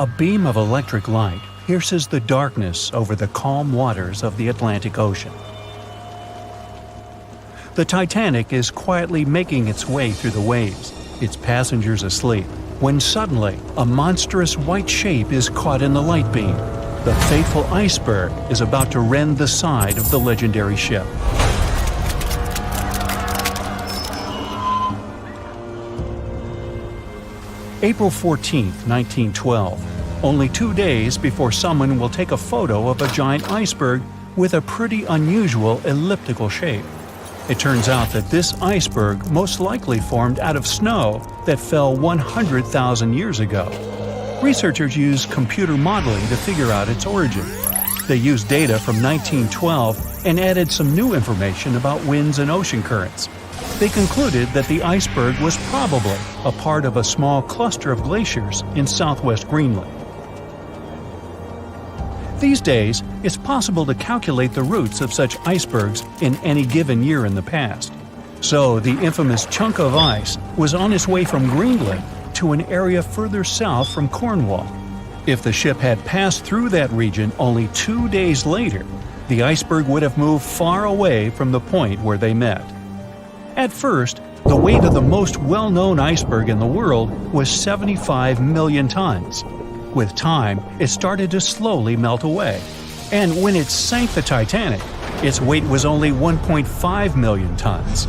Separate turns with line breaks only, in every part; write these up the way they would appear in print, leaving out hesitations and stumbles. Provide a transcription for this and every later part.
A beam of electric light pierces the darkness over the calm waters of the Atlantic Ocean. The Titanic is quietly making its way through the waves, its passengers asleep, when suddenly a monstrous white shape is caught in the light beam. The fateful iceberg is about to rend the side of the legendary ship. April 14, 1912, only 2 days before someone will take a photo of a giant iceberg with a pretty unusual elliptical shape. It turns out that this iceberg most likely formed out of snow that fell 100,000 years ago. Researchers used computer modeling to figure out its origin. They used data from 1912 and added some new information about winds and ocean currents. They concluded that the iceberg was probably a part of a small cluster of glaciers in southwest Greenland. These days, it's possible to calculate the routes of such icebergs in any given year in the past. So the infamous chunk of ice was on its way from Greenland to an area further south from Cornwall. If the ship had passed through that region only 2 days later, the iceberg would have moved far away from the point where they met. At first, the weight of the most well-known iceberg in the world was 75 million tons. With time, it started to slowly melt away. And when it sank the Titanic, its weight was only 1.5 million tons.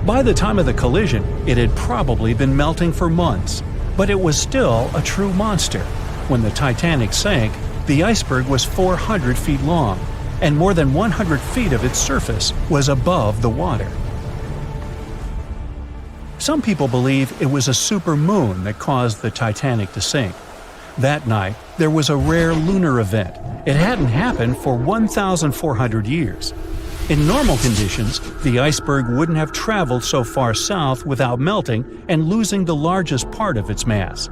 By the time of the collision, it had probably been melting for months, but it was still a true monster. When the Titanic sank, the iceberg was 400 feet long, and more than 100 feet of its surface was above the water. Some people believe it was a supermoon that caused the Titanic to sink. That night, there was a rare lunar event. It hadn't happened for 1,400 years. In normal conditions, the iceberg wouldn't have traveled so far south without melting and losing the largest part of its mass.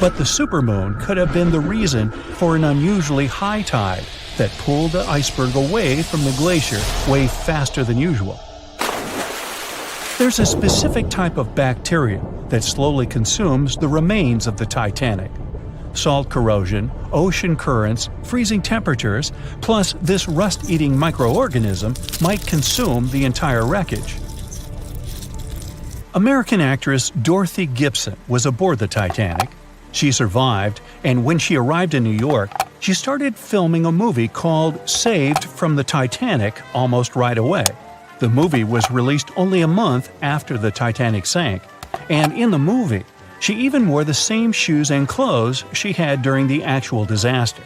But the supermoon could have been the reason for an unusually high tide that pulled the iceberg away from the glacier way faster than usual. There's a specific type of bacteria that slowly consumes the remains of the Titanic. Salt corrosion, ocean currents, freezing temperatures, plus this rust-eating microorganism might consume the entire wreckage. American actress Dorothy Gibson was aboard the Titanic. She survived, and when she arrived in New York, she started filming a movie called Saved from the Titanic almost right away. The movie was released only a month after the Titanic sank, and in the movie, she even wore the same shoes and clothes she had during the actual disaster.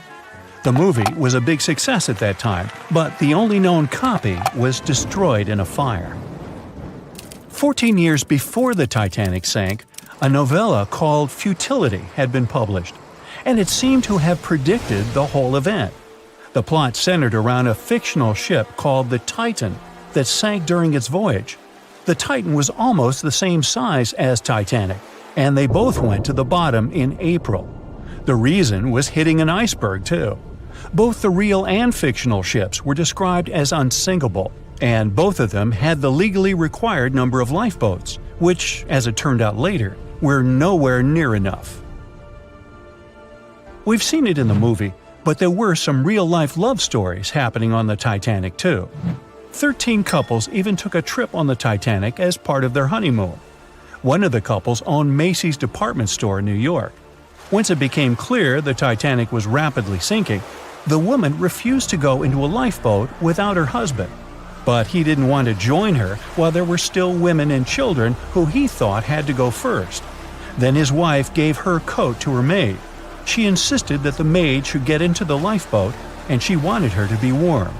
The movie was a big success at that time, but the only known copy was destroyed in a fire. 14 years before the Titanic sank, a novella called Futility had been published, and it seemed to have predicted the whole event. The plot centered around a fictional ship called the Titan that sank during its voyage. The Titan was almost the same size as Titanic, and they both went to the bottom in April. The reason was hitting an iceberg, too. Both the real and fictional ships were described as unsinkable, and both of them had the legally required number of lifeboats, which, as it turned out later, were nowhere near enough. We've seen it in the movie, but there were some real-life love stories happening on the Titanic, too. 13 couples even took a trip on the Titanic as part of their honeymoon. One of the couples owned Macy's department store in New York. Once it became clear the Titanic was rapidly sinking, the woman refused to go into a lifeboat without her husband. But he didn't want to join her while there were still women and children who he thought had to go first. Then his wife gave her coat to her maid. She insisted that the maid should get into the lifeboat, and she wanted her to be warm.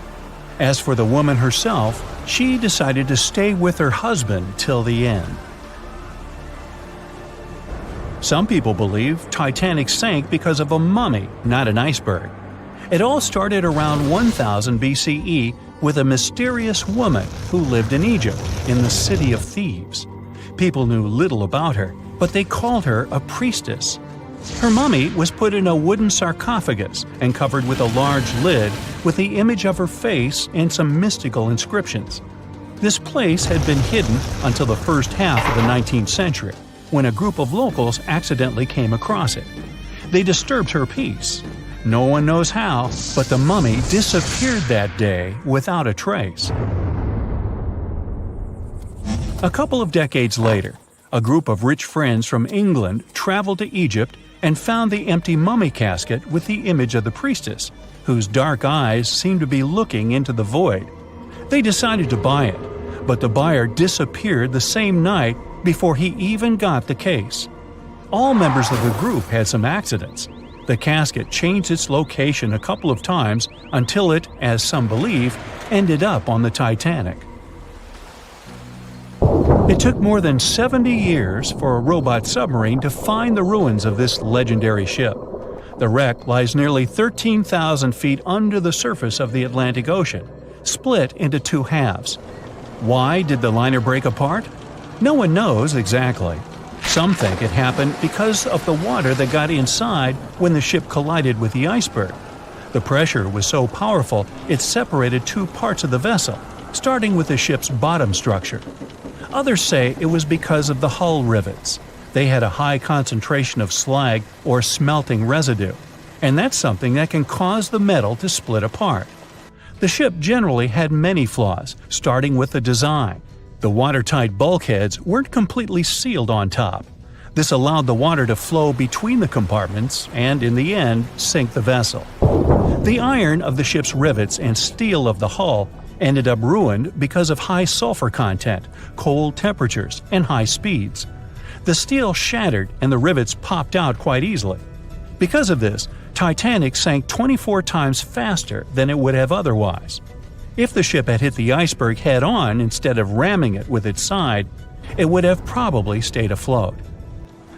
As for the woman herself, she decided to stay with her husband till the end. Some people believe Titanic sank because of a mummy, not an iceberg. It all started around 1000 BCE with a mysterious woman who lived in Egypt, in the City of Thieves. People knew little about her, but they called her a priestess. Her mummy was put in a wooden sarcophagus and covered with a large lid with the image of her face and some mystical inscriptions. This place had been hidden until the first half of the 19th century, when a group of locals accidentally came across it. They disturbed her peace. No one knows how, but the mummy disappeared that day without a trace. A couple of decades later, a group of rich friends from England traveled to Egypt and found the empty mummy casket with the image of the priestess, whose dark eyes seemed to be looking into the void. They decided to buy it, but the buyer disappeared the same night before he even got the case. All members of the group had some accidents. The casket changed its location a couple of times until it, as some believe, ended up on the Titanic. It took more than 70 years for a robot submarine to find the ruins of this legendary ship. The wreck lies nearly 13,000 feet under the surface of the Atlantic Ocean, split into two halves. Why did the liner break apart? No one knows exactly. Some think it happened because of the water that got inside when the ship collided with the iceberg. The pressure was so powerful it separated two parts of the vessel, starting with the ship's bottom structure. Others say it was because of the hull rivets. They had a high concentration of slag or smelting residue, and that's something that can cause the metal to split apart. The ship generally had many flaws, starting with the design. The watertight bulkheads weren't completely sealed on top. This allowed the water to flow between the compartments and, in the end, sink the vessel. The iron of the ship's rivets and steel of the hull ended up ruined because of high sulfur content, cold temperatures, and high speeds. The steel shattered and the rivets popped out quite easily. Because of this, Titanic sank 24 times faster than it would have otherwise. If the ship had hit the iceberg head-on instead of ramming it with its side, it would have probably stayed afloat.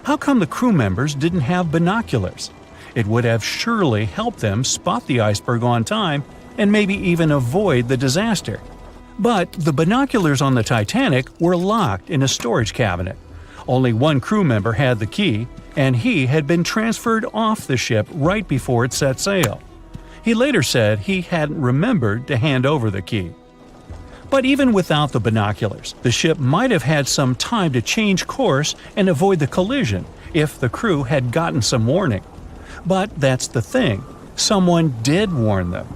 How come the crew members didn't have binoculars? It would have surely helped them spot the iceberg on time and maybe even avoid the disaster. But the binoculars on the Titanic were locked in a storage cabinet. Only one crew member had the key, and he had been transferred off the ship right before it set sail. He later said he hadn't remembered to hand over the key. But even without the binoculars, the ship might have had some time to change course and avoid the collision if the crew had gotten some warning. But that's the thing, someone did warn them.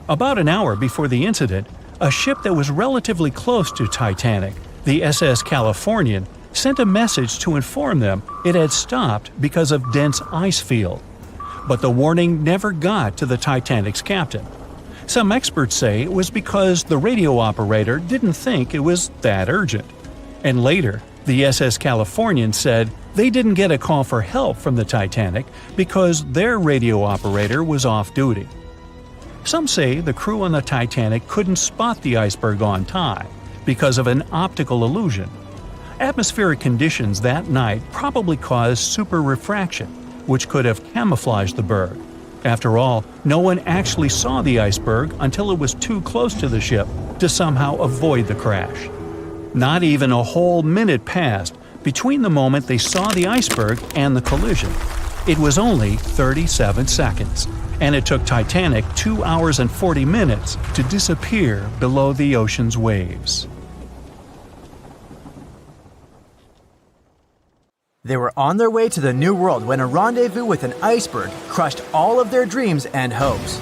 About an hour before the incident, a ship that was relatively close to Titanic, the SS Californian, sent a message to inform them it had stopped because of dense ice field. But the warning never got to the Titanic's captain. Some experts say it was because the radio operator didn't think it was that urgent. And later, the SS Californian said they didn't get a call for help from the Titanic because their radio operator was off duty. Some say the crew on the Titanic couldn't spot the iceberg on time because of an optical illusion. Atmospheric conditions that night probably caused super refraction, which could have camouflaged the berg. After all, no one actually saw the iceberg until it was too close to the ship to somehow avoid the crash. Not even a whole minute passed between the moment they saw the iceberg and the collision. It was only 37 seconds, and it took Titanic 2 hours and 40 minutes to disappear below the ocean's waves.
They were on their way to the New World when a rendezvous with an iceberg crushed all of their dreams and hopes.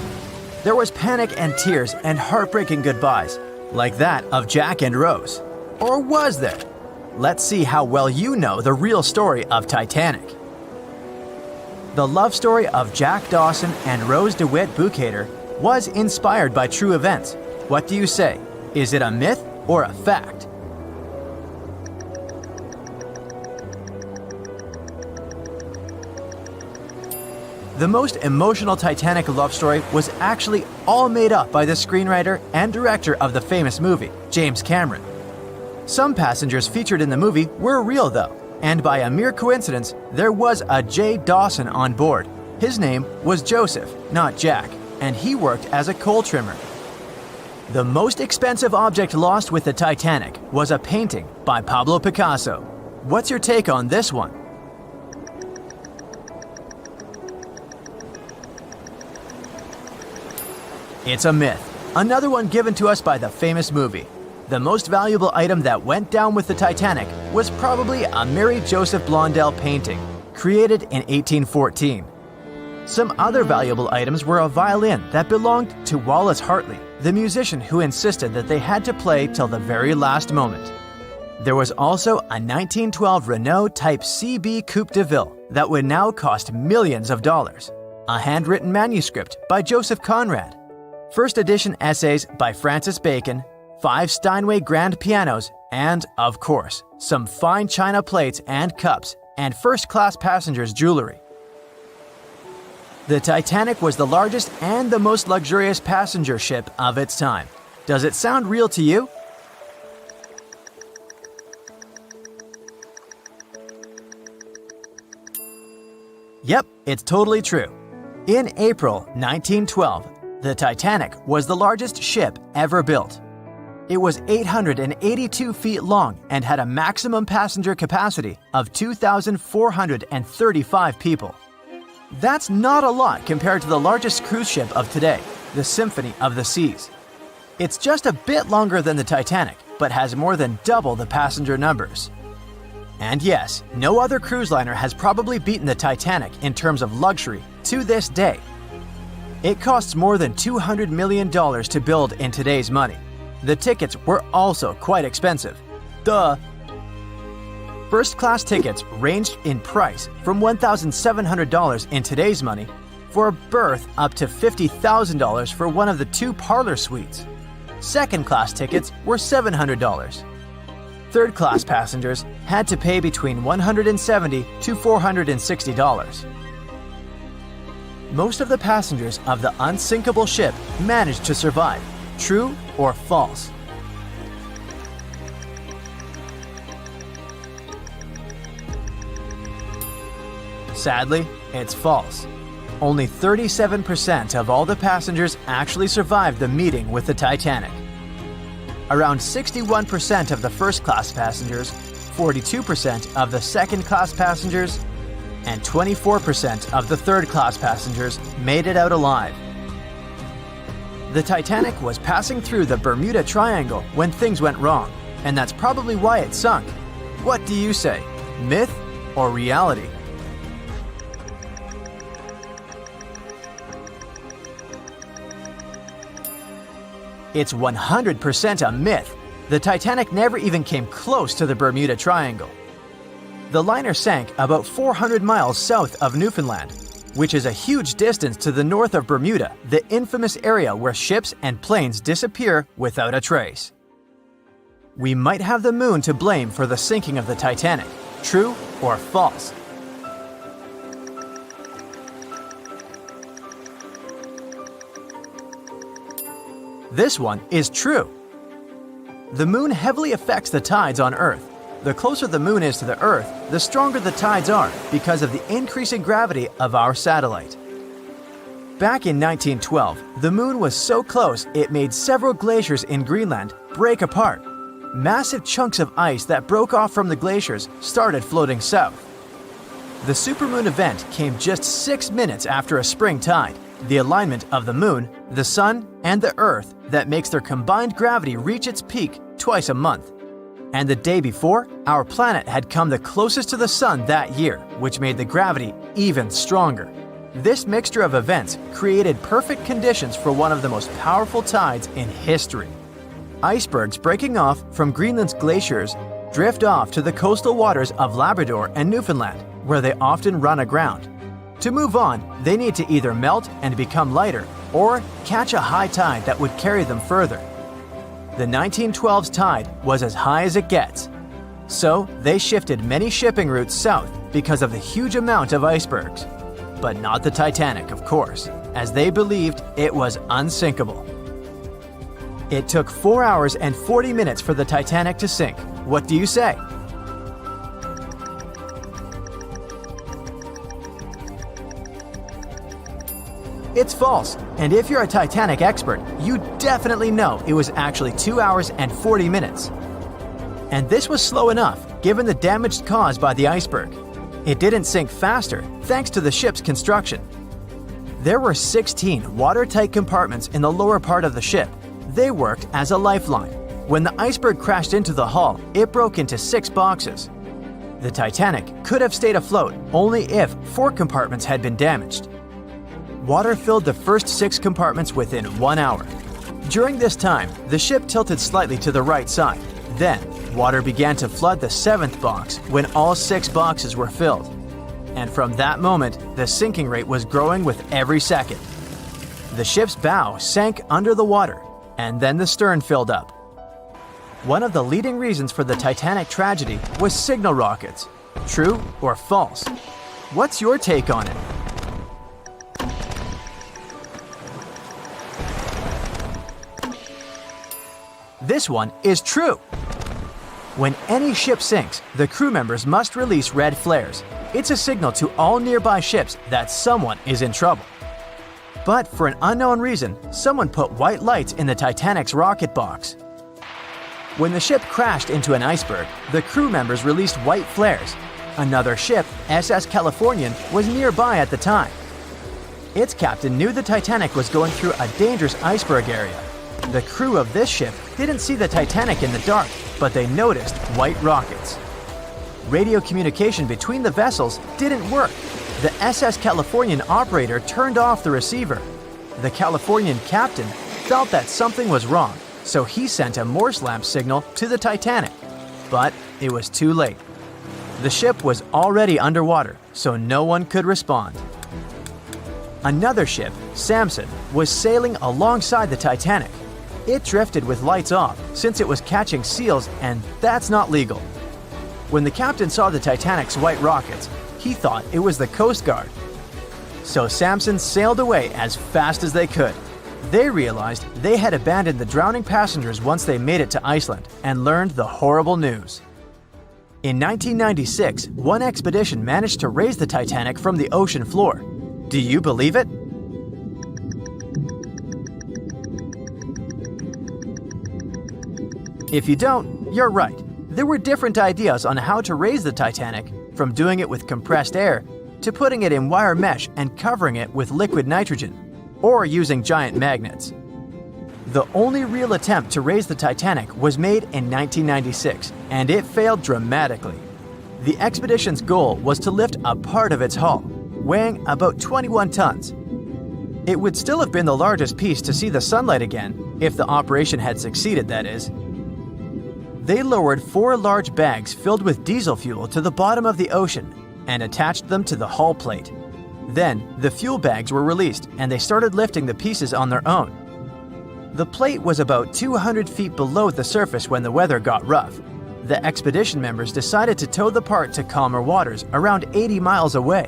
There was panic and tears and heartbreaking goodbyes, like that of Jack and Rose. Or was there? Let's see how well you know the real story of Titanic. The love story of Jack Dawson and Rose DeWitt Bukater was inspired by true events. What do you say? Is it a myth or a fact? The most emotional Titanic love story was actually all made up by the screenwriter and director of the famous movie, James Cameron. Some passengers featured in the movie were real though, and by a mere coincidence, there was a J. Dawson on board. His name was Joseph, not Jack, and he worked as a coal trimmer. The most expensive object lost with the Titanic was a painting by Pablo Picasso. What's your take on this one? It's a myth. Another one given to us by the famous movie. The most valuable item that went down with the Titanic was probably a Mary Joseph Blondell painting, created in 1814. Some other valuable items were a violin that belonged to Wallace Hartley, the musician who insisted that they had to play till the very last moment. There was also a 1912 Renault Type CB Coupe de Ville that would now cost millions of dollars, a handwritten manuscript by Joseph Conrad, first edition essays by Francis Bacon, 5 Steinway grand pianos, and, of course, some fine china plates and cups and first-class passengers' jewelry. The Titanic was the largest and the most luxurious passenger ship of its time. Does it sound real to you? Yep, it's totally true. In April 1912, the Titanic was the largest ship ever built. It was 882 feet long and had a maximum passenger capacity of 2,435 people. That's not a lot compared to the largest cruise ship of today, the Symphony of the Seas. It's just a bit longer than the Titanic, but has more than double the passenger numbers. And yes, no other cruise liner has probably beaten the Titanic in terms of luxury to this day. It costs more than $200 million to build in today's money. The tickets were also quite expensive. Duh! First-class tickets ranged in price from $1,700 in today's money for a berth up to $50,000 for one of the 2 parlor suites. Second-class tickets were $700. Third-class passengers had to pay between $170 to $460. Most of the passengers of the unsinkable ship managed to survive. True or false? Sadly, it's false. Only 37% of all the passengers actually survived the meeting with the Titanic. Around 61% of the first-class passengers, 42% of the second-class passengers, and 24% of the third-class passengers made it out alive. The Titanic was passing through the Bermuda Triangle when things went wrong, and that's probably why it sunk. What do you say? Myth or reality? It's 100% a myth. The Titanic never even came close to the Bermuda Triangle. The liner sank about 400 miles south of Newfoundland, which is a huge distance to the north of Bermuda, the infamous area where ships and planes disappear without a trace. We might have the moon to blame for the sinking of the Titanic. True or false? This one is true. The moon heavily affects the tides on Earth. The closer the moon is to the Earth, the stronger the tides are because of the increasing gravity of our satellite. Back in 1912, the moon was so close it made several glaciers in Greenland break apart. Massive chunks of ice that broke off from the glaciers started floating south. The supermoon event came just 6 minutes after a spring tide, the alignment of the moon, the sun, and the Earth that makes their combined gravity reach its peak twice a month. And the day before, our planet had come the closest to the sun that year, which made the gravity even stronger. This mixture of events created perfect conditions for one of the most powerful tides in history. Icebergs breaking off from Greenland's glaciers drift off to the coastal waters of Labrador and Newfoundland, where they often run aground. To move on, they need to either melt and become lighter or catch a high tide that would carry them further. The 1912's tide was as high as it gets. So they shifted many shipping routes south because of the huge amount of icebergs. But not the Titanic, of course, as they believed it was unsinkable. It took 4 hours and 40 minutes for the Titanic to sink. What do you say? It's false, and if you're a Titanic expert, you definitely know it was actually 2 hours and 40 minutes. And this was slow enough, given the damage caused by the iceberg. It didn't sink faster, thanks to the ship's construction. There were 16 watertight compartments in the lower part of the ship. They worked as a lifeline. When the iceberg crashed into the hull, it broke into 6 boxes. The Titanic could have stayed afloat only if 4 compartments had been damaged. water filled the first 6 compartments within 1 hour. During this time, the ship tilted slightly to the right side. Then, water began to flood the 7th box when all 6 boxes were filled. And from that moment, the sinking rate was growing with every second. The ship's bow sank under the water, and then the stern filled up. One of the leading reasons for the Titanic tragedy was signal rockets. True or false? What's your take on it? This one is true. When any ship sinks, the crew members must release red flares. It's a signal to all nearby ships that someone is in trouble. But for an unknown reason, someone put white lights in the Titanic's rocket box. When the ship crashed into an iceberg, the crew members released white flares. Another ship, SS Californian, was nearby at the time. Its captain knew the Titanic was going through a dangerous iceberg area. The crew of this ship didn't see the Titanic in the dark, but they noticed white rockets. Radio communication between the vessels didn't work. The SS Californian operator turned off the receiver. The Californian captain felt that something was wrong, so he sent a Morse lamp signal to the Titanic. But it was too late. The ship was already underwater, so no one could respond. Another ship, Samson, was sailing alongside the Titanic. It drifted with lights off since it was catching seals, and that's not legal. When the captain saw the Titanic's white rockets, he thought it was the Coast Guard. So Samson sailed away as fast as they could. They realized they had abandoned the drowning passengers once they made it to Iceland and learned the horrible news. In 1996, one expedition managed to raise the Titanic from the ocean floor. Do you believe it? If you don't, you're right. There were different ideas on how to raise the Titanic, from doing it with compressed air to putting it in wire mesh and covering it with liquid nitrogen, or using giant magnets. The only real attempt to raise the Titanic was made in 1996, and it failed dramatically. The expedition's goal was to lift a part of its hull, weighing about 21 tons. It would still have been the largest piece to see the sunlight again, if the operation had succeeded, that is. They lowered 4 large bags filled with diesel fuel to the bottom of the ocean and attached them to the hull plate. Then, the fuel bags were released and they started lifting the pieces on their own. The plate was about 200 feet below the surface when the weather got rough. The expedition members decided to tow the part to calmer waters around 80 miles away.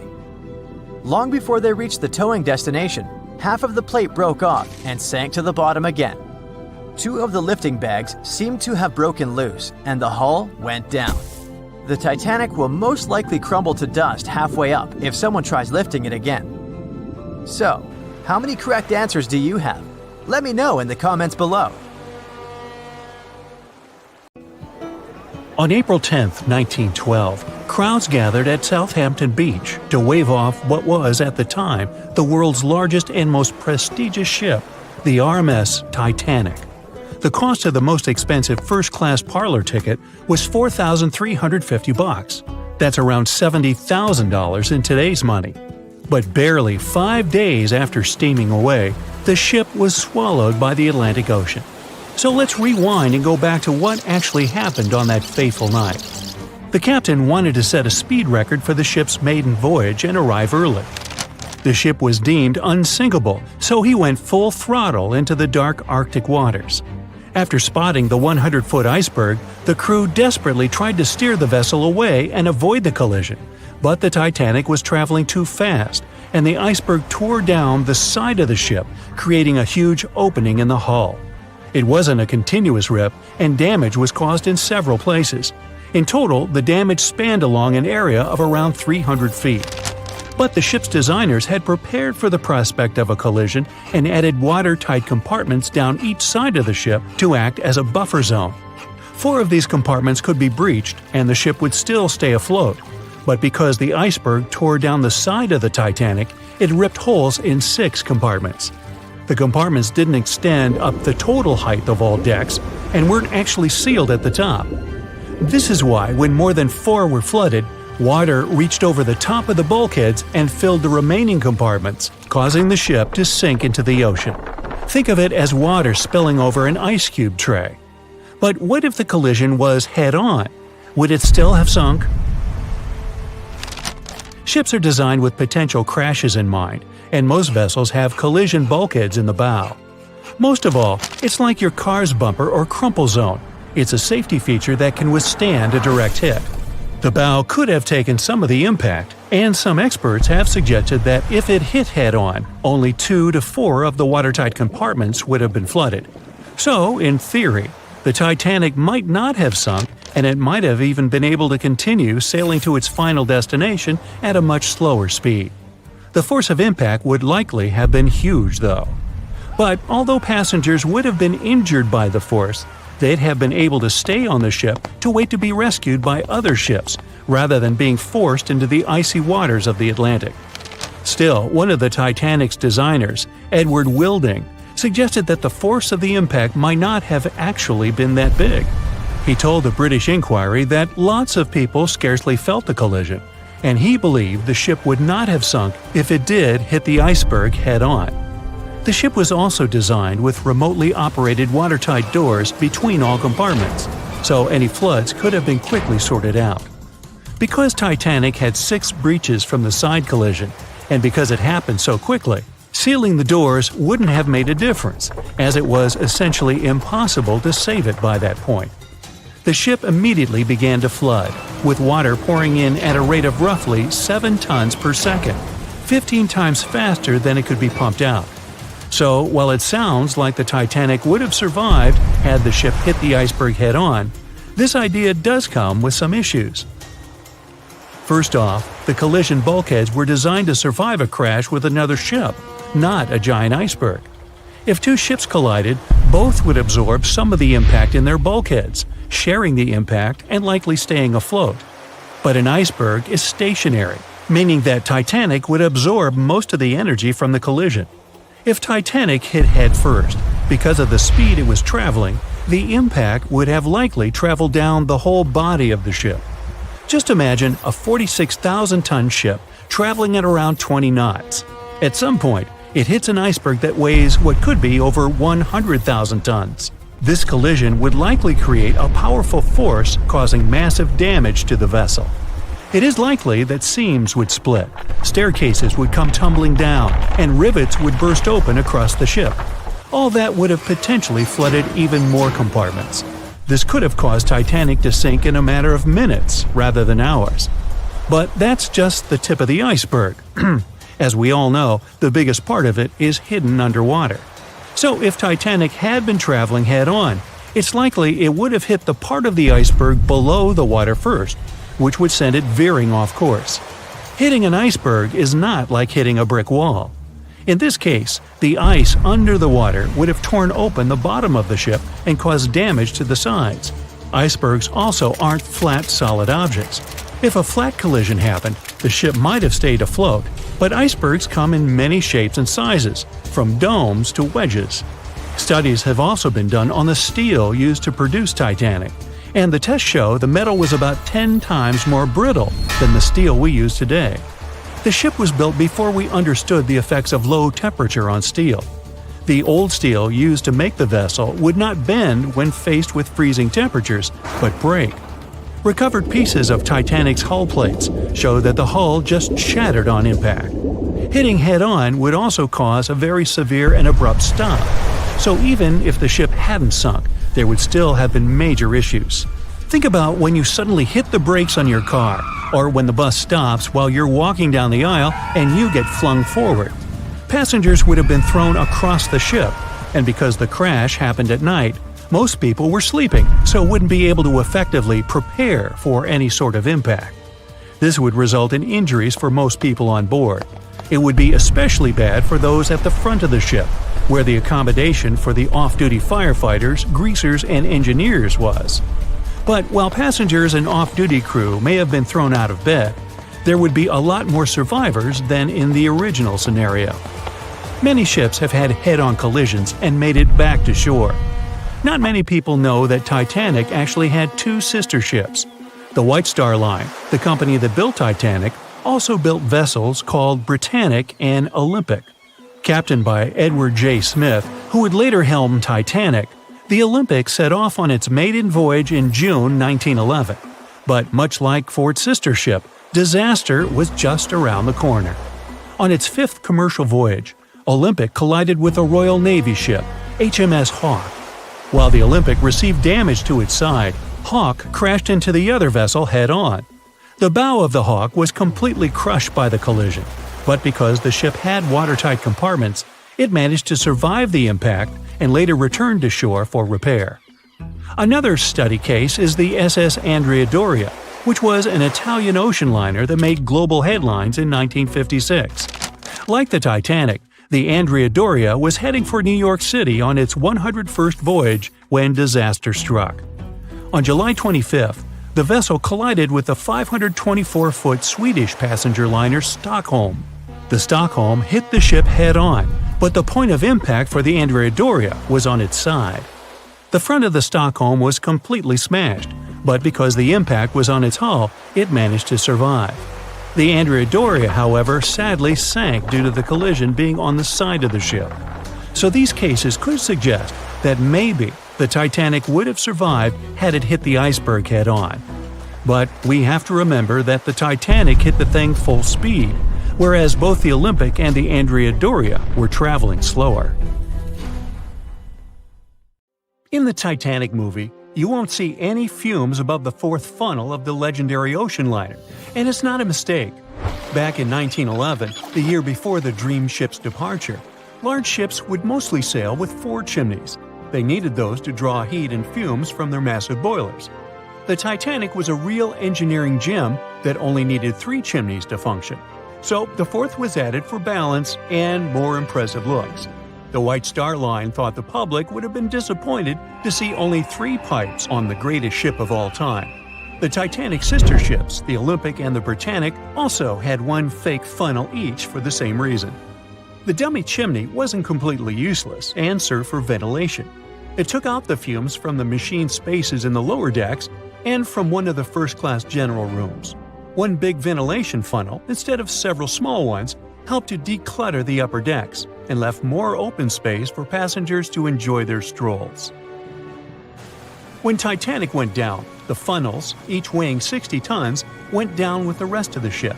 Long before they reached the towing destination, half of the plate broke off and sank to the bottom again. 2 of the lifting bags seemed to have broken loose, and the hull went down. The Titanic will most likely crumble to dust halfway up if someone tries lifting it again. So, how many correct answers do you have? Let me know in the comments below.
On April 10, 1912, crowds gathered at Southampton Beach to wave off what was, at the time, the world's largest and most prestigious ship, the RMS Titanic. The cost of the most expensive first-class parlor ticket was $4,350. That's around $70,000 in today's money. But barely 5 days after steaming away, the ship was swallowed by the Atlantic Ocean. So let's rewind and go back to what actually happened on that fateful night. The captain wanted to set a speed record for the ship's maiden voyage and arrive early. The ship was deemed unsinkable, so he went full throttle into the dark Arctic waters. After spotting the 100-foot iceberg, the crew desperately tried to steer the vessel away and avoid the collision, but the Titanic was traveling too fast, and the iceberg tore down the side of the ship, creating a huge opening in the hull. It wasn't a continuous rip, and damage was caused in several places. In total, the damage spanned along an area of around 300 feet. But the ship's designers had prepared for the prospect of a collision and added watertight compartments down each side of the ship to act as a buffer zone. 4 of these compartments could be breached and the ship would still stay afloat. But because the iceberg tore down the side of the Titanic, it ripped holes in 6 compartments. The compartments didn't extend up the total height of all decks and weren't actually sealed at the top. This is why, when more than 4 were flooded, Water reached over the top of the bulkheads and filled the remaining compartments, causing the ship to sink into the ocean. Think of it as water spilling over an ice cube tray. But what if the collision was head-on? Would it still have sunk? Ships are designed with potential crashes in mind, and most vessels have collision bulkheads in the bow. Most of all, it's like your car's bumper or crumple zone. It's a safety feature that can withstand a direct hit. The bow could have taken some of the impact, and some experts have suggested that if it hit head-on, only 2 to 4 of the watertight compartments would have been flooded. So, in theory, the Titanic might not have sunk, and it might have even been able to continue sailing to its final destination at a much slower speed. The force of impact would likely have been huge, though. But although passengers would have been injured by the force, they'd have been able to stay on the ship to wait to be rescued by other ships, rather than being forced into the icy waters of the Atlantic. Still, one of the Titanic's designers, Edward Wilding, suggested that the force of the impact might not have actually been that big. He told the British Inquiry that lots of people scarcely felt the collision, and he believed the ship would not have sunk if it did hit the iceberg head-on. The ship was also designed with remotely operated watertight doors between all compartments, so any floods could have been quickly sorted out. Because Titanic had 6 breaches from the side collision, and because it happened so quickly, sealing the doors wouldn't have made a difference, as it was essentially impossible to save it by that point. The ship immediately began to flood, with water pouring in at a rate of roughly 7 tons per second, 15 times faster than it could be pumped out. So, while it sounds like the Titanic would have survived had the ship hit the iceberg head-on, this idea does come with some issues. First off, the collision bulkheads were designed to survive a crash with another ship, not a giant iceberg. If 2 ships collided, both would absorb some of the impact in their bulkheads, sharing the impact and likely staying afloat. But an iceberg is stationary, meaning that Titanic would absorb most of the energy from the collision. If Titanic hit head first, because of the speed it was traveling, the impact would have likely traveled down the whole body of the ship. Just imagine a 46,000-ton ship traveling at around 20 knots. At some point, it hits an iceberg that weighs what could be over 100,000 tons. This collision would likely create a powerful force causing massive damage to the vessel. It is likely that seams would split, staircases would come tumbling down, and rivets would burst open across the ship. All that would have potentially flooded even more compartments. This could have caused Titanic to sink in a matter of minutes rather than hours. But that's just the tip of the iceberg. As we all know, the biggest part of it is hidden underwater. So if Titanic had been traveling head-on, it's likely it would have hit the part of the iceberg below the water first, which would send it veering off course. Hitting an iceberg is not like hitting a brick wall. In this case, the ice under the water would have torn open the bottom of the ship and caused damage to the sides. Icebergs also aren't flat, solid objects. If a flat collision happened, the ship might have stayed afloat, but icebergs come in many shapes and sizes, from domes to wedges. Studies have also been done on the steel used to produce Titanic, and the tests show the metal was about 10 times more brittle than the steel we use today. The ship was built before we understood the effects of low temperature on steel. The old steel used to make the vessel would not bend when faced with freezing temperatures, but break. Recovered pieces of Titanic's hull plates show that the hull just shattered on impact. Hitting head-on would also cause a very severe and abrupt stop, so even if the ship hadn't sunk, there would still have been major issues. Think about when you suddenly hit the brakes on your car, or when the bus stops while you're walking down the aisle and you get flung forward. Passengers would have been thrown across the ship, and because the crash happened at night, most people were sleeping, so wouldn't be able to effectively prepare for any sort of impact. This would result in injuries for most people on board. It would be especially bad for those at the front of the ship, where the accommodation for the off-duty firefighters, greasers, and engineers was. But while passengers and off-duty crew may have been thrown out of bed, there would be a lot more survivors than in the original scenario. Many ships have had head-on collisions and made it back to shore. Not many people know that Titanic actually had 2 sister ships. The White Star Line, the company that built Titanic, also built vessels called Britannic and Olympic. Captained by Edward J. Smith, who would later helm Titanic, the Olympic set off on its maiden voyage in June 1911. But much like Ford's sister ship, disaster was just around the corner. On its fifth commercial voyage, Olympic collided with a Royal Navy ship, HMS Hawke. While the Olympic received damage to its side, Hawke crashed into the other vessel head-on. The bow of the Hawke was completely crushed by the collision, but because the ship had watertight compartments, it managed to survive the impact and later returned to shore for repair. Another study case is the SS Andrea Doria, which was an Italian ocean liner that made global headlines in 1956. Like the Titanic, the Andrea Doria was heading for New York City on its 101st voyage when disaster struck. On July 25th, the vessel collided with the 524-foot Swedish passenger liner Stockholm. The Stockholm hit the ship head-on, but the point of impact for the Andrea Doria was on its side. The front of the Stockholm was completely smashed, but because the impact was on its hull, it managed to survive. The Andrea Doria, however, sadly sank due to the collision being on the side of the ship. So these cases could suggest that maybe the Titanic would have survived had it hit the iceberg head-on. But we have to remember that the Titanic hit the thing full speed, whereas both the Olympic and the Andrea Doria were traveling slower. In the Titanic movie, you won't see any fumes above the fourth funnel of the legendary ocean liner, and it's not a mistake. Back in 1911, the year before the Dream ship's departure, large ships would mostly sail with 4 chimneys. They needed those to draw heat and fumes from their massive boilers. The Titanic was a real engineering gem that only needed 3 chimneys to function. So the fourth was added for balance and more impressive looks. The White Star Line thought the public would have been disappointed to see only 3 pipes on the greatest ship of all time. The Titanic's sister ships, the Olympic and the Britannic, also had 1 fake funnel each for the same reason. The dummy chimney wasn't completely useless and served for ventilation. It took out the fumes from the machine spaces in the lower decks and from one of the first-class general rooms. 1 big ventilation funnel, instead of several small ones, helped to declutter the upper decks and left more open space for passengers to enjoy their strolls. When Titanic went down, the funnels, each weighing 60 tons, went down with the rest of the ship.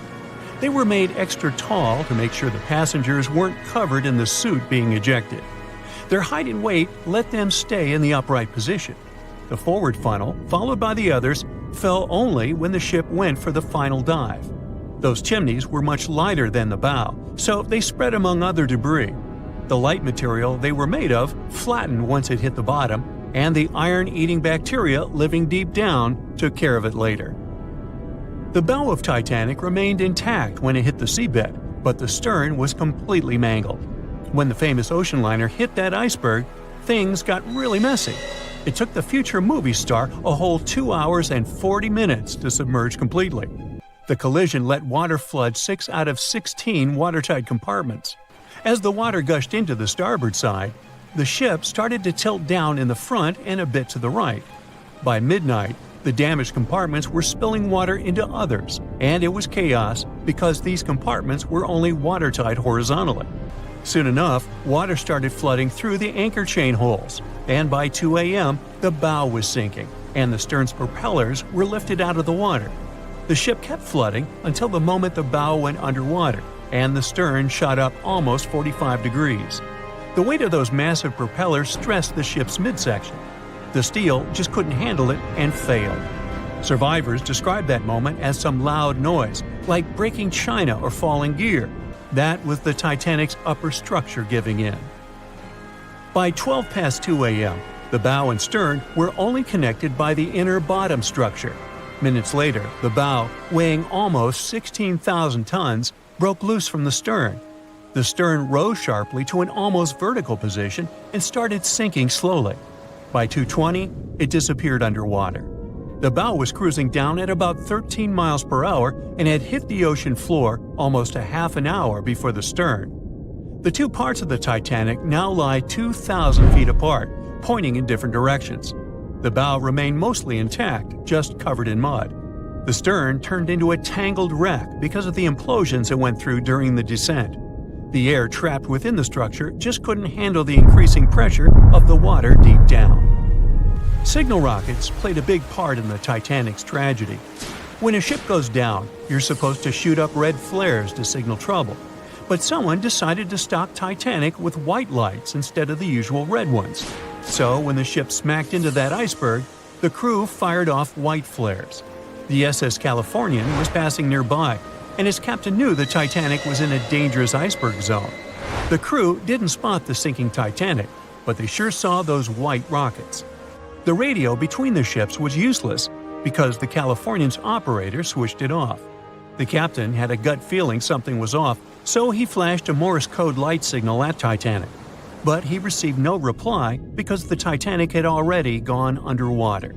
They were made extra tall to make sure the passengers weren't covered in the soot being ejected. Their height and weight let them stay in the upright position. The forward funnel, followed by the others, fell only when the ship went for the final dive. Those chimneys were much lighter than the bow, so they spread among other debris. The light material they were made of flattened once it hit the bottom, and the iron-eating bacteria living deep down took care of it later. The bow of Titanic remained intact when it hit the seabed, but the stern was completely mangled. When the famous ocean liner hit that iceberg, things got really messy. It took the future movie star a whole 2 hours and 40 minutes to submerge completely. The collision let water flood 6 out of 16 watertight compartments. As the water gushed into the starboard side, the ship started to tilt down in the front and a bit to the right. By midnight, the damaged compartments were spilling water into others, and it was chaos because these compartments were only watertight horizontally. Soon enough, water started flooding through the anchor chain holes, and by 2 a.m., the bow was sinking, and the stern's propellers were lifted out of the water. The ship kept flooding until the moment the bow went underwater, and the stern shot up almost 45 degrees. The weight of those massive propellers stressed the ship's midsection. The steel just couldn't handle it and failed. Survivors described that moment as some loud noise, like breaking china or falling gear. That was the Titanic's upper structure giving in. By 12 past 2 a.m., the bow and stern were only connected by the inner bottom structure. Minutes later, the bow, weighing almost 16,000 tons, broke loose from the stern. The stern rose sharply to an almost vertical position and started sinking slowly. By 2:20, it disappeared underwater. The bow was cruising down at about 13 miles per hour and had hit the ocean floor almost a half an hour before the stern. The 2 parts of the Titanic now lie 2,000 feet apart, pointing in different directions. The bow remained mostly intact, just covered in mud. The stern turned into a tangled wreck because of the implosions it went through during the descent. The air trapped within the structure just couldn't handle the increasing pressure of the water deep down. Signal rockets played a big part in the Titanic's tragedy. When a ship goes down, you're supposed to shoot up red flares to signal trouble. But someone decided to stock Titanic with white lights instead of the usual red ones. So when the ship smacked into that iceberg, the crew fired off white flares. The SS Californian was passing nearby, and his captain knew the Titanic was in a dangerous iceberg zone. The crew didn't spot the sinking Titanic, but they sure saw those white rockets. The radio between the ships was useless because the Californian's operator switched it off. The captain had a gut feeling something was off, so he flashed a Morse code light signal at Titanic. But he received no reply because the Titanic had already gone underwater.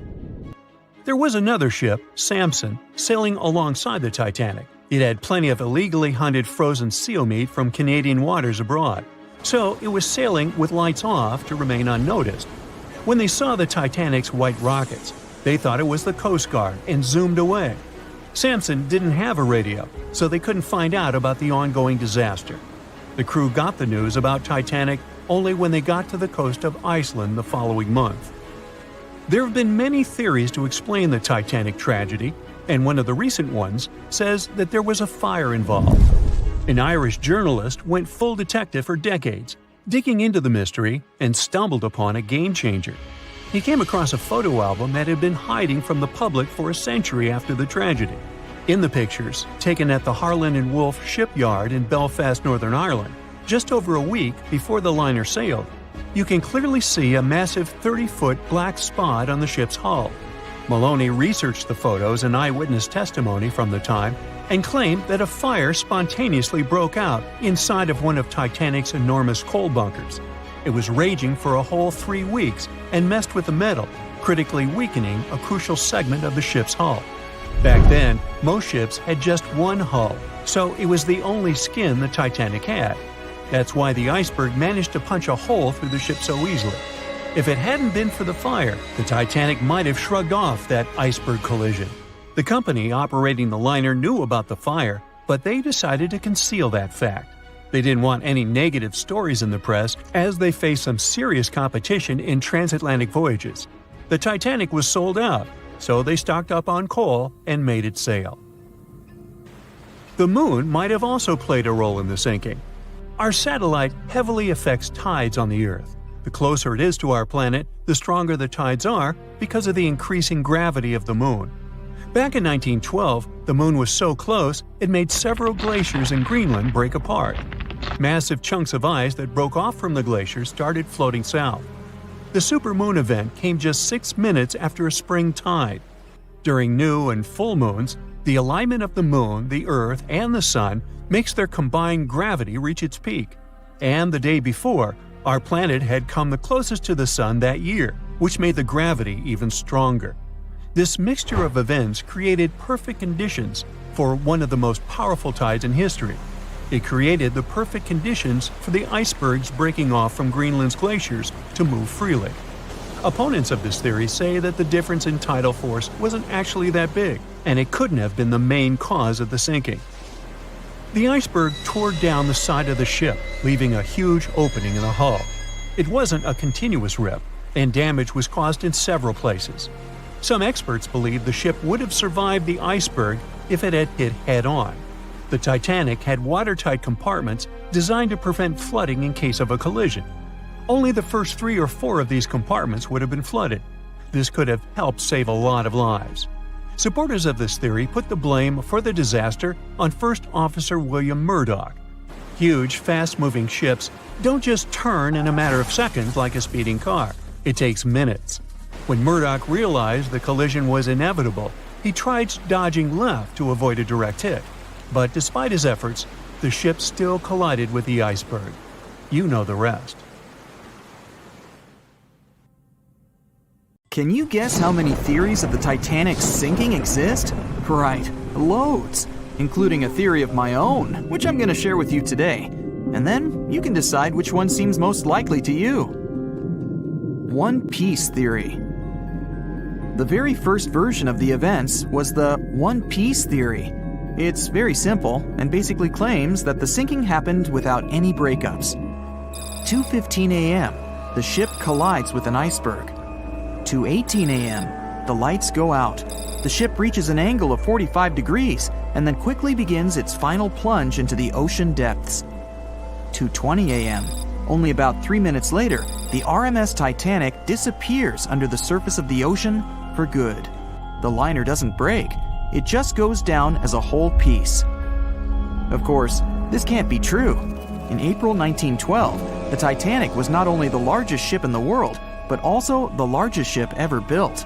There was another ship, Samson, sailing alongside the Titanic. It had plenty of illegally hunted frozen seal meat from Canadian waters abroad, so it was sailing with lights off to remain unnoticed. When they saw the Titanic's white rockets, they thought it was the Coast Guard and zoomed away. Samson didn't have a radio, so they couldn't find out about the ongoing disaster. The crew got the news about Titanic only when they got to the coast of Iceland the following month. There have been many theories to explain the Titanic tragedy, and one of the recent ones says that there was a fire involved. An Irish journalist went full detective for decades, digging into the mystery, and stumbled upon a game-changer. He came across a photo album that had been hiding from the public for a century after the tragedy. In the pictures, taken at the Harland and Wolff shipyard in Belfast, Northern Ireland, just over a week before the liner sailed, you can clearly see a massive 30-foot black spot on the ship's hull. Maloney researched the photos and eyewitness testimony from the time and claimed that a fire spontaneously broke out inside of one of Titanic's enormous coal bunkers. It was raging for a whole 3 weeks and messed with the metal, critically weakening a crucial segment of the ship's hull. Back then, most ships had just one hull, so it was the only skin the Titanic had. That's why the Iceberg managed to punch a hole through the ship so easily. If it hadn't been for the fire, the Titanic might have shrugged off that iceberg collision. The company operating the liner knew about the fire, but they decided to conceal that fact. They didn't want any negative stories in the press as they faced some serious competition in transatlantic voyages. The Titanic was sold out, so they stocked up on coal and made it sail. The moon might have also played a role in the sinking. Our satellite heavily affects tides on the Earth. The closer it is to our planet, the stronger the tides are because of the increasing gravity of the moon. Back in 1912, the moon was so close it made several glaciers in Greenland break apart. Massive chunks of ice that broke off from the glaciers started floating south. The supermoon event came just 6 minutes after a spring tide. During new and full moons, the alignment of the moon, the Earth, and the Sun makes their combined gravity reach its peak. And the day before, our planet had come the closest to the Sun that year, which made the gravity even stronger. This mixture of events created perfect conditions for one of the most powerful tides in history. It created the perfect conditions for the icebergs breaking off from Greenland's glaciers to move freely. Opponents of this theory say that the difference in tidal force wasn't actually that big, and it couldn't have been the main cause of the sinking. The iceberg tore down the side of the ship, leaving a huge opening in the hull. It wasn't a continuous rip, and damage was caused in several places. Some experts believe the ship would have survived the iceberg if it had hit head-on. The Titanic had watertight compartments designed to prevent flooding in case of a collision. Only the first 3 or 4 of these compartments would have been flooded. This could have helped save a lot of lives. Supporters of this theory put the blame for the disaster on First Officer William Murdoch. Huge, fast-moving ships don't just turn in a matter of seconds like a speeding car. It takes minutes. When Murdoch realized the collision was inevitable, he tried dodging left to avoid a direct hit. But despite his efforts, the ship still collided with the iceberg. You know the rest.
Can you guess how many theories of the Titanic's sinking exist? Right, loads, including a theory of my own, which I'm going to share with you today. And then you can decide which one seems most likely to you. One Piece theory. The very first version of the events was the One Piece theory. It's very simple and basically claims that the sinking happened without any breakups. 2:15 a.m., the ship collides with an iceberg. 2:18 a.m., the lights go out. The ship reaches an angle of 45 degrees and then quickly begins its final plunge into the ocean depths. 2:20 a.m., only about 3 minutes later, the RMS Titanic disappears under the surface of the ocean for good. The liner doesn't break, it just goes down as a whole piece. Of course, this can't be true. In April 1912, the Titanic was not only the largest ship in the world, but also the largest ship ever built.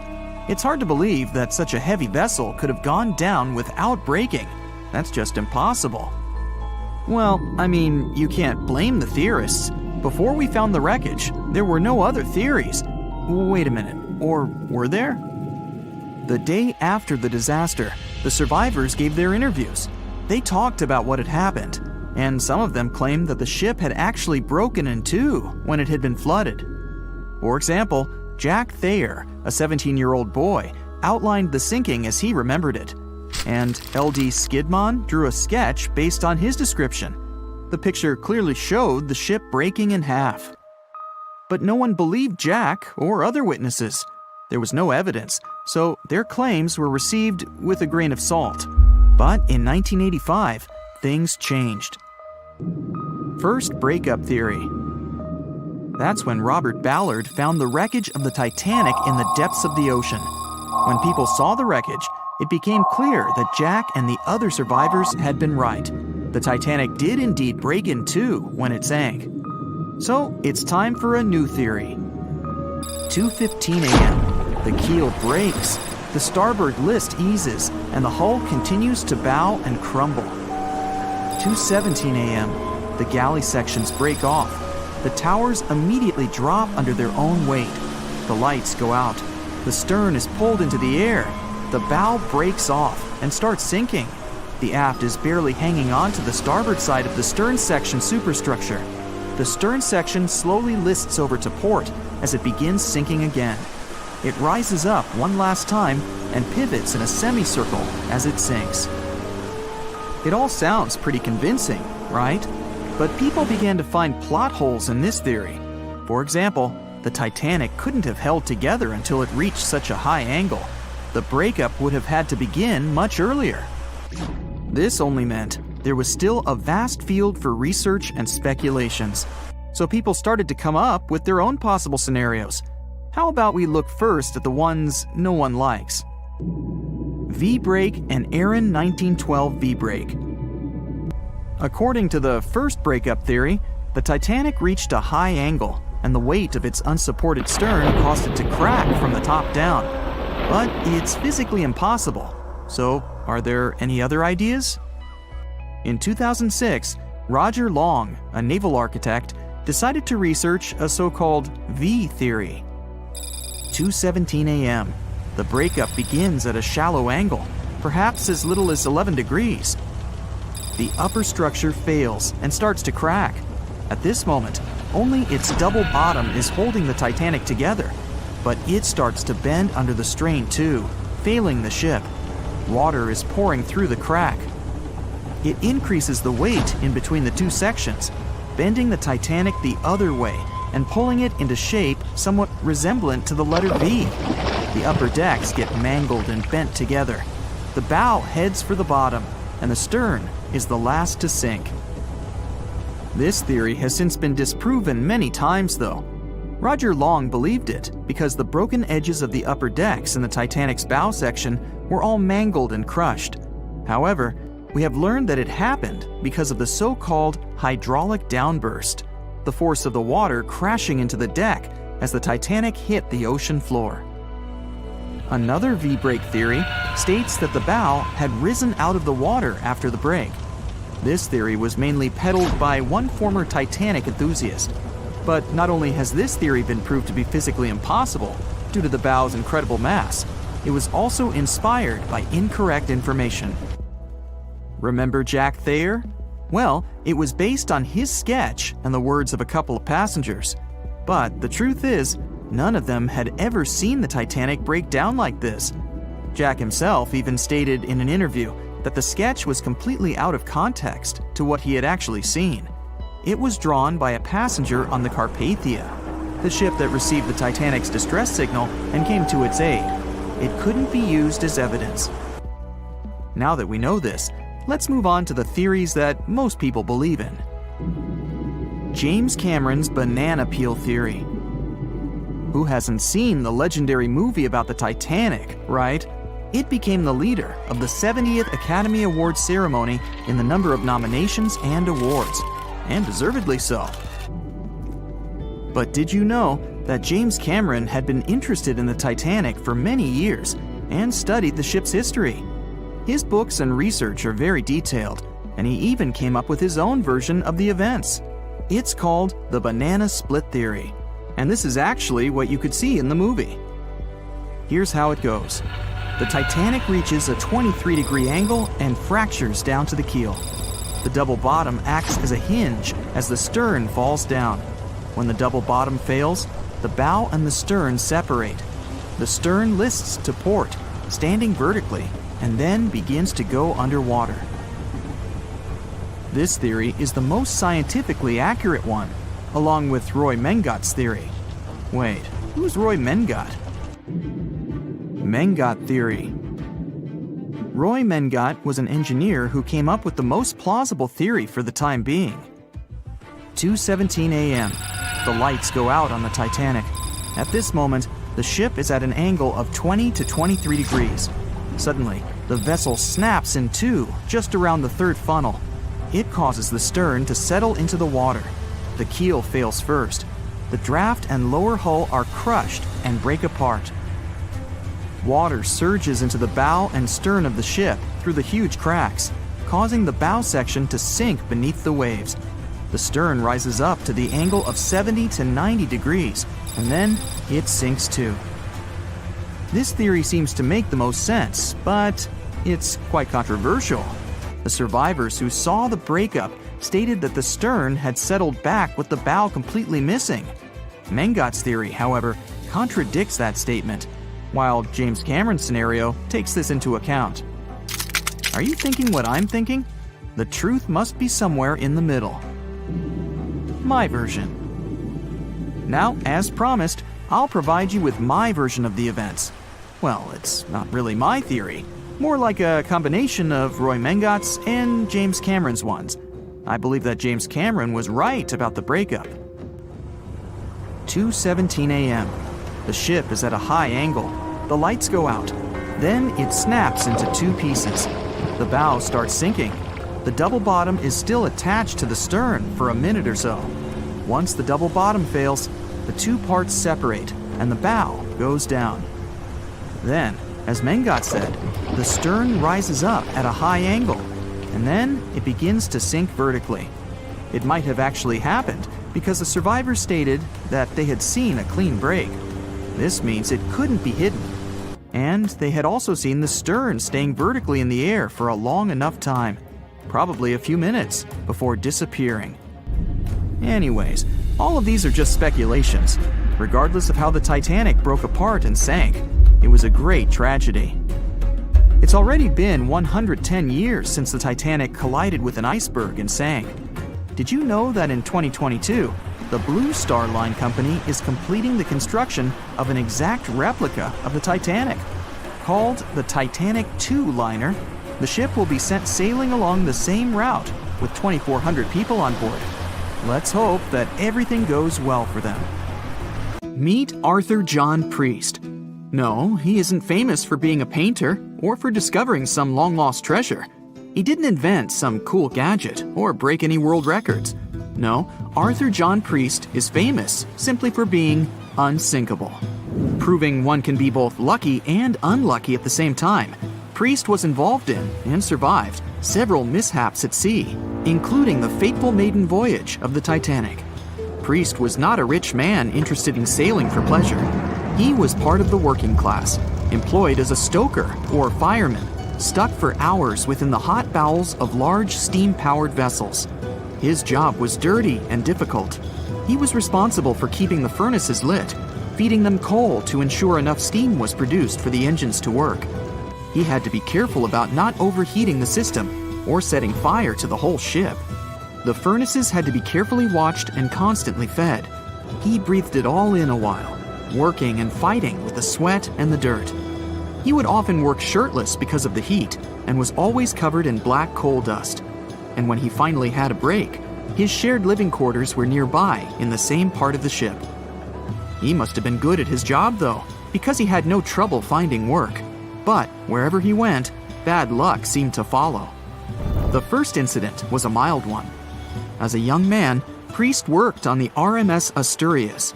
It's hard to believe that such a heavy vessel could have gone down without breaking. That's just impossible. Well, I mean, you can't blame the theorists. Before we found the wreckage, there were no other theories. Wait a minute, or were there? The day after the disaster, the survivors gave their interviews. They talked about what had happened, and some of them claimed that the ship had actually broken in two when it had been flooded. For example, Jack Thayer, a 17-year-old boy, outlined the sinking as he remembered it, and L.D. Skidmon drew a sketch based on his description. The picture clearly showed the ship breaking in half. But no one believed Jack or other witnesses. There was no evidence, so their claims were received with a grain of salt. But in 1985, things changed. First, breakup theory. That's when Robert Ballard found the wreckage of the Titanic in the depths of the ocean. When people saw the wreckage, it became clear that Jack and the other survivors had been right. The Titanic did indeed break in two when it sank. So it's time for a new theory. 2:15 a.m., the keel breaks, the starboard list eases, and the hull continues to bow and crumble. 2:17 a.m., the galley sections break off. The towers immediately drop under their own weight. The lights go out. The stern is pulled into the air. The bow breaks off and starts sinking. The aft is barely hanging on to the starboard side of the stern section superstructure. The stern section slowly lists over to port as it begins sinking again. It rises up one last time and pivots in a semicircle as it sinks. It all sounds pretty convincing, right? But people began to find plot holes in this theory. For example, the Titanic couldn't have held together until it reached such a high angle. The breakup would have had to begin much earlier. This only meant there was still a vast field for research and speculations. So people started to come up with their own possible scenarios. How about we look first at the ones no one likes? V-break and Aaron 1912 V-break. According to the first breakup theory, the Titanic reached a high angle, and the weight of its unsupported stern caused it to crack from the top down. But it's physically impossible. So, are there any other ideas? In 2006, Roger Long, a naval architect, decided to research a so-called V theory. 2:17 a.m. The breakup begins at a shallow angle, perhaps as little as 11 degrees. The upper structure fails and starts to crack. At this moment, only its double bottom is holding the Titanic together, but it starts to bend under the strain too, failing the ship. Water is pouring through the crack. It increases the weight in between the two sections, bending the Titanic the other way and pulling it into shape somewhat resemblant to the letter V. The upper decks get mangled and bent together. The bow heads for the bottom, and the stern is the last to sink. This theory has since been disproven many times, though. Roger Long believed it because the broken edges of the upper decks in the Titanic's bow section were all mangled and crushed. However, we have learned that it happened because of the so-called hydraulic downburst, the force of the water crashing into the deck as the Titanic hit the ocean floor. Another V-break theory states that the bow had risen out of the water after the break. This theory was mainly peddled by one former Titanic enthusiast. But not only has this theory been proved to be physically impossible due to the bow's incredible mass, it was also inspired by incorrect information. Remember Jack Thayer? Well, it was based on his sketch and the words of a couple of passengers. But the truth is, None of them had ever seen the Titanic break down like this. Jack himself even stated in an interview that the sketch was completely out of context to what he had actually seen. It was drawn by a passenger on the Carpathia, the ship that received the Titanic's distress signal and came to its aid. It couldn't be used as evidence. Now that we know this, let's move on to the theories that most people believe in. James Cameron's banana peel theory. Who hasn't seen the legendary movie about the Titanic, right? It became the leader of the 70th Academy Awards ceremony in the number of nominations and awards, and deservedly so. But did you know that James Cameron had been interested in the Titanic for many years and studied the ship's history? His books and research are very detailed, and he even came up with his own version of the events. It's called the banana split theory, and this is actually what you could see in the movie. Here's how it goes. The Titanic reaches a 23-degree angle and fractures down to the keel. The double bottom acts as a hinge as the stern falls down. When the double bottom fails, the bow and the stern separate. The stern lists to port, standing vertically, and then begins to go underwater. This theory is the most scientifically accurate one, along with Roy Mengott's theory. Wait, who's Roy Menggott? Menggott theory. Roy Menggott was an engineer who came up with the most plausible theory for the time being. 2:17 a.m. The lights go out on the Titanic. At this moment, the ship is at an angle of 20 to 23 degrees. Suddenly, the vessel snaps in two just around the third funnel. It causes the stern to settle into the water. The keel fails first. The draft and lower hull are crushed and break apart. Water surges into the bow and stern of the ship through the huge cracks, causing the bow section to sink beneath the waves. The stern rises up to the angle of 70 to 90 degrees, and then it sinks too. This theory seems to make the most sense, but it's quite controversial. The survivors who saw the breakup stated that the stern had settled back with the bow completely missing. Mengott's theory, however, contradicts that statement, while James Cameron's scenario takes this into account. Are you thinking what I'm thinking? The truth must be somewhere in the middle. My version. Now, as promised, I'll provide you with my version of the events. Well, it's not really my theory, more like a combination of Roy Mengott's and James Cameron's ones. I believe that James Cameron was right about the breakup. 2:17 a.m. The ship is at a high angle. The lights go out. Then it snaps into two pieces. The bow starts sinking. The double bottom is still attached to the stern for a minute or so. Once the double bottom fails, the two parts separate and the bow goes down. Then, as Menggott said, the stern rises up at a high angle, and then it begins to sink vertically. It might have actually happened because the survivors stated that they had seen a clean break. This means it couldn't be hidden. And they had also seen the stern staying vertically in the air for a long enough time, probably a few minutes, before disappearing. Anyways, all of these are just speculations. Regardless of how the Titanic broke apart and sank, it was a great tragedy. It's already been 110 years since the Titanic collided with an iceberg and sank. Did you know that in 2022, the Blue Star Line Company is completing the construction of an exact replica of the Titanic? Called the Titanic II liner, the ship will be sent sailing along the same route with 2,400 people on board. Let's hope that everything goes well for them. Meet Arthur John Priest. No, he isn't famous for being a painter or for discovering some long-lost treasure. He didn't invent some cool gadget or break any world records. No, Arthur John Priest is famous simply for being unsinkable. Proving one can be both lucky and unlucky at the same time, Priest was involved in and survived several mishaps at sea, including the fateful maiden voyage of the Titanic. Priest was not a rich man interested in sailing for pleasure. He was part of the working class, employed as a stoker or fireman, stuck for hours within the hot bowels of large steam-powered vessels. His job was dirty and difficult. He was responsible for keeping the furnaces lit, feeding them coal to ensure enough steam was produced for the engines to work. He had to be careful about not overheating the system or setting fire to the whole ship. The furnaces had to be carefully watched and constantly fed. He breathed it all in a while, working and fighting with the sweat and the dirt. He would often work shirtless because of the heat and was always covered in black coal dust. And when he finally had a break, his shared living quarters were nearby in the same part of the ship. He must have been good at his job, though, because he had no trouble finding work. But wherever he went, bad luck seemed to follow. The first incident was a mild one. As a young man, Priest worked on the RMS Asturias.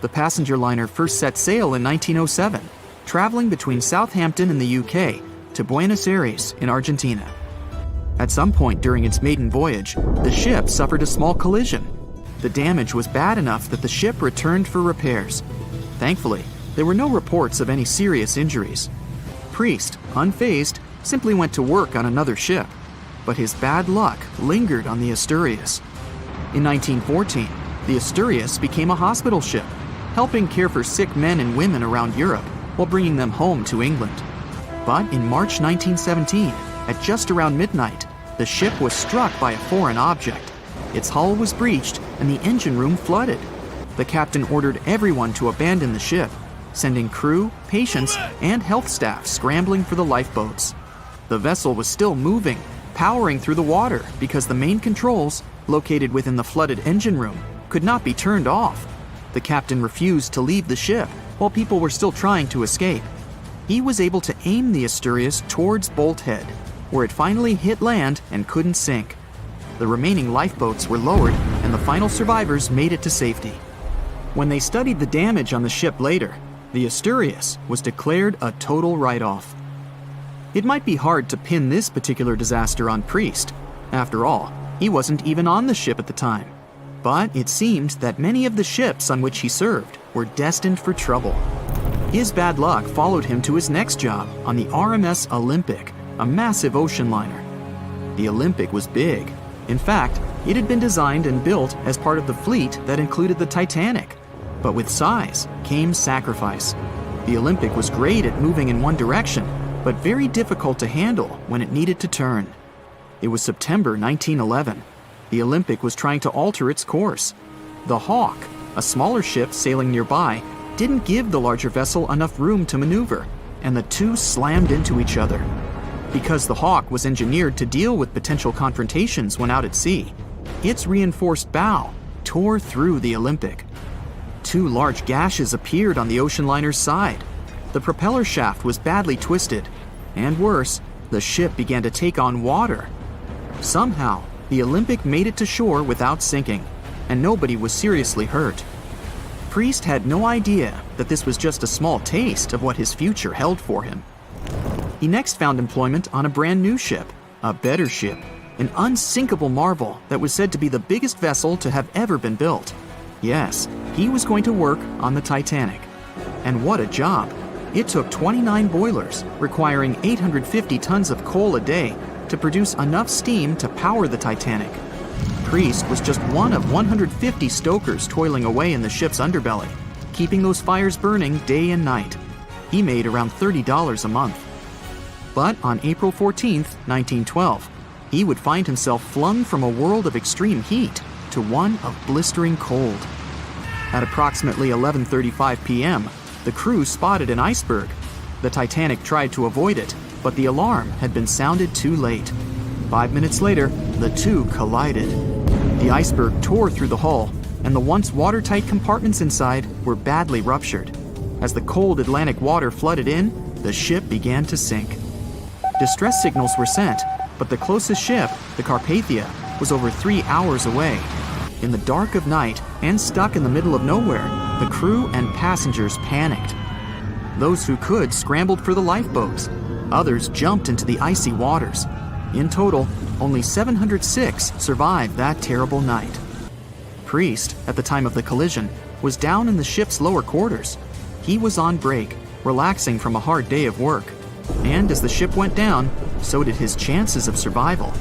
The passenger liner first set sail in 1907, traveling between Southampton in the UK to Buenos Aires in Argentina. At some point during its maiden voyage, the ship suffered a small collision. The damage was bad enough that the ship returned for repairs. Thankfully, there were no reports of any serious injuries. Priest, unfazed, simply went to work on another ship, but his bad luck lingered on the Asturias. In 1914, the Asturias became a hospital ship, helping care for sick men and women around Europe while bringing them home to England. But in March 1917, at just around midnight, the ship was struck by a foreign object. Its hull was breached and the engine room flooded. The captain ordered everyone to abandon the ship, sending crew, patients, and health staff scrambling for the lifeboats. The vessel was still moving, powering through the water because the main controls, located within the flooded engine room, could not be turned off. The captain refused to leave the ship while people were still trying to escape. He was able to aim the Asturias towards Bolt Head, where it finally hit land and couldn't sink. The remaining lifeboats were lowered and the final survivors made it to safety. When they studied the damage on the ship later, the Asturias was declared a total write-off. It might be hard to pin this particular disaster on Priest. After all, he wasn't even on the ship at the time. But it seemed that many of the ships on which he served were destined for trouble. His bad luck followed him to his next job on the RMS Olympic, a massive ocean liner. The Olympic was big. In fact, it had been designed and built as part of the fleet that included the Titanic. But with size came sacrifice. The Olympic was great at moving in one direction, but very difficult to handle when it needed to turn. It was September 1911. The Olympic was trying to alter its course. The Hawk, a smaller ship sailing nearby, didn't give the larger vessel enough room to maneuver, and the two slammed into each other. Because the Hawk was engineered to deal with potential confrontations when out at sea, its reinforced bow tore through the Olympic. Two large gashes appeared on the ocean liner's side. The propeller shaft was badly twisted, and worse, the ship began to take on water. Somehow, the Olympic made it to shore without sinking, and nobody was seriously hurt. Priest had no idea that this was just a small taste of what his future held for him. He next found employment on a brand new ship, a better ship, an unsinkable marvel that was said to be the biggest vessel to have ever been built. Yes, he was going to work on the Titanic. And what a job! It took 29 boilers, requiring 850 tons of coal a day to produce enough steam to power the Titanic. Priest was just one of 150 stokers toiling away in the ship's underbelly, keeping those fires burning day and night. He made around $30 a month. But on April 14, 1912, he would find himself flung from a world of extreme heat to one of blistering cold. At approximately 11:35 p.m., the crew spotted an iceberg. The Titanic tried to avoid it, but the alarm had been sounded too late. 5 minutes later, the two collided. The iceberg tore through the hull, and the once watertight compartments inside were badly ruptured. As the cold Atlantic water flooded in, the ship began to sink. Distress signals were sent, but the closest ship, the Carpathia, was over 3 hours away. In the dark of night and stuck in the middle of nowhere, the crew and passengers panicked. Those who could scrambled for the lifeboats. Others jumped into the icy waters. In total, only 706 survived that terrible night. Priest, at the time of the collision, was down in the ship's lower quarters. He was on break, relaxing from a hard day of work. And as the ship went down, so did his chances of survival.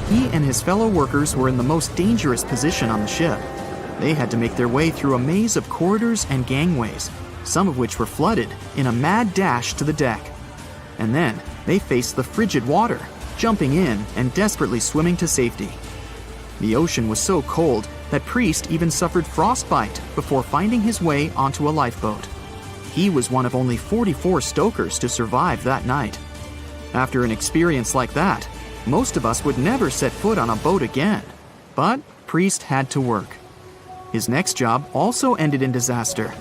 He and his fellow workers were in the most dangerous position on the ship. They had to make their way through a maze of corridors and gangways, some of which were flooded, in a mad dash to the deck. And then they faced the frigid water, jumping in and desperately swimming to safety. The ocean was so cold that Priest even suffered frostbite before finding his way onto a lifeboat. He was one of only 44 stokers to survive that night. After an experience like that, most of us would never set foot on a boat again. But Priest had to work. His next job also ended in disaster.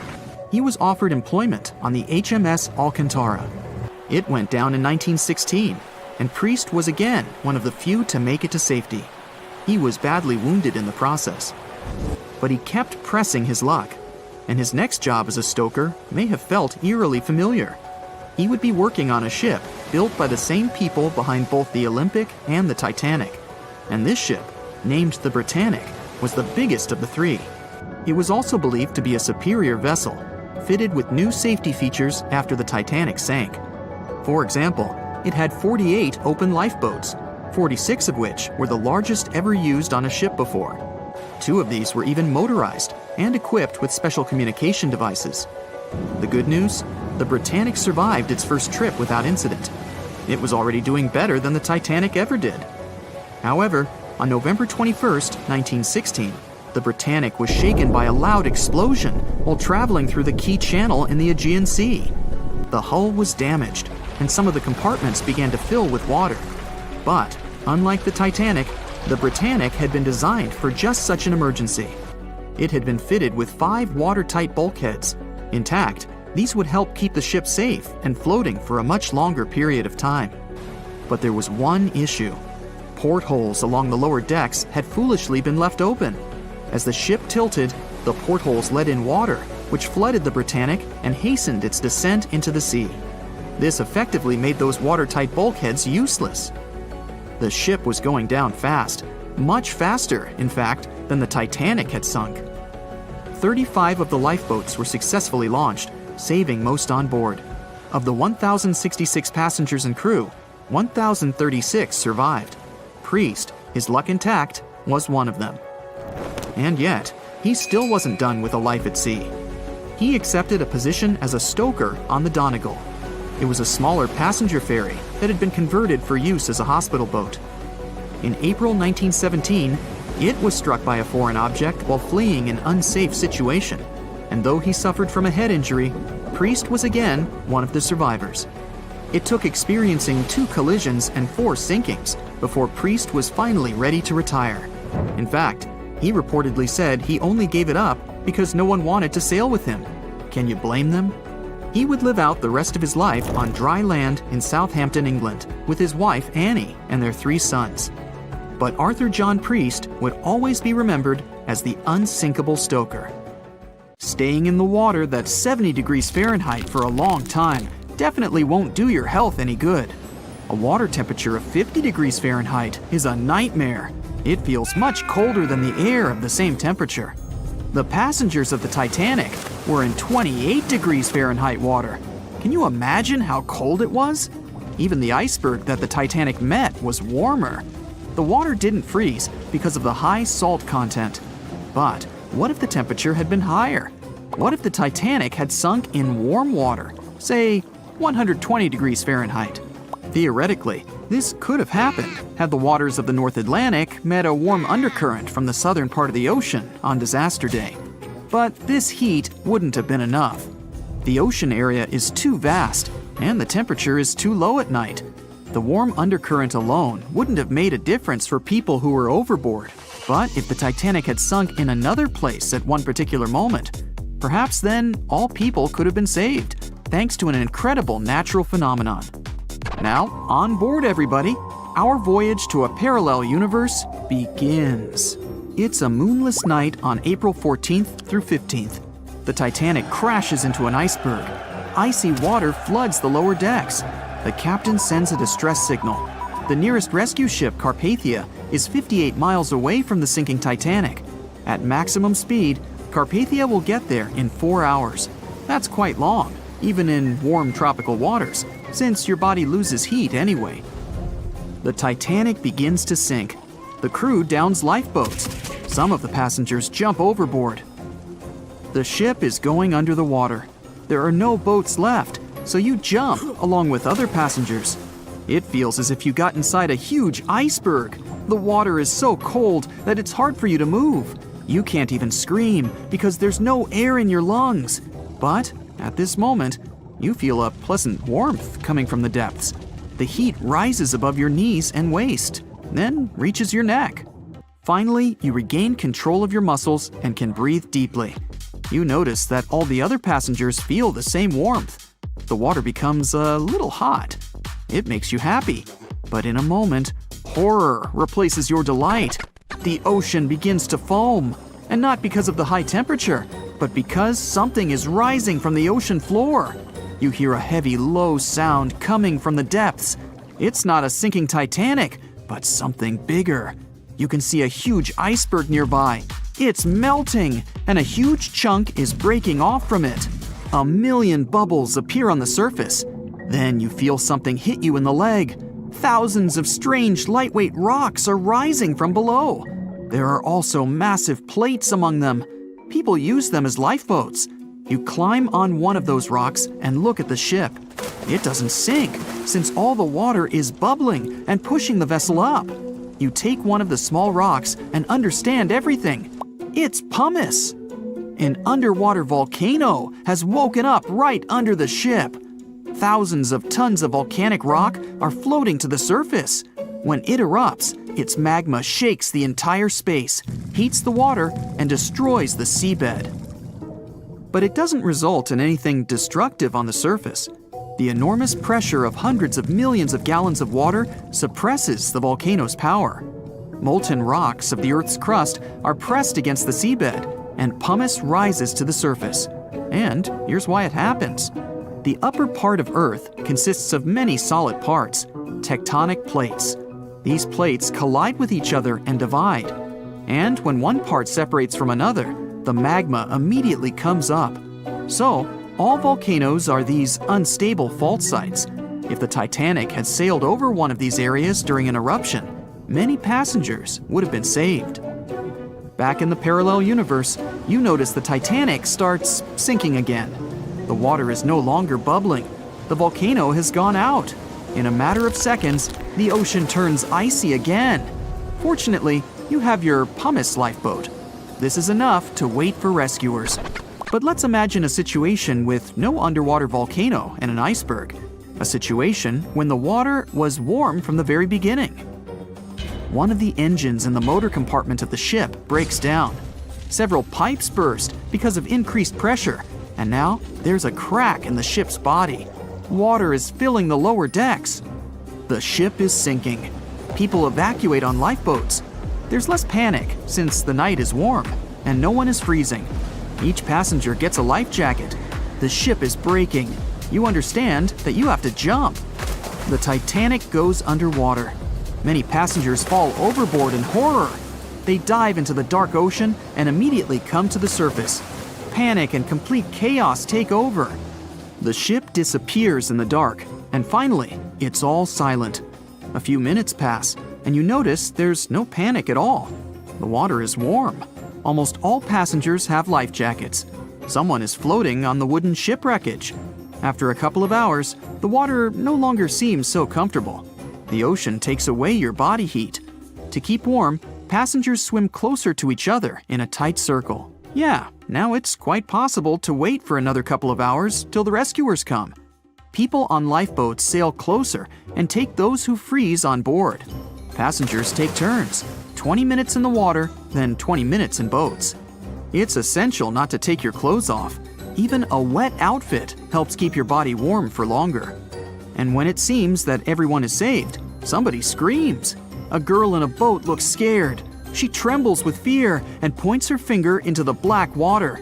He was offered employment on the HMS Alcantara. It went down in 1916, and Priest was again one of the few to make it to safety. He was badly wounded in the process. But he kept pressing his luck, and his next job as a stoker may have felt eerily familiar. He would be working on a ship built by the same people behind both the Olympic and the Titanic. And this ship, named the Britannic, was the biggest of the three. It was also believed to be a superior vessel, fitted with new safety features after the Titanic sank. For example, it had 48 open lifeboats, 46 of which were the largest ever used on a ship before. 2 of these were even motorized and equipped with special communication devices. The good news? The Britannic survived its first trip without incident. It was already doing better than the Titanic ever did. However, on November 21st, 1916, the Britannic was shaken by a loud explosion while traveling through the key channel in the Aegean Sea. The hull was damaged, and some of the compartments began to fill with water. But, unlike the Titanic, the Britannic had been designed for just such an emergency. It had been fitted with 5 watertight bulkheads. Intact, these would help keep the ship safe and floating for a much longer period of time. But there was one issue. Portholes along the lower decks had foolishly been left open. As the ship tilted, the portholes let in water, which flooded the Britannic and hastened its descent into the sea. This effectively made those watertight bulkheads useless. The ship was going down fast, much faster, in fact, than the Titanic had sunk. 35 of the lifeboats were successfully launched, saving most on board. Of the 1,066 passengers and crew, 1,036 survived. Priest, his luck intact, was one of them. And yet, he still wasn't done with a life at sea. He accepted a position as a stoker on the Donegal. It was a smaller passenger ferry that had been converted for use as a hospital boat. In April 1917, it was struck by a foreign object while fleeing an unsafe situation, and though he suffered from a head injury, Priest was again one of the survivors. It took experiencing 2 collisions and 4 sinkings before Priest was finally ready to retire. In fact, he reportedly said he only gave it up because no one wanted to sail with him. Can you blame them? He would live out the rest of his life on dry land in Southampton, England, with his wife Annie and their 3 sons. But Arthur John Priest would always be remembered as the unsinkable stoker. Staying in the water that's 70 degrees Fahrenheit for a long time definitely won't do your health any good. A water temperature of 50 degrees Fahrenheit is a nightmare. It feels much colder than the air of the same temperature. The passengers of the Titanic were in 28 degrees Fahrenheit water. Can you imagine how cold it was? Even the iceberg that the Titanic met was warmer. The water didn't freeze because of the high salt content. But what if the temperature had been higher? What if the Titanic had sunk in warm water, say 120 degrees Fahrenheit? Theoretically, this could have happened had the waters of the North Atlantic met a warm undercurrent from the southern part of the ocean on disaster day. But this heat wouldn't have been enough. The ocean area is too vast, and the temperature is too low at night. The warm undercurrent alone wouldn't have made a difference for people who were overboard. But if the Titanic had sunk in another place at one particular moment, perhaps then all people could have been saved, thanks to an incredible natural phenomenon. Now, on board everybody, our voyage to a parallel universe begins. It's a moonless night on April 14th through 15th. The Titanic crashes into an iceberg. Icy water floods the lower decks. The captain sends a distress signal. The nearest rescue ship, Carpathia, is 58 miles away from the sinking Titanic. At maximum speed, Carpathia will get there in 4 hours. That's quite long, even in warm tropical waters, since your body loses heat anyway. The Titanic begins to sink. The crew downs lifeboats. Some of the passengers jump overboard. The ship is going under the water. There are no boats left, so you jump along with other passengers. It feels as if you got inside a huge iceberg. The water is so cold that it's hard for you to move. You can't even scream because there's no air in your lungs. But at this moment, you feel a pleasant warmth coming from the depths. The heat rises above your knees and waist, then reaches your neck. Finally, you regain control of your muscles and can breathe deeply. You notice that all the other passengers feel the same warmth. The water becomes a little hot. It makes you happy. But in a moment, horror replaces your delight. The ocean begins to foam. And not because of the high temperature, but because something is rising from the ocean floor. You hear a heavy, low sound coming from the depths. It's not a sinking Titanic, but something bigger. You can see a huge iceberg nearby. It's melting, and a huge chunk is breaking off from it. 1,000,000 bubbles appear on the surface. Then you feel something hit you in the leg. Thousands of strange lightweight rocks are rising from below. There are also massive plates among them. People use them as lifeboats. You climb on one of those rocks and look at the ship. It doesn't sink, since all the water is bubbling and pushing the vessel up. You take one of the small rocks and understand everything. It's pumice. An underwater volcano has woken up right under the ship. Thousands of tons of volcanic rock are floating to the surface. When it erupts, its magma shakes the entire space, heats the water, and destroys the seabed. But it doesn't result in anything destructive on the surface. The enormous pressure of hundreds of millions of gallons of water suppresses the volcano's power. Molten rocks of the Earth's crust are pressed against the seabed, and pumice rises to the surface. And here's why it happens. The upper part of Earth consists of many solid parts, tectonic plates. These plates collide with each other and divide. And when one part separates from another, the magma immediately comes up. So, all volcanoes are these unstable fault sites. If the Titanic had sailed over one of these areas during an eruption, many passengers would have been saved. Back in the parallel universe, you notice the Titanic starts sinking again. The water is no longer bubbling. The volcano has gone out. In a matter of seconds, the ocean turns icy again. Fortunately, you have your pumice lifeboat. This is enough to wait for rescuers. But let's imagine a situation with no underwater volcano and an iceberg. A situation when the water was warm from the very beginning. One of the engines in the motor compartment of the ship breaks down. Several pipes burst because of increased pressure, and now there's a crack in the ship's body. Water is filling the lower decks. The ship is sinking. People evacuate on lifeboats. There's less panic since the night is warm and no one is freezing. Each passenger gets a life jacket. The ship is breaking. You understand that you have to jump. The Titanic goes underwater. Many passengers fall overboard in horror. They dive into the dark ocean and immediately come to the surface. Panic and complete chaos take over. The ship disappears in the dark, and finally, it's all silent. A few minutes pass, and you notice there's no panic at all. The water is warm. Almost all passengers have life jackets. Someone is floating on the wooden ship wreckage. After a couple of hours, the water no longer seems so comfortable. The ocean takes away your body heat. To keep warm, passengers swim closer to each other in a tight circle. Yeah, now it's quite possible to wait for another couple of hours till the rescuers come. People on lifeboats sail closer and take those who freeze on board. Passengers take turns, 20 minutes in the water, then 20 minutes in boats. It's essential not to take your clothes off. Even a wet outfit helps keep your body warm for longer. And when it seems that everyone is saved, somebody screams. A girl in a boat looks scared. She trembles with fear and points her finger into the black water.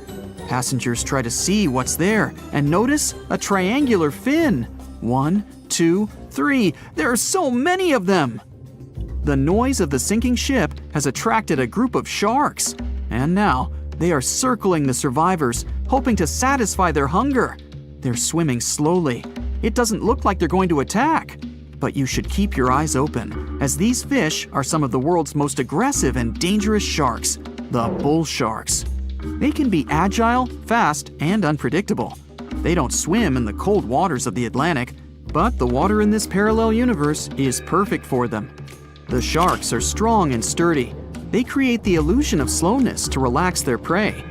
Passengers try to see what's there and notice a triangular fin. 1, 2, 3. There are so many of them! The noise of the sinking ship has attracted a group of sharks. And now, they are circling the survivors, hoping to satisfy their hunger. They're swimming slowly. It doesn't look like they're going to attack. But you should keep your eyes open, as these fish are some of the world's most aggressive and dangerous sharks. the bull sharks. They can be agile, fast, and unpredictable. They don't swim in the cold waters of the Atlantic, but the water in this parallel universe is perfect for them. The sharks are strong and sturdy. They create the illusion of slowness to relax their prey.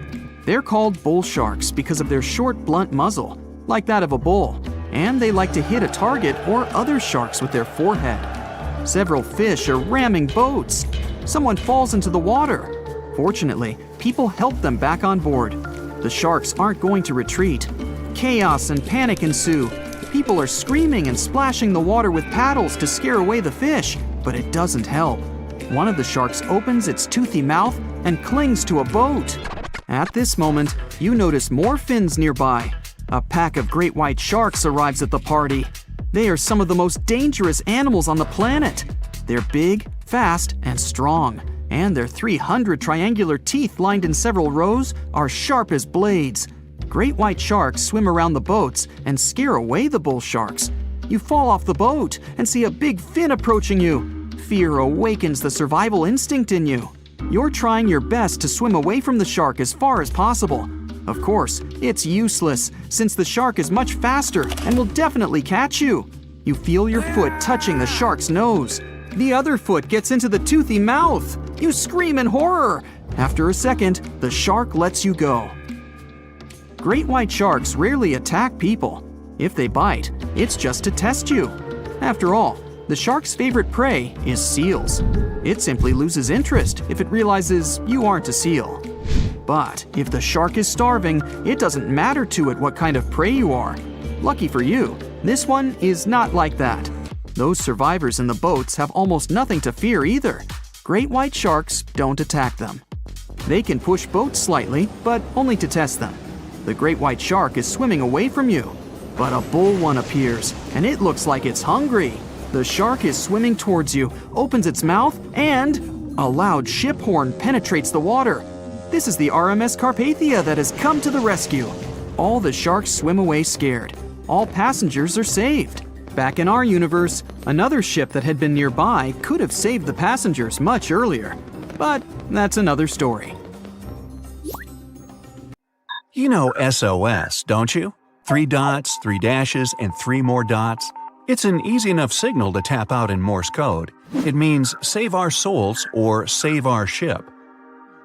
They're called bull sharks because of their short, blunt muzzle, like that of a bull, and they like to hit a target or other sharks with their forehead. Several fish are ramming boats. Someone falls into the water. Fortunately, people help them back on board. The sharks aren't going to retreat. Chaos and panic ensue. People are screaming and splashing the water with paddles to scare away the fish, but it doesn't help. One of the sharks opens its toothy mouth and clings to a boat. At this moment, you notice more fins nearby. A pack of great white sharks arrives at the party. They are some of the most dangerous animals on the planet. They're big, fast, and strong, and their 300 triangular teeth lined in several rows are sharp as blades. Great white sharks swim around the boats and scare away the bull sharks. You fall off the boat and see a big fin approaching you. Fear awakens the survival instinct in you. You're trying your best to swim away from the shark as far as possible. Of course, it's useless, since the shark is much faster and will definitely catch you. You feel your foot touching the shark's nose. The other foot gets into the toothy mouth. You scream in horror. After a second, the shark lets you go. Great white sharks rarely attack people. If they bite, it's just to test you. After all, the shark's favorite prey is seals. It simply loses interest if it realizes you aren't a seal. But if the shark is starving, it doesn't matter to it what kind of prey you are. Lucky for you, this one is not like that. Those survivors in the boats have almost nothing to fear either. Great white sharks don't attack them. They can push boats slightly, but only to test them. The great white shark is swimming away from you. But a bull one appears, and it looks like it's hungry. The shark is swimming towards you, opens its mouth, and a loud ship horn penetrates the water. This is the RMS Carpathia that has come to the rescue. All the sharks swim away scared. All passengers are saved. Back in our universe, another ship that had been nearby could have saved the passengers much earlier. But that's another story.
You know SOS, don't you? 3 dots, 3 dashes, and 3 more dots. It's an easy enough signal to tap out in Morse code. It means save our souls or save our ship.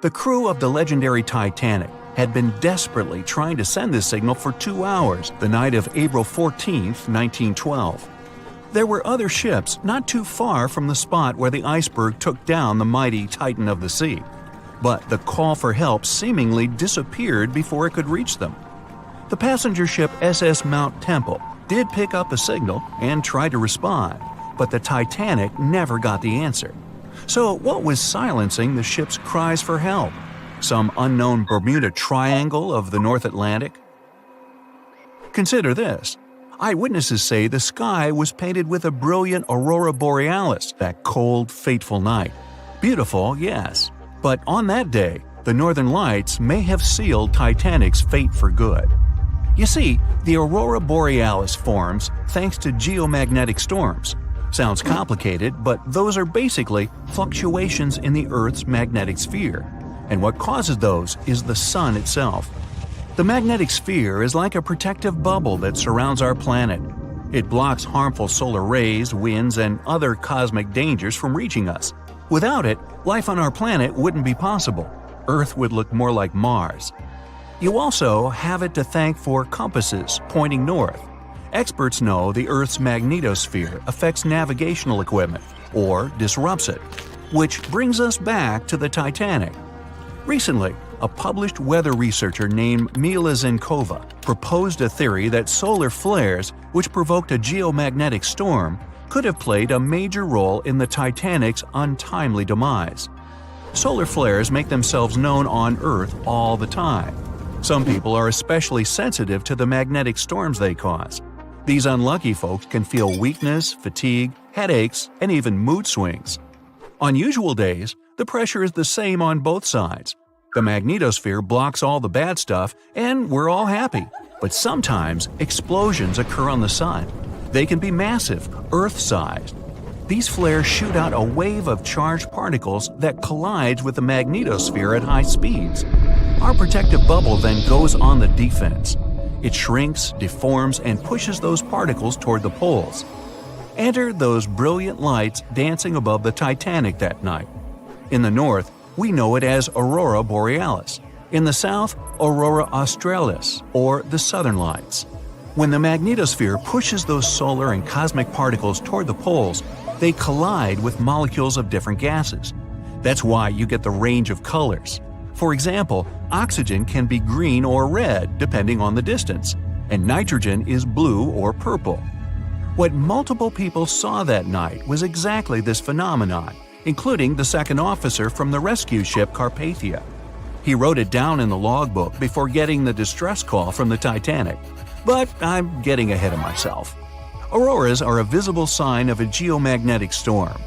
The crew of the legendary Titanic had been desperately trying to send this signal for 2 hours the night of April 14, 1912. There were other ships not too far from the spot where the iceberg took down the mighty Titan of the sea. But the call for help seemingly disappeared before it could reach them. The passenger ship SS Mount Temple did pick up a signal and try to respond, but the Titanic never got the answer. So what was silencing the ship's cries for help? Some unknown Bermuda Triangle of the North Atlantic? Consider this. Eyewitnesses say the sky was painted with a brilliant aurora borealis that cold, fateful night. Beautiful, yes. But on that day, the northern lights may have sealed Titanic's fate for good. You see, the aurora borealis forms thanks to geomagnetic storms. Sounds complicated, but those are basically fluctuations in the Earth's magnetic sphere. And what causes those is the sun itself. The magnetic sphere is like a protective bubble that surrounds our planet. It blocks harmful solar rays, winds, and other cosmic dangers from reaching us. Without it, life on our planet wouldn't be possible. Earth would look more like Mars. You also have it to thank for compasses pointing north. Experts know the Earth's magnetosphere affects navigational equipment, or disrupts it. Which brings us back to the Titanic. Recently, a published weather researcher named Mila Zenkova proposed a theory that solar flares, which provoked a geomagnetic storm, could have played a major role in the Titanic's untimely demise. Solar flares make themselves known on Earth all the time. Some people are especially sensitive to the magnetic storms they cause. These unlucky folks can feel weakness, fatigue, headaches, and even mood swings. On usual days, the pressure is the same on both sides. The magnetosphere blocks all the bad stuff, and we're all happy. But sometimes explosions occur on the sun. They can be massive, Earth-sized. These flares shoot out a wave of charged particles that collides with the magnetosphere at high speeds. Our protective bubble then goes on the defense. It shrinks, deforms, and pushes those particles toward the poles. Enter those brilliant lights dancing above the Titanic that night. In the north, we know it as Aurora Borealis. In the south, Aurora Australis, or the Southern Lights. When the magnetosphere pushes those solar and cosmic particles toward the poles, they collide with molecules of different gases. That's why you get the range of colors. For example, oxygen can be green or red depending on the distance, and nitrogen is blue or purple. What multiple people saw that night was exactly this phenomenon, including the second officer from the rescue ship Carpathia. He wrote it down in the logbook before getting the distress call from the Titanic. But I'm getting ahead of myself. Auroras are a visible sign of a geomagnetic storm.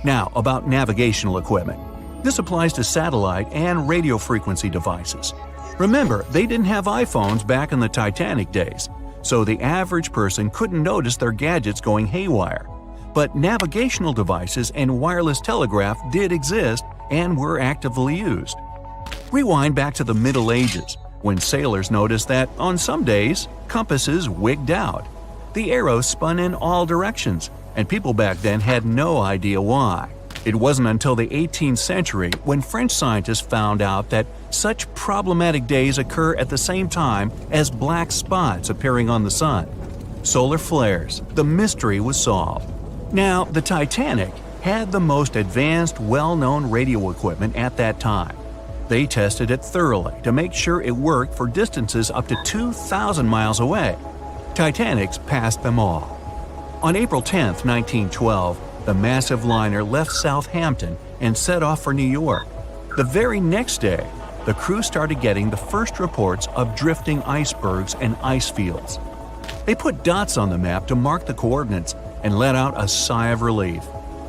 Now, about navigational equipment. This applies to satellite and radio frequency devices. Remember, they didn't have iPhones back in the Titanic days, so the average person couldn't notice their gadgets going haywire. But navigational devices and wireless telegraph did exist and were actively used. Rewind back to the Middle Ages, when sailors noticed that, on some days, compasses wigged out. The arrows spun in all directions, and people back then had no idea why. It wasn't until the 18th century when French scientists found out that such problematic days occur at the same time as black spots appearing on the sun. Solar flares, the mystery was solved. Now, the Titanic had the most advanced, well-known radio equipment at that time. They tested it thoroughly to make sure it worked for distances up to 2,000 miles away. Titanics passed them all. On April 10, 1912, the massive liner left Southampton and set off for New York. The very next day, the crew started getting the first reports of drifting icebergs and ice fields. They put dots on the map to mark the coordinates and let out a sigh of relief.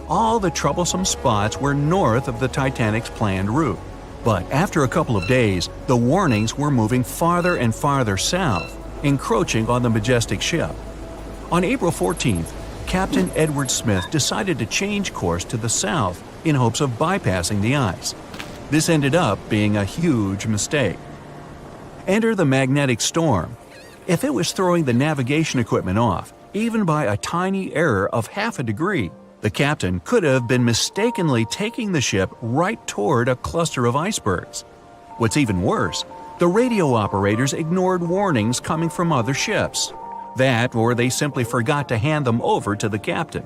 All the troublesome spots were north of the Titanic's planned route. But after a couple of days, the warnings were moving farther and farther south, encroaching on the majestic ship. On April 14th, Captain Edward Smith decided to change course to the south in hopes of bypassing the ice. This ended up being a huge mistake. Enter the magnetic storm. If it was throwing the navigation equipment off, even by a tiny error of half a degree, the captain could have been mistakenly taking the ship right toward a cluster of icebergs. What's even worse, the radio operators ignored warnings coming from other ships. That, or they simply forgot to hand them over to the captain.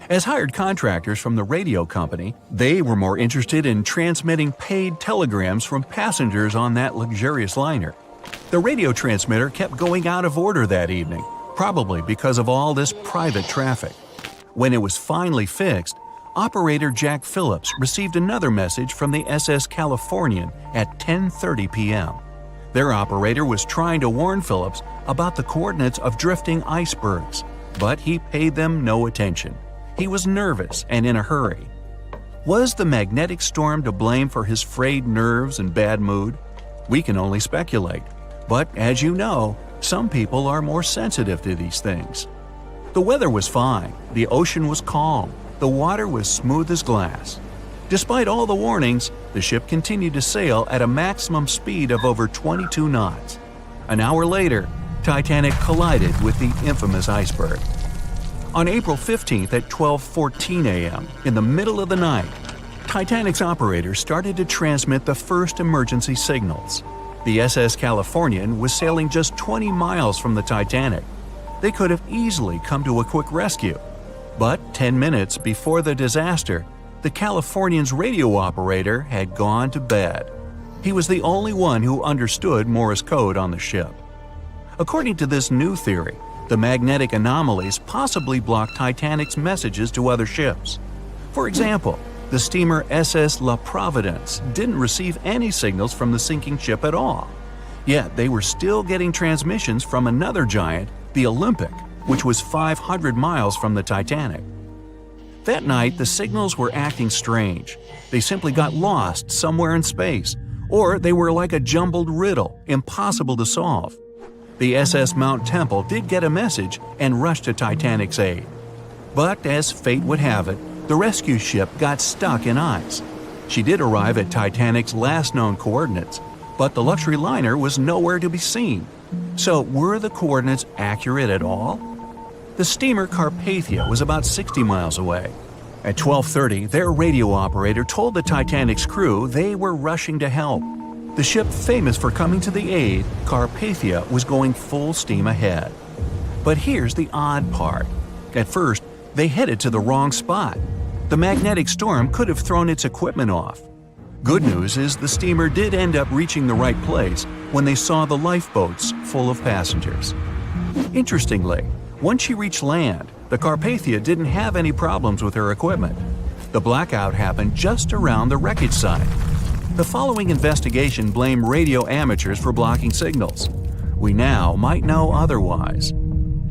As hired contractors from the radio company, they were more interested in transmitting paid telegrams from passengers on that luxurious liner. The radio transmitter kept going out of order that evening, probably because of all this private traffic. When it was finally fixed, operator Jack Phillips received another message from the SS Californian at 10:30 p.m. Their operator was trying to warn Phillips about the coordinates of drifting icebergs, but he paid them no attention. He was nervous and in a hurry. Was the magnetic storm to blame for his frayed nerves and bad mood? We can only speculate. But as you know, some people are more sensitive to these things. The weather was fine, the ocean was calm, the water was smooth as glass. Despite all the warnings, the ship continued to sail at a maximum speed of over 22 knots. An hour later, Titanic collided with the infamous iceberg. On April 15th at 12:14 a.m., in the middle of the night, Titanic's operators started to transmit the first emergency signals. The SS Californian was sailing just 20 miles from the Titanic. They could have easily come to a quick rescue. But 10 minutes before the disaster, the Californian's radio operator had gone to bed. He was the only one who understood Morse code on the ship. According to this new theory, the magnetic anomalies possibly blocked Titanic's messages to other ships. For example, the steamer SS La Providence didn't receive any signals from the sinking ship at all. Yet they were still getting transmissions from another giant, the Olympic, which was 500 miles from the Titanic. That night, the signals were acting strange. They simply got lost somewhere in space, or they were like a jumbled riddle, impossible to solve. The SS Mount Temple did get a message and rushed to Titanic's aid. But as fate would have it, the rescue ship got stuck in ice. She did arrive at Titanic's last known coordinates, but the luxury liner was nowhere to be seen. So were the coordinates accurate at all? The steamer Carpathia was about 60 miles away. At 12:30, their radio operator told the Titanic's crew they were rushing to help. The ship famous for coming to the aid, Carpathia, was going full steam ahead. But here's the odd part. At first, they headed to the wrong spot. The magnetic storm could have thrown its equipment off. Good news is the steamer did end up reaching the right place when they saw the lifeboats full of passengers. Interestingly, once she reached land, the Carpathia didn't have any problems with her equipment. The blackout happened just around the wreckage site. The following investigation blamed radio amateurs for blocking signals. We now might know otherwise.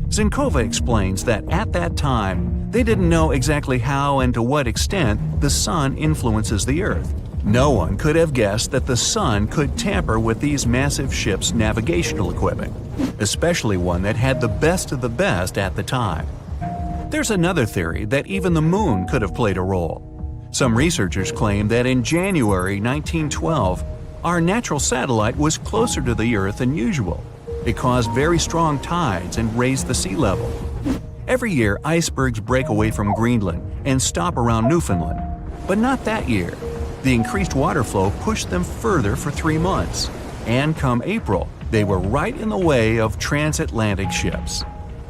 Zinkova explains that at that time, they didn't know exactly how and to what extent the sun influences the Earth. No one could have guessed that the sun could tamper with these massive ships' navigational equipment, especially one that had the best of the best at the time. There's another theory that even the moon could have played a role. Some researchers claim that in January 1912, our natural satellite was closer to the Earth than usual. It caused very strong tides and raised the sea level. Every year, icebergs break away from Greenland and stop around Newfoundland. But not that year. The increased water flow pushed them further for 3 months. And come April, they were right in the way of transatlantic ships.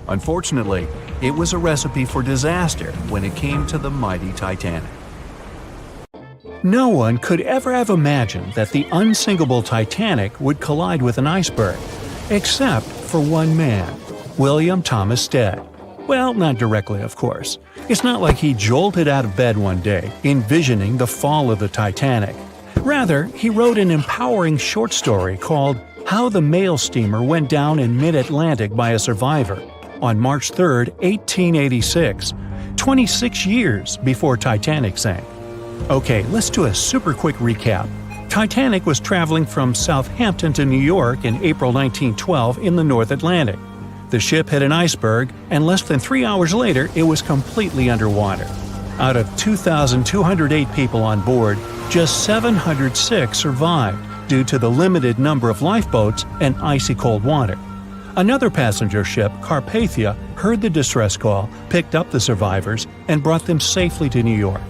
Unfortunately, it was a recipe for disaster when it came to the mighty Titanic. No one could ever have imagined that the unsinkable Titanic would collide with an iceberg, except for one man, William Thomas Stead. Well, not directly, of course. It's not like he jolted out of bed one day, envisioning the fall of the Titanic. Rather, he wrote an empowering short story called How the Mail Steamer Went Down in Mid-Atlantic by a Survivor on March 3, 1886, 26 years before Titanic sank. Okay, let's do a super quick recap. Titanic was traveling from Southampton to New York in April 1912 in the North Atlantic. The ship hit an iceberg, and less than 3 hours later, it was completely underwater. Out of 2,208 people on board, just 706 survived due to the limited number of lifeboats and icy cold water. Another passenger ship, Carpathia, heard the distress call, picked up the survivors, and brought them safely to New York.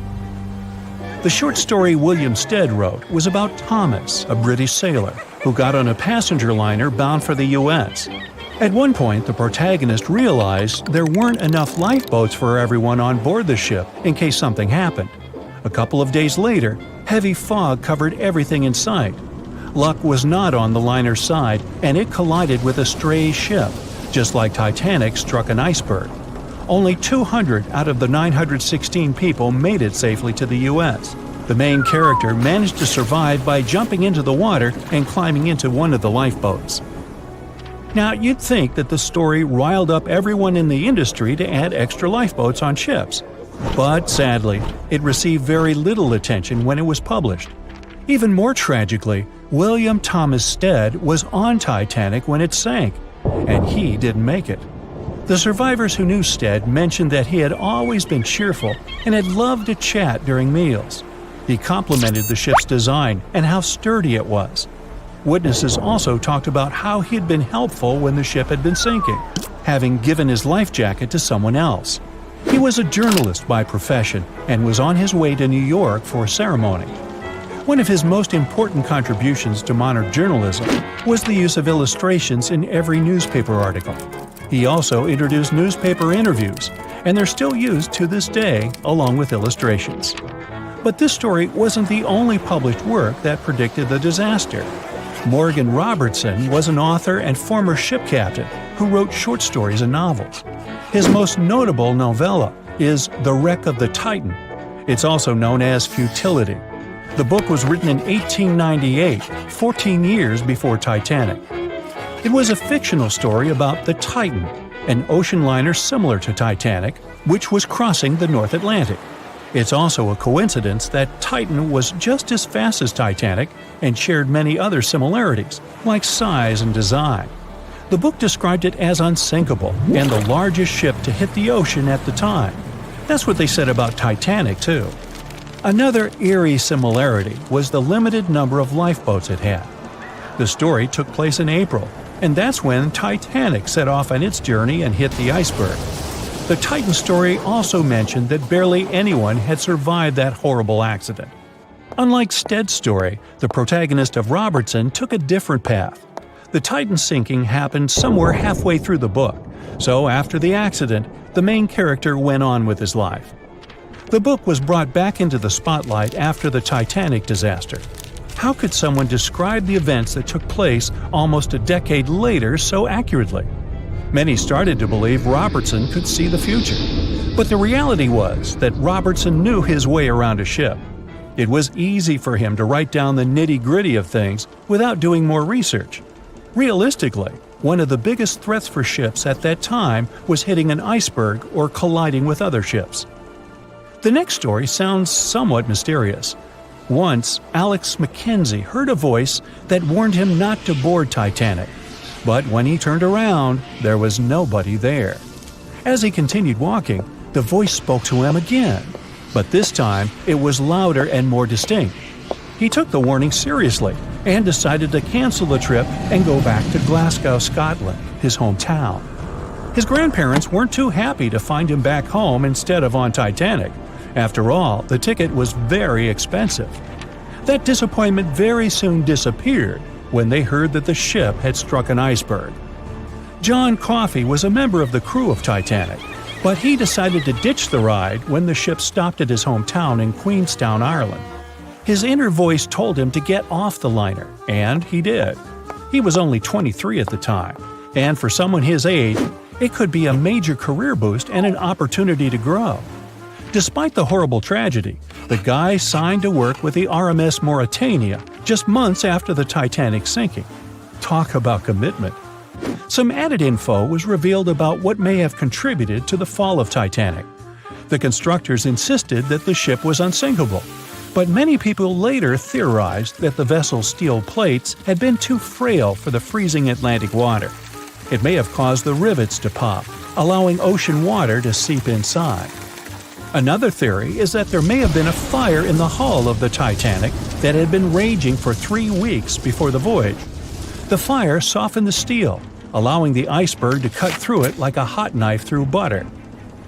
The short story William Stead wrote was about Thomas, a British sailor, who got on a passenger liner bound for the U.S. At one point, the protagonist realized there weren't enough lifeboats for everyone on board the ship in case something happened. A couple of days later, heavy fog covered everything in sight. Luck was not on the liner's side, and it collided with a stray ship, just like Titanic struck an iceberg. Only 200 out of the 916 people made it safely to the U.S. The main character managed to survive by jumping into the water and climbing into one of the lifeboats. Now, you'd think that the story riled up everyone in the industry to add extra lifeboats on ships. But sadly, it received very little attention when it was published. Even more tragically, William Thomas Stead was on Titanic when it sank, and he didn't make it. The survivors who knew Stead mentioned that he had always been cheerful and had loved to chat during meals. He complimented the ship's design and how sturdy it was. Witnesses also talked about how he had been helpful when the ship had been sinking, having given his life jacket to someone else. He was a journalist by profession and was on his way to New York for a ceremony. One of his most important contributions to modern journalism was the use of illustrations in every newspaper article. He also introduced newspaper interviews, and they're still used to this day along with illustrations. But this story wasn't the only published work that predicted the disaster. Morgan Robertson was an author and former ship captain who wrote short stories and novels. His most notable novella is The Wreck of the Titan. It's also known as Futility. The book was written in 1898, 14 years before Titanic. It was a fictional story about the Titan, an ocean liner similar to Titanic, which was crossing the North Atlantic. It's also a coincidence that Titan was just as fast as Titanic and shared many other similarities, like size and design. The book described it as unsinkable and the largest ship to hit the ocean at the time. That's what they said about Titanic, too. Another eerie similarity was the limited number of lifeboats it had. The story took place in April, and that's when Titanic set off on its journey and hit the iceberg. The Titan story also mentioned that barely anyone had survived that horrible accident. Unlike Stead's story, the protagonist of Robertson took a different path. The Titan sinking happened somewhere halfway through the book, so after the accident, the main character went on with his life. The book was brought back into the spotlight after the Titanic disaster. How could someone describe the events that took place almost a decade later so accurately? Many started to believe Robertson could see the future. But the reality was that Robertson knew his way around a ship. It was easy for him to write down the nitty-gritty of things without doing more research. Realistically, one of the biggest threats for ships at that time was hitting an iceberg or colliding with other ships. The next story sounds somewhat mysterious. Once, Alex Mackenzie heard a voice that warned him not to board Titanic. But when he turned around, there was nobody there. As he continued walking, the voice spoke to him again. But this time, it was louder and more distinct. He took the warning seriously and decided to cancel the trip and go back to Glasgow, Scotland, his hometown. His grandparents weren't too happy to find him back home instead of on Titanic. After all, the ticket was very expensive. That disappointment very soon disappeared when they heard that the ship had struck an iceberg. John Coffey was a member of the crew of Titanic, but he decided to ditch the ride when the ship stopped at his hometown in Queenstown, Ireland. His inner voice told him to get off the liner, and he did. He was only 23 at the time, and for someone his age, it could be a major career boost and an opportunity to grow. Despite the horrible tragedy, the guy signed to work with the RMS Mauritania just months after the Titanic sinking. Talk about commitment. Some added info was revealed about what may have contributed to the fall of Titanic. The constructors insisted that the ship was unsinkable, but many people later theorized that the vessel's steel plates had been too frail for the freezing Atlantic water. It may have caused the rivets to pop, allowing ocean water to seep inside. Another theory is that there may have been a fire in the hull of the Titanic that had been raging for 3 weeks before the voyage. The fire softened the steel, allowing the iceberg to cut through it like a hot knife through butter.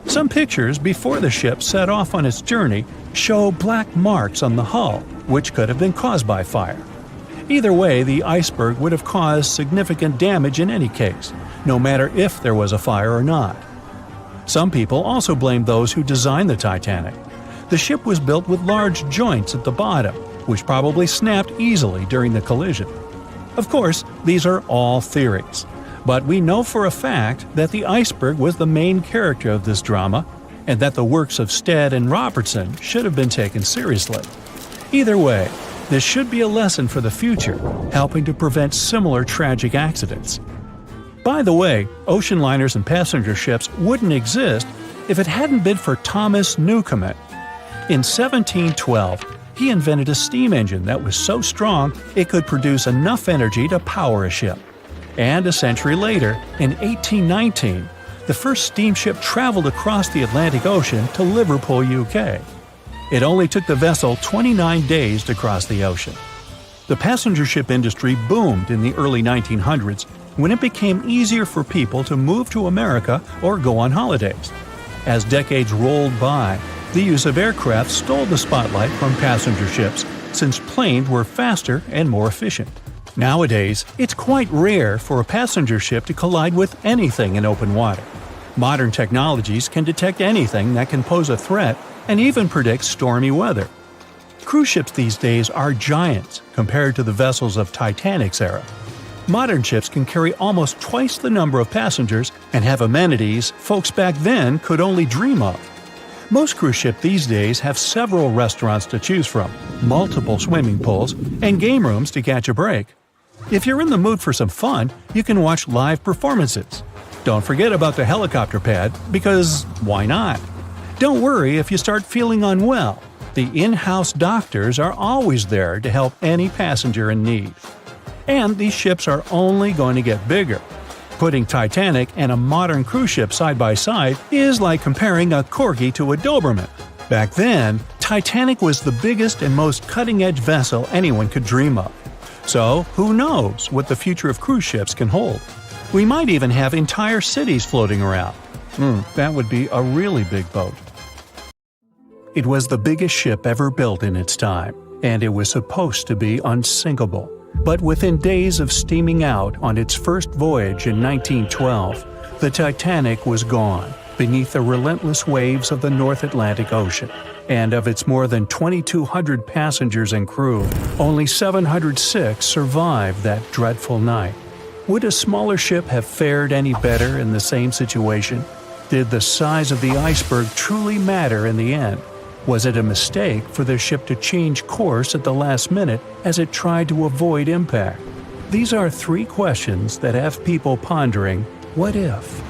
Some pictures before the ship set off on its journey show black marks on the hull, which could have been caused by fire. Either way, the iceberg would have caused significant damage in any case, no matter if there was a fire or not. Some people also blame those who designed the Titanic. The ship was built with large joints at the bottom, which probably snapped easily during the collision. Of course, these are all theories, but we know for a fact that the iceberg was the main character of this drama, and that the works of Stead and Robertson should have been taken seriously. Either way, this should be a lesson for the future, helping to prevent similar tragic accidents. By the way, ocean liners and passenger ships wouldn't exist if it hadn't been for Thomas Newcomen. In 1712, he invented a steam engine that was so strong it could produce enough energy to power a ship. And a century later, in 1819, the first steamship traveled across the Atlantic Ocean to Liverpool, UK. It only took the vessel 29 days to cross the ocean. The passenger ship industry boomed in the early 1900s when it became easier for people to move to America or go on holidays. As decades rolled by, the use of aircraft stole the spotlight from passenger ships since planes were faster and more efficient. Nowadays, it's quite rare for a passenger ship to collide with anything in open water. Modern technologies can detect anything that can pose a threat and even predict stormy weather. Cruise ships these days are giants compared to the vessels of Titanic's era. Modern ships can carry almost twice the number of passengers and have amenities folks back then could only dream of. Most cruise ships these days have several restaurants to choose from, multiple swimming pools, and game rooms to catch a break. If you're in the mood for some fun, you can watch live performances. Don't forget about the helicopter pad, because why not? Don't worry if you start feeling unwell. The in-house doctors are always there to help any passenger in need. And these ships are only going to get bigger. Putting Titanic and a modern cruise ship side by side is like comparing a corgi to a Doberman. Back then, Titanic was the biggest and most cutting-edge vessel anyone could dream of. So, who knows what the future of cruise ships can hold? We might even have entire cities floating around. That would be a really big boat. It was the biggest ship ever built in its time, and it was supposed to be unsinkable. But within days of steaming out on its first voyage in 1912, the Titanic was gone beneath the relentless waves of the North Atlantic Ocean. And of its more than 2,200 passengers and crew, only 706 survived that dreadful night. Would a smaller ship have fared any better in the same situation? Did the size of the iceberg truly matter in the end? Was it a mistake for the ship to change course at the last minute as it tried to avoid impact? These are three questions that have people pondering, what if?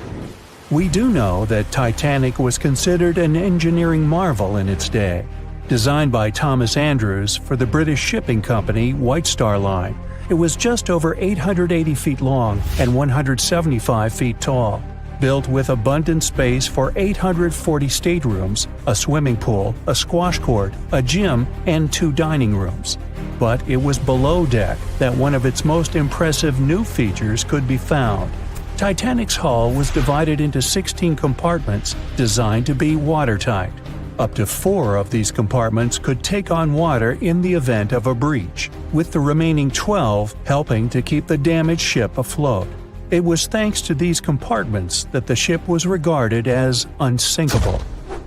We do know that Titanic was considered an engineering marvel in its day. Designed by Thomas Andrews for the British shipping company White Star Line, it was just over 880 feet long and 175 feet tall. Built with abundant space for 840 staterooms, a swimming pool, a squash court, a gym, and 2 dining rooms. But it was below deck that one of its most impressive new features could be found. Titanic's hull was divided into 16 compartments designed to be watertight. Up to 4 of these compartments could take on water in the event of a breach, with the remaining 12 helping to keep the damaged ship afloat. It was thanks to these compartments that the ship was regarded as unsinkable.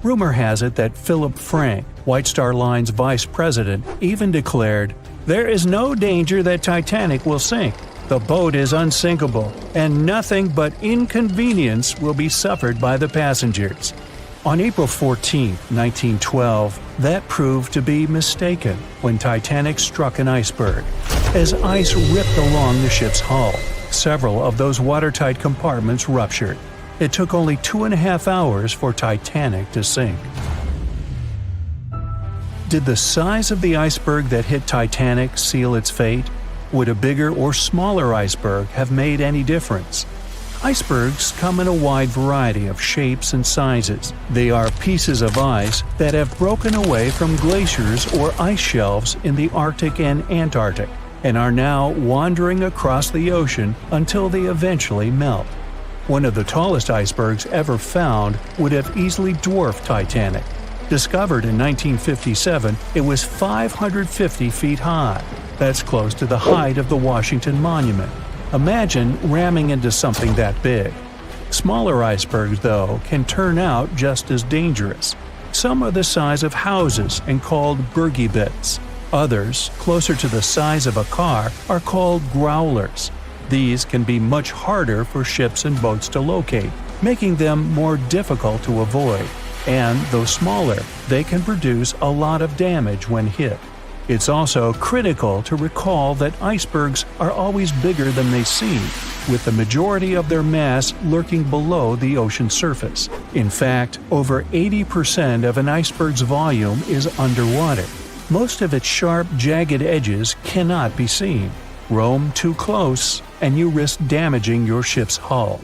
Rumor has it that Philip Frank, White Star Line's vice president, even declared, "There is no danger that Titanic will sink. The boat is unsinkable, and nothing but inconvenience will be suffered by the passengers." On April 14, 1912, that proved to be mistaken when Titanic struck an iceberg. As ice ripped along the ship's hull, several of those watertight compartments ruptured. It took only 2.5 hours for Titanic to sink. Did the size of the iceberg that hit Titanic seal its fate? Would a bigger or smaller iceberg have made any difference? Icebergs come in a wide variety of shapes and sizes. They are pieces of ice that have broken away from glaciers or ice shelves in the Arctic and Antarctic, and are now wandering across the ocean until they eventually melt. One of the tallest icebergs ever found would have easily dwarfed Titanic. Discovered in 1957, it was 550 feet high. That's close to the height of the Washington Monument. Imagine ramming into something that big. Smaller icebergs, though, can turn out just as dangerous. Some are the size of houses and called bergy bits. Others, closer to the size of a car, are called growlers. These can be much harder for ships and boats to locate, making them more difficult to avoid. And though smaller, they can produce a lot of damage when hit. It's also critical to recall that icebergs are always bigger than they seem, with the majority of their mass lurking below the ocean surface. In fact, over 80% of an iceberg's volume is underwater. Most of its sharp, jagged edges cannot be seen. Roam too close, and you risk damaging your ship's hull.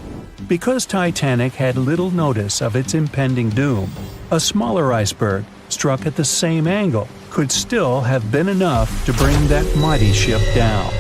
Because Titanic had little notice of its impending doom, a smaller iceberg, struck at the same angle, could still have been enough to bring that mighty ship down.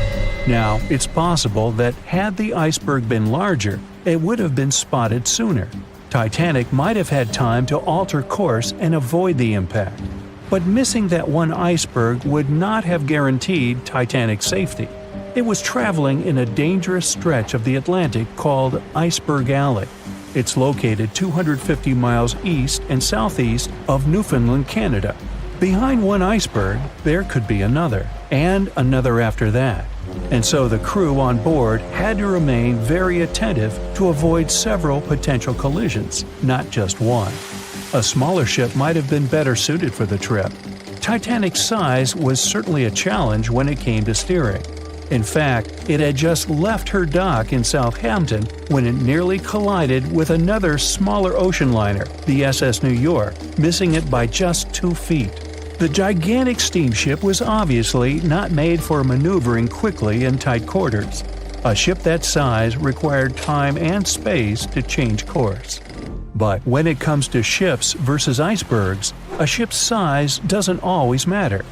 Now, it's possible that had the iceberg been larger, it would have been spotted sooner. Titanic might have had time to alter course and avoid the impact. But missing that one iceberg would not have guaranteed Titanic's safety. It was traveling in a dangerous stretch of the Atlantic called Iceberg Alley. It's located 250 miles east and southeast of Newfoundland, Canada. Behind one iceberg, there could be another, and another after that. And so the crew on board had to remain very attentive to avoid several potential collisions, not just one. A smaller ship might have been better suited for the trip. Titanic's size was certainly a challenge when it came to steering. In fact, it had just left her dock in Southampton when it nearly collided with another smaller ocean liner, the SS New York, missing it by just 2 feet. The gigantic steamship was obviously not made for maneuvering quickly in tight quarters. A ship that size required time and space to change course. But when it comes to ships versus icebergs, a ship's size doesn't always matter.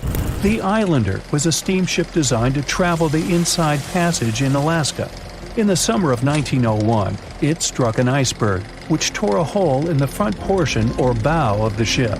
The Islander was a steamship designed to travel the Inside Passage in Alaska. In the summer of 1901, it struck an iceberg, which tore a hole in the front portion or bow of the ship.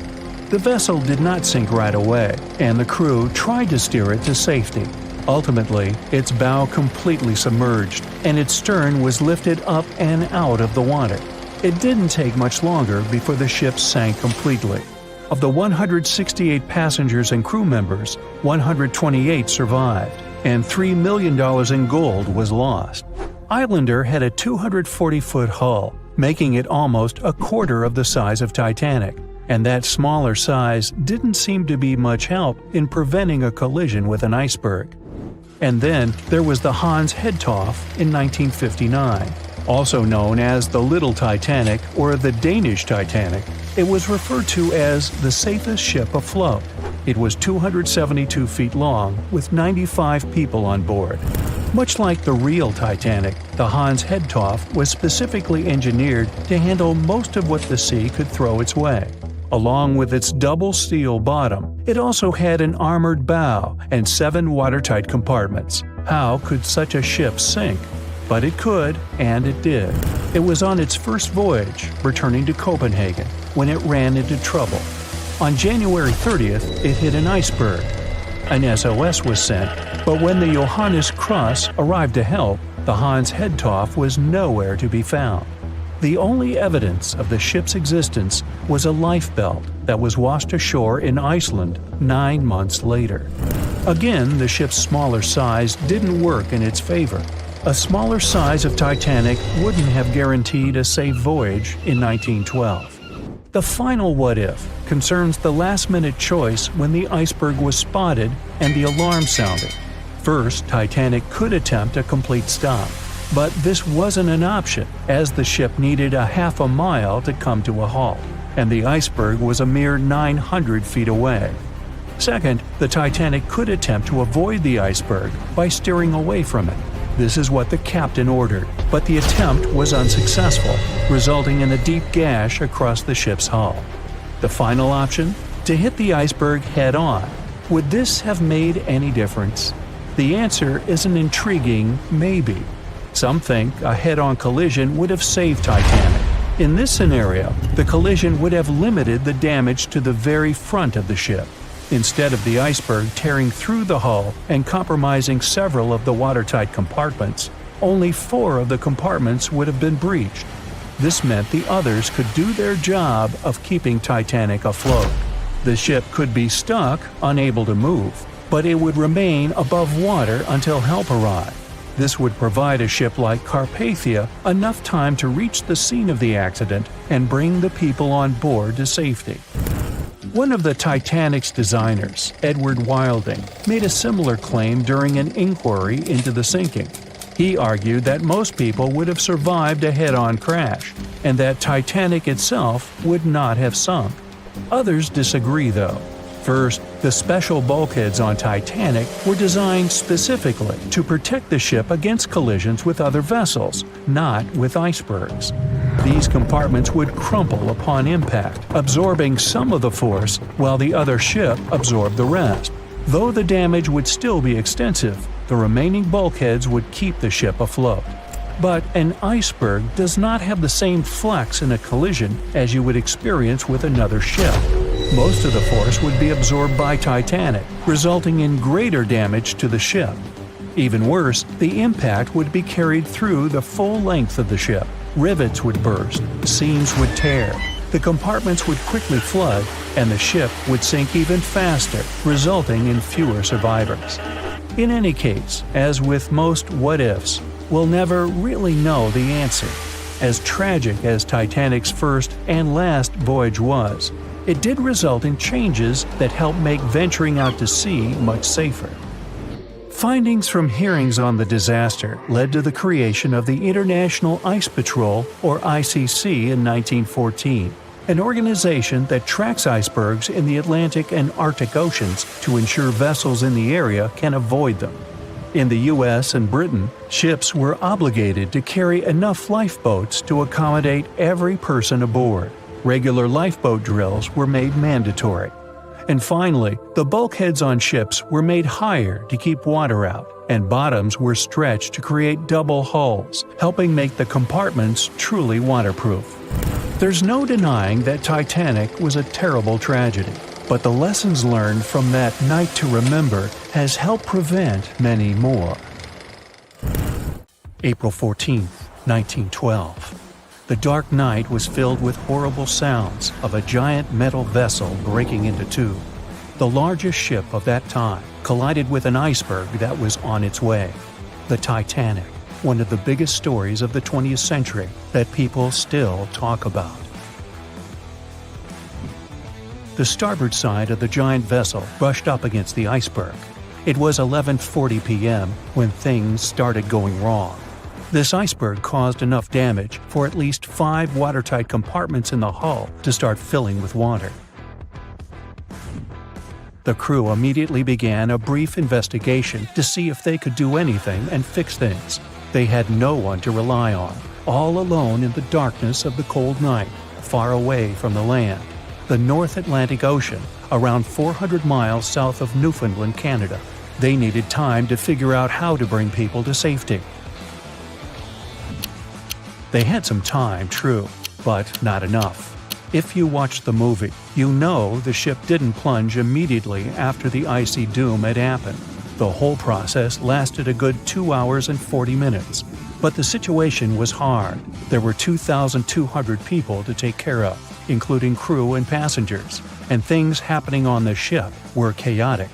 The vessel did not sink right away, and the crew tried to steer it to safety. Ultimately, its bow completely submerged, and its stern was lifted up and out of the water. It didn't take much longer before the ship sank completely. Of the 168 passengers and crew members, 128 survived, and $3 million in gold was lost. Islander had a 240-foot hull, making it almost a quarter of the size of Titanic, and that smaller size didn't seem to be much help in preventing a collision with an iceberg. And then there was the Hans Hedtoft in 1959. Also known as the Little Titanic or the Danish Titanic, it was referred to as the safest ship afloat. It was 272 feet long with 95 people on board. Much like the real Titanic, the Hans Hedtoft was specifically engineered to handle most of what the sea could throw its way. Along with its double steel bottom, it also had an armored bow and 7 watertight compartments. How could such a ship sink? But it could, and it did. It was on its first voyage, returning to Copenhagen, when it ran into trouble. On January 30th, it hit an iceberg. An SOS was sent, but when the Johannes Cross arrived to help, the Hans Hedtoft was nowhere to be found. The only evidence of the ship's existence was a lifebelt that was washed ashore in Iceland 9 months later. Again, the ship's smaller size didn't work in its favor. A smaller size of Titanic wouldn't have guaranteed a safe voyage in 1912. The final what-if concerns the last-minute choice when the iceberg was spotted and the alarm sounded. First, Titanic could attempt a complete stop, but this wasn't an option as the ship needed a half a mile to come to a halt, and the iceberg was a mere 900 feet away. Second, the Titanic could attempt to avoid the iceberg by steering away from it. This is what the captain ordered, but the attempt was unsuccessful, resulting in a deep gash across the ship's hull. The final option? To hit the iceberg head-on. Would this have made any difference? The answer is an intriguing maybe. Some think a head-on collision would have saved Titanic. In this scenario, the collision would have limited the damage to the very front of the ship, instead of the iceberg tearing through the hull and compromising several of the watertight compartments. Only 4 of the compartments would have been breached. This meant the others could do their job of keeping Titanic afloat. The ship could be stuck, unable to move, but it would remain above water until help arrived. This would provide a ship like Carpathia enough time to reach the scene of the accident and bring the people on board to safety. One of the Titanic's designers, Edward Wilding, made a similar claim during an inquiry into the sinking. He argued that most people would have survived a head-on crash, and that Titanic itself would not have sunk. Others disagree, though. First, the special bulkheads on Titanic were designed specifically to protect the ship against collisions with other vessels, not with icebergs. These compartments would crumple upon impact, absorbing some of the force while the other ship absorbed the rest. Though the damage would still be extensive, the remaining bulkheads would keep the ship afloat. But an iceberg does not have the same flex in a collision as you would experience with another ship. Most of the force would be absorbed by Titanic, resulting in greater damage to the ship. Even worse, the impact would be carried through the full length of the ship. Rivets would burst, seams would tear, the compartments would quickly flood, and the ship would sink even faster, resulting in fewer survivors. In any case, as with most what-ifs, we'll never really know the answer. As tragic as Titanic's first and last voyage was, it did result in changes that helped make venturing out to sea much safer. Findings from hearings on the disaster led to the creation of the International Ice Patrol, or ICC, in 1914, an organization that tracks icebergs in the Atlantic and Arctic Oceans to ensure vessels in the area can avoid them. In the US and Britain, ships were obligated to carry enough lifeboats to accommodate every person aboard. Regular lifeboat drills were made mandatory. And finally, the bulkheads on ships were made higher to keep water out, and bottoms were stretched to create double hulls, helping make the compartments truly waterproof. There's no denying that Titanic was a terrible tragedy, but the lessons learned from that night to remember has helped prevent many more. April 14, 1912. The dark night was filled with horrible sounds of a giant metal vessel breaking into two. The largest ship of that time collided with an iceberg that was on its way. The Titanic, one of the biggest stories of the 20th century that people still talk about. The starboard side of the giant vessel brushed up against the iceberg. It was 11:40 p.m. when things started going wrong. This iceberg caused enough damage for at least 5 watertight compartments in the hull to start filling with water. The crew immediately began a brief investigation to see if they could do anything and fix things. They had no one to rely on, all alone in the darkness of the cold night, far away from the land. The North Atlantic Ocean, around 400 miles south of Newfoundland, Canada. They needed time to figure out how to bring people to safety. They had some time, true, but not enough. If you watched the movie, you know the ship didn't plunge immediately after the icy doom had happened. The whole process lasted a good 2 hours and 40 minutes. But the situation was hard. There were 2,200 people to take care of, including crew and passengers, and things happening on the ship were chaotic.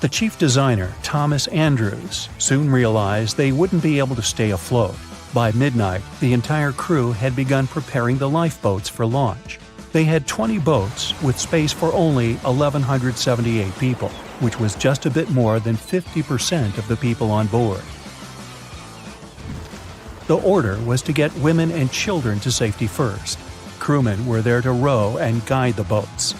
The chief designer, Thomas Andrews, soon realized they wouldn't be able to stay afloat. By midnight, the entire crew had begun preparing the lifeboats for launch. They had 20 boats with space for only 1,178 people, which was just a bit more than 50% of the people on board. The order was to get women and children to safety first. Crewmen were there to row and guide the boats.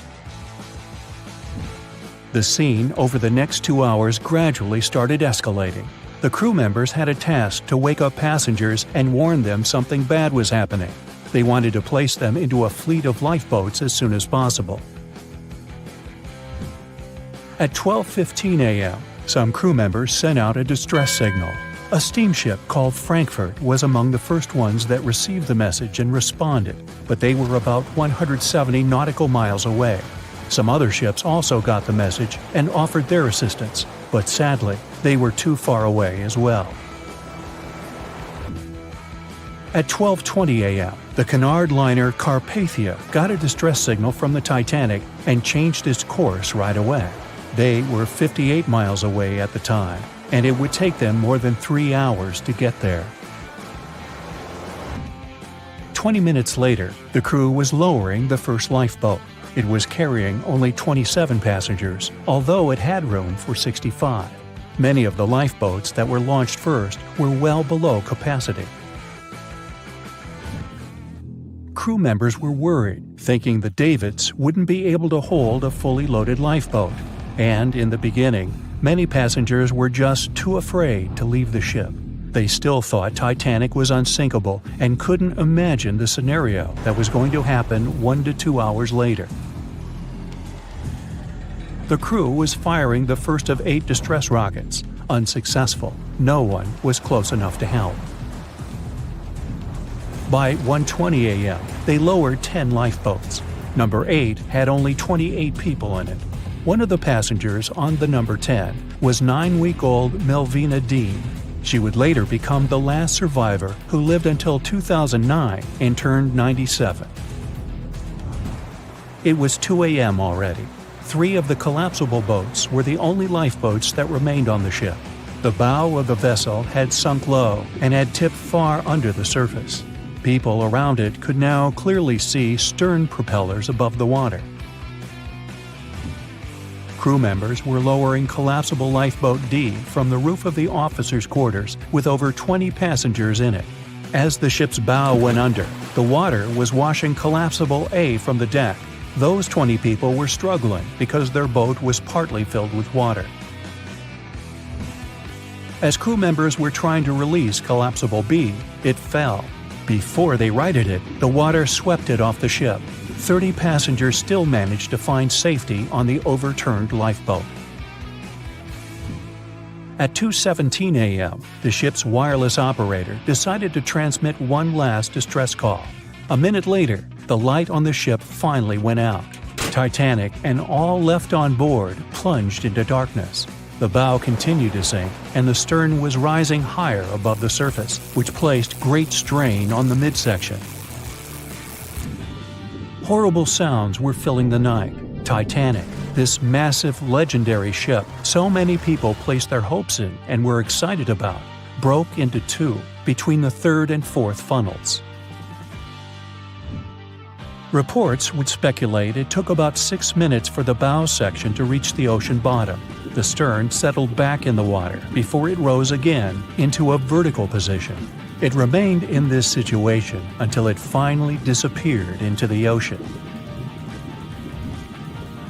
The scene over the next 2 hours gradually started escalating. The crew members had a task to wake up passengers and warn them something bad was happening. They wanted to place them into a fleet of lifeboats as soon as possible. At 12:15 a.m., some crew members sent out a distress signal. A steamship called Frankfurt was among the first ones that received the message and responded, but they were about 170 nautical miles away. Some other ships also got the message and offered their assistance, but sadly, they were too far away as well. At 12:20 a.m., the Cunard liner Carpathia got a distress signal from the Titanic and changed its course right away. They were 58 miles away at the time, and it would take them more than 3 hours to get there. 20 minutes later, the crew was lowering the first lifeboat. It was carrying only 27 passengers, although it had room for 65. Many of the lifeboats that were launched first were well below capacity. Crew members were worried, thinking the Davids wouldn't be able to hold a fully loaded lifeboat. And in the beginning, many passengers were just too afraid to leave the ship. They still thought Titanic was unsinkable and couldn't imagine the scenario that was going to happen 1 to 2 hours later. The crew was firing the first of 8 distress rockets. Unsuccessful. No one was close enough to help. By 1:20 a.m., they lowered 10 lifeboats. Number 8 had only 28 people in it. One of the passengers on the number 10 was 9-week-old Milvina Dean. She would later become the last survivor who lived until 2009 and turned 97. It was 2 a.m. already. 3 of the collapsible boats were the only lifeboats that remained on the ship. The bow of the vessel had sunk low and had tipped far under the surface. People around it could now clearly see stern propellers above the water. Crew members were lowering collapsible lifeboat D from the roof of the officers' quarters with over 20 passengers in it. As the ship's bow went under, the water was washing collapsible A from the deck. Those 20 people were struggling because their boat was partly filled with water. As crew members were trying to release Collapsible B, it fell. Before they righted it, the water swept it off the ship. 30 passengers still managed to find safety on the overturned lifeboat. At 2:17 a.m., the ship's wireless operator decided to transmit one last distress call. A minute later, the light on the ship finally went out. Titanic and all left on board plunged into darkness. The bow continued to sink, and the stern was rising higher above the surface, which placed great strain on the midsection. Horrible sounds were filling the night. Titanic, this massive, legendary ship so many people placed their hopes in and were excited about, broke into two between the third and fourth funnels. Reports would speculate it took about 6 minutes for the bow section to reach the ocean bottom. The stern settled back in the water before it rose again into a vertical position. It remained in this situation until it finally disappeared into the ocean.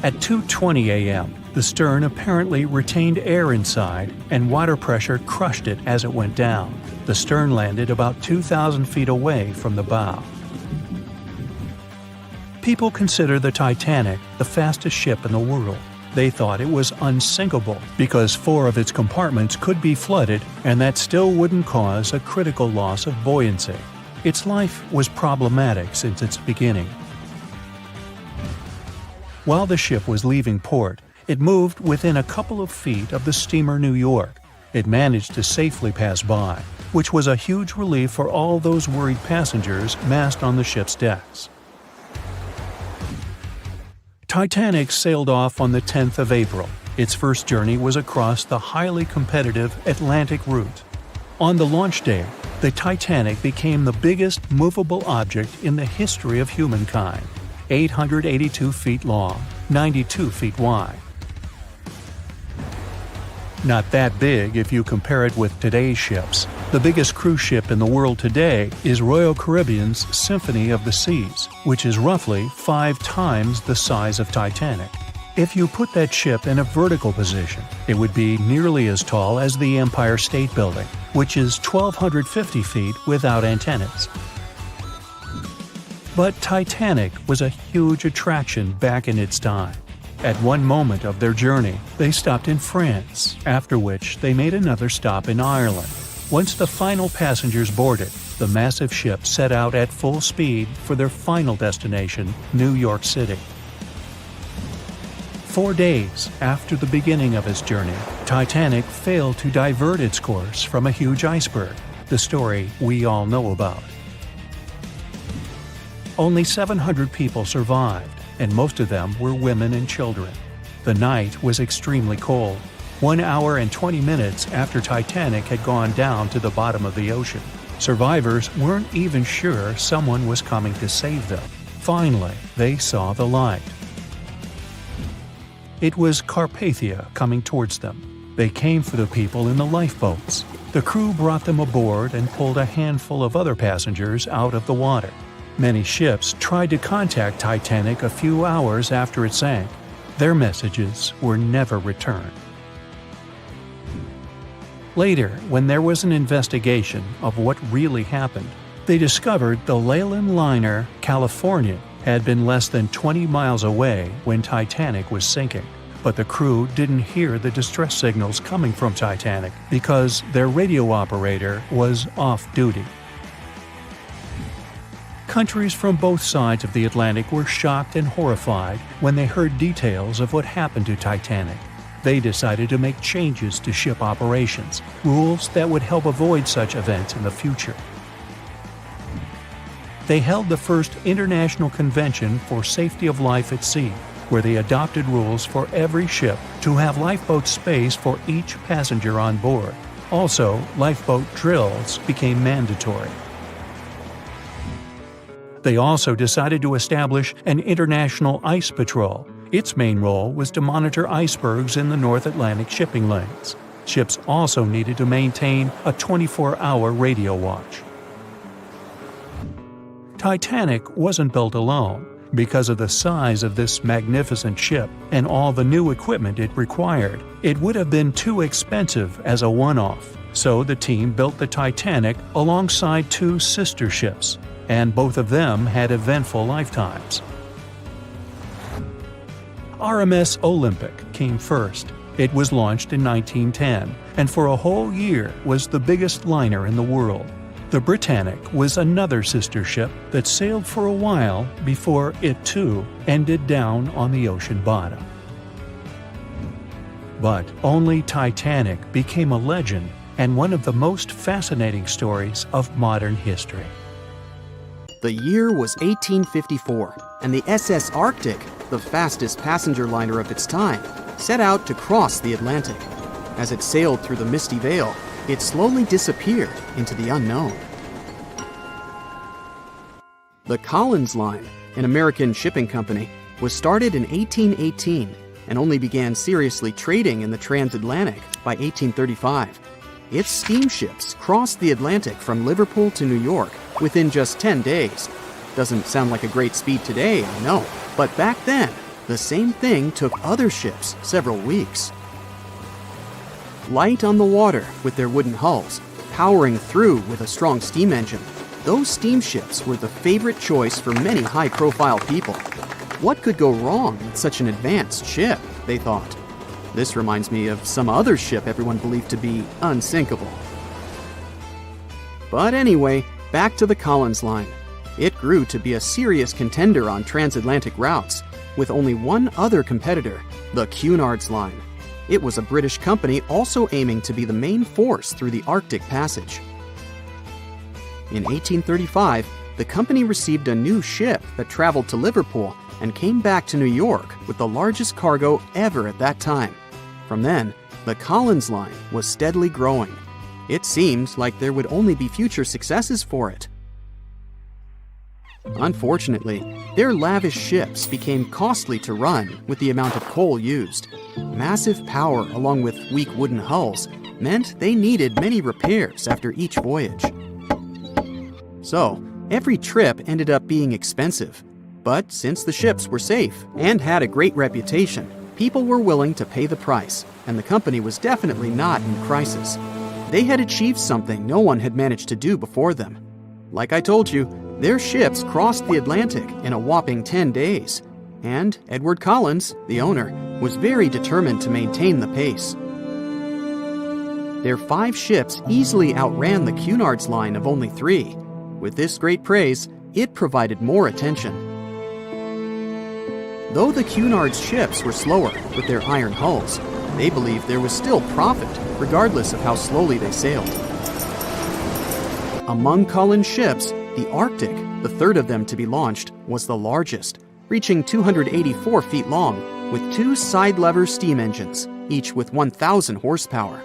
At 2:20 a.m., the stern apparently retained air inside, and water pressure crushed it as it went down. The stern landed about 2,000 feet away from the bow. People consider the Titanic the fastest ship in the world. They thought it was unsinkable because 4 of its compartments could be flooded, and that still wouldn't cause a critical loss of buoyancy. Its life was problematic since its beginning. While the ship was leaving port, it moved within a couple of feet of the steamer New York. It managed to safely pass by, which was a huge relief for all those worried passengers massed on the ship's decks. Titanic sailed off on the 10th of April. Its first journey was across the highly competitive Atlantic route. On the launch day, the Titanic became the biggest movable object in the history of humankind, 882 feet long, 92 feet wide. Not that big if you compare it with today's ships. The biggest cruise ship in the world today is Royal Caribbean's Symphony of the Seas, which is roughly 5 times the size of Titanic. If you put that ship in a vertical position, it would be nearly as tall as the Empire State Building, which is 1,250 feet without antennas. But Titanic was a huge attraction back in its time. At one moment of their journey, they stopped in France, after which they made another stop in Ireland. Once the final passengers boarded, the massive ship set out at full speed for their final destination, New York City. 4 days after the beginning of its journey, Titanic failed to divert its course from a huge iceberg, the story we all know about. Only 700 people survived, and most of them were women and children. The night was extremely cold, 1 hour and 20 minutes after Titanic had gone down to the bottom of the ocean. Survivors weren't even sure someone was coming to save them. Finally, they saw the light. It was Carpathia coming towards them. They came for the people in the lifeboats. The crew brought them aboard and pulled a handful of other passengers out of the water. Many ships tried to contact Titanic a few hours after it sank. Their messages were never returned. Later, when there was an investigation of what really happened, they discovered the Leyland liner Californian had been less than 20 miles away when Titanic was sinking. But the crew didn't hear the distress signals coming from Titanic because their radio operator was off duty. Countries from both sides of the Atlantic were shocked and horrified when they heard details of what happened to Titanic. They decided to make changes to ship operations, rules that would help avoid such events in the future. They held the first International Convention for Safety of Life at Sea, where they adopted rules for every ship to have lifeboat space for each passenger on board. Also, lifeboat drills became mandatory. They also decided to establish an international ice patrol. Its main role was to monitor icebergs in the North Atlantic shipping lanes. Ships also needed to maintain a 24-hour radio watch. Titanic wasn't built alone. Because of the size of this magnificent ship and all the new equipment it required, it would have been too expensive as a one-off. So the team built the Titanic alongside two sister ships, and both of them had eventful lifetimes. RMS Olympic came first. It was launched in 1910, and for a whole year was the biggest liner in the world. The Britannic was another sister ship that sailed for a while before it too ended down on the ocean bottom. But only Titanic became a legend and one of the most fascinating stories of modern history.
The year was 1854, and the SS Arctic, the fastest passenger liner of its time, set out to cross the Atlantic. As it sailed through the misty veil, it slowly disappeared into the unknown. The Collins Line, an American shipping company, was started in 1818 and only began seriously trading in the transatlantic by 1835. Its steamships crossed the Atlantic from Liverpool to New York within just 10 days. Doesn't sound like a great speed today, I know, but back then, the same thing took other ships several weeks. Light on the water with their wooden hulls, powering through with a strong steam engine, those steamships were the favorite choice for many high-profile people. What could go wrong with such an advanced ship, they thought. This reminds me of some other ship everyone believed to be unsinkable. But anyway, back to the Collins Line. It grew to be a serious contender on transatlantic routes, with only one other competitor, the Cunard's Line. It was a British company also aiming to be the main force through the Arctic Passage. In 1835, the company received a new ship that traveled to Liverpool and came back to New York with the largest cargo ever at that time. From then, the Collins Line was steadily growing. It seemed like there would only be future successes for it. Unfortunately, their lavish ships became costly to run with the amount of coal used. Massive power along with weak wooden hulls meant they needed many repairs after each voyage. So, every trip ended up being expensive. But since the ships were safe and had a great reputation, people were willing to pay the price, and the company was definitely not in crisis. They had achieved something no one had managed to do before them. Like I told you, their ships crossed the Atlantic in a whopping 10 days, and Edward Collins, the owner, was very determined to maintain the pace. Their 5 ships easily outran the Cunard's Line of only 3. With this great praise, it provided more attention. Though the Cunard's ships were slower with their iron hulls, they believed there was still profit, regardless of how slowly they sailed. Among Collins' ships, the Arctic, the third of them to be launched, was the largest, reaching 284 feet long, with 2 side-lever steam engines, each with 1,000 horsepower.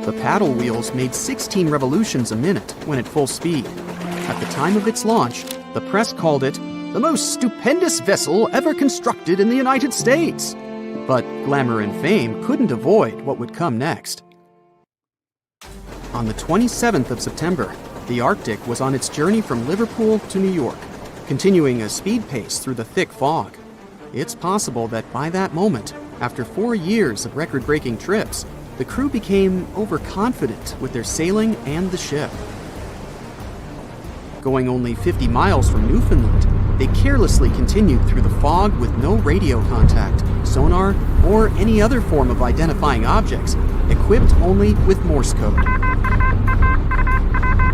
The paddle wheels made 16 revolutions a minute when at full speed. At the time of its launch, the press called it the most stupendous vessel ever constructed in the United States. But glamour and fame couldn't avoid what would come next. On the 27th of September, the Arctic was on its journey from Liverpool to New York, continuing a speed pace through the thick fog. It's possible that by that moment, after 4 years of record-breaking trips, the crew became overconfident with their sailing and the ship. Going only 50 miles from Newfoundland, they carelessly continued through the fog with no radio contact, sonar, or any other form of identifying objects, equipped only with Morse code.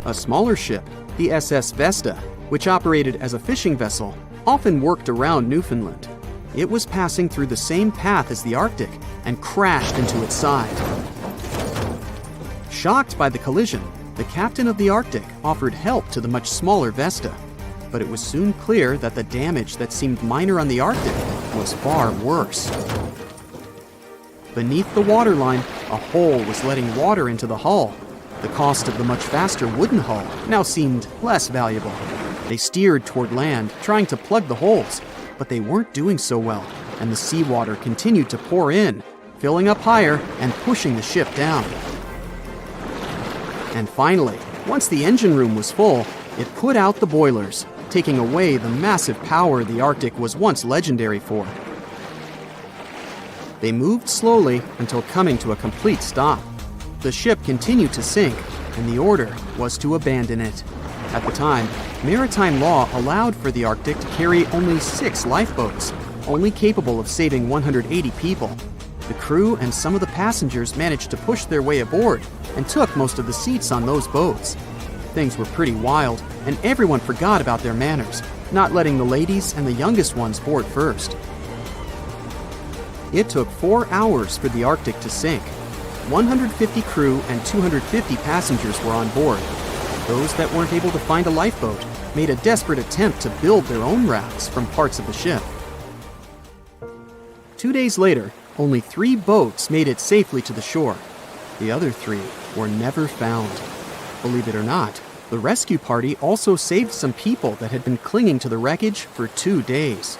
A smaller ship, the SS Vesta, which operated as a fishing vessel, often worked around Newfoundland. It was passing through the same path as the Arctic and crashed into its side. Shocked by the collision, the captain of the Arctic offered help to the much smaller Vesta, but it was soon clear that the damage that seemed minor on the Arctic was far worse. Beneath the waterline, a hole was letting water into the hull. The cost of the much faster wooden hull now seemed less valuable. They steered toward land, trying to plug the holes, but they weren't doing so well, and the seawater continued to pour in, filling up higher and pushing the ship down. And finally, once the engine room was full, it put out the boilers, taking away the massive power the Arctic was once legendary for. They moved slowly until coming to a complete stop. The ship continued to sink, and the order was to abandon it. At the time, maritime law allowed for the Arctic to carry only 6 lifeboats, only capable of saving 180 people. The crew and some of the passengers managed to push their way aboard and took most of the seats on those boats. Things were pretty wild, and everyone forgot about their manners, not letting the ladies and the youngest ones board first. It took 4 hours for the Arctic to sink. 150 crew and 250 passengers were on board. Those that weren't able to find a lifeboat made a desperate attempt to build their own rafts from parts of the ship. 2 days later, only 3 boats made it safely to the shore. The other 3 were never found. Believe it or not, the rescue party also saved some people that had been clinging to the wreckage for 2 days.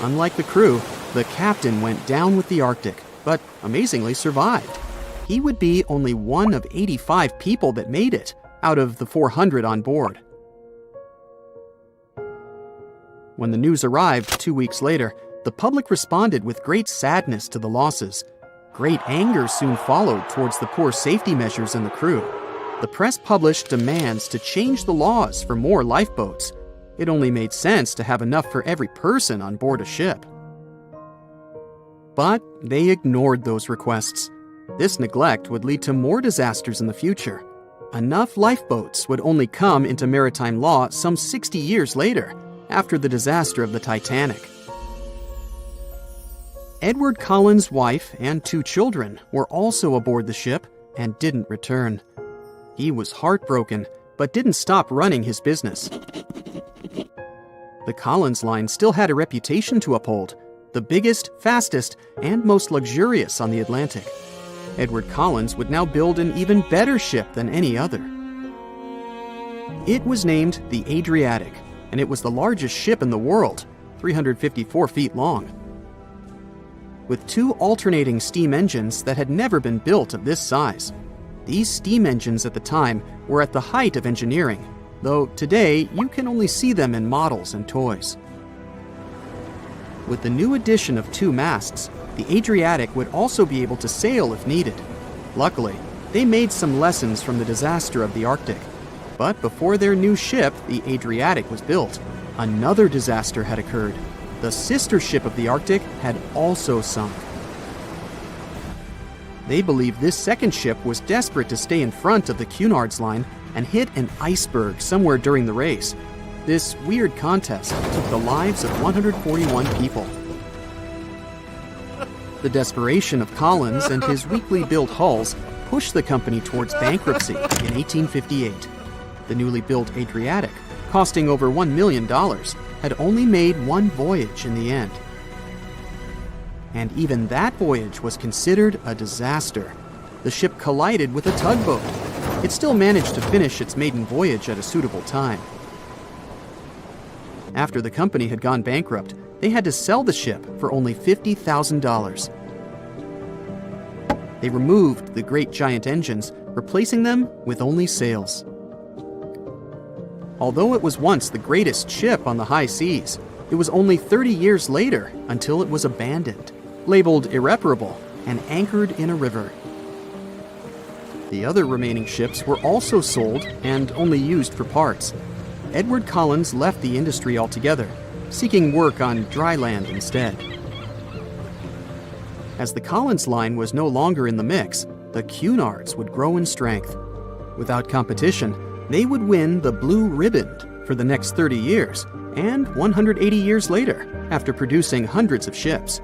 Unlike the crew, the captain went down with the Arctic, but amazingly survived. He would be only one of 85 people that made it, out of the 400 on board. When the news arrived 2 weeks later, the public responded with great sadness to the losses. Great anger soon followed towards the poor safety measures and the crew. The press published demands to change the laws for more lifeboats. It only made sense to have enough for every person on board a ship. But they ignored those requests. This neglect would lead to more disasters in the future. Enough lifeboats would only come into maritime law some 60 years later, after the disaster of the Titanic. Edward Collins' wife and 2 children were also aboard the ship and didn't return. He was heartbroken, but didn't stop running his business. The Collins line still had a reputation to uphold, the biggest, fastest, and most luxurious on the Atlantic. Edward Collins would now build an even better ship than any other. It was named the Adriatic, and it was the largest ship in the world, 354 feet long. With 2 alternating steam engines that had never been built of this size. These steam engines at the time were at the height of engineering, though today you can only see them in models and toys. With the new addition of 2 masts, the Adriatic would also be able to sail if needed. Luckily, they made some lessons from the disaster of the Arctic. But before their new ship, the Adriatic, was built, another disaster had occurred. The sister ship of the Arctic had also sunk. They believed this second ship was desperate to stay in front of the Cunard's line and hit an iceberg somewhere during the race. This weird contest took the lives of 141 people. The desperation of Collins and his weakly built hulls pushed the company towards bankruptcy in 1858. The newly built Adriatic, costing over $1 million, had only made 1 voyage in the end. And even that voyage was considered a disaster. The ship collided with a tugboat. It still managed to finish its maiden voyage at a suitable time. After the company had gone bankrupt, they had to sell the ship for only $50,000. They removed the great giant engines, replacing them with only sails. Although it was once the greatest ship on the high seas, it was only 30 years later until it was abandoned, labeled irreparable, and anchored in a river. The other remaining ships were also sold and only used for parts. Edward Collins left the industry altogether, seeking work on dry land instead. As the Collins line was no longer in the mix, the Cunards would grow in strength. Without competition, they would win the Blue Riband for the next 30 years, and 180 years later, after producing hundreds of ships.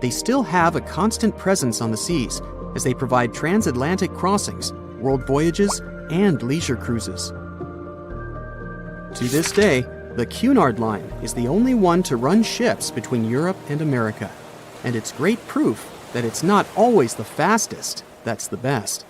They still have a constant presence on the seas, as they provide transatlantic crossings, world voyages, and leisure cruises. To this day, the Cunard line is the only one to run ships between Europe and America, and it's great proof that it's not always the fastest that's the best.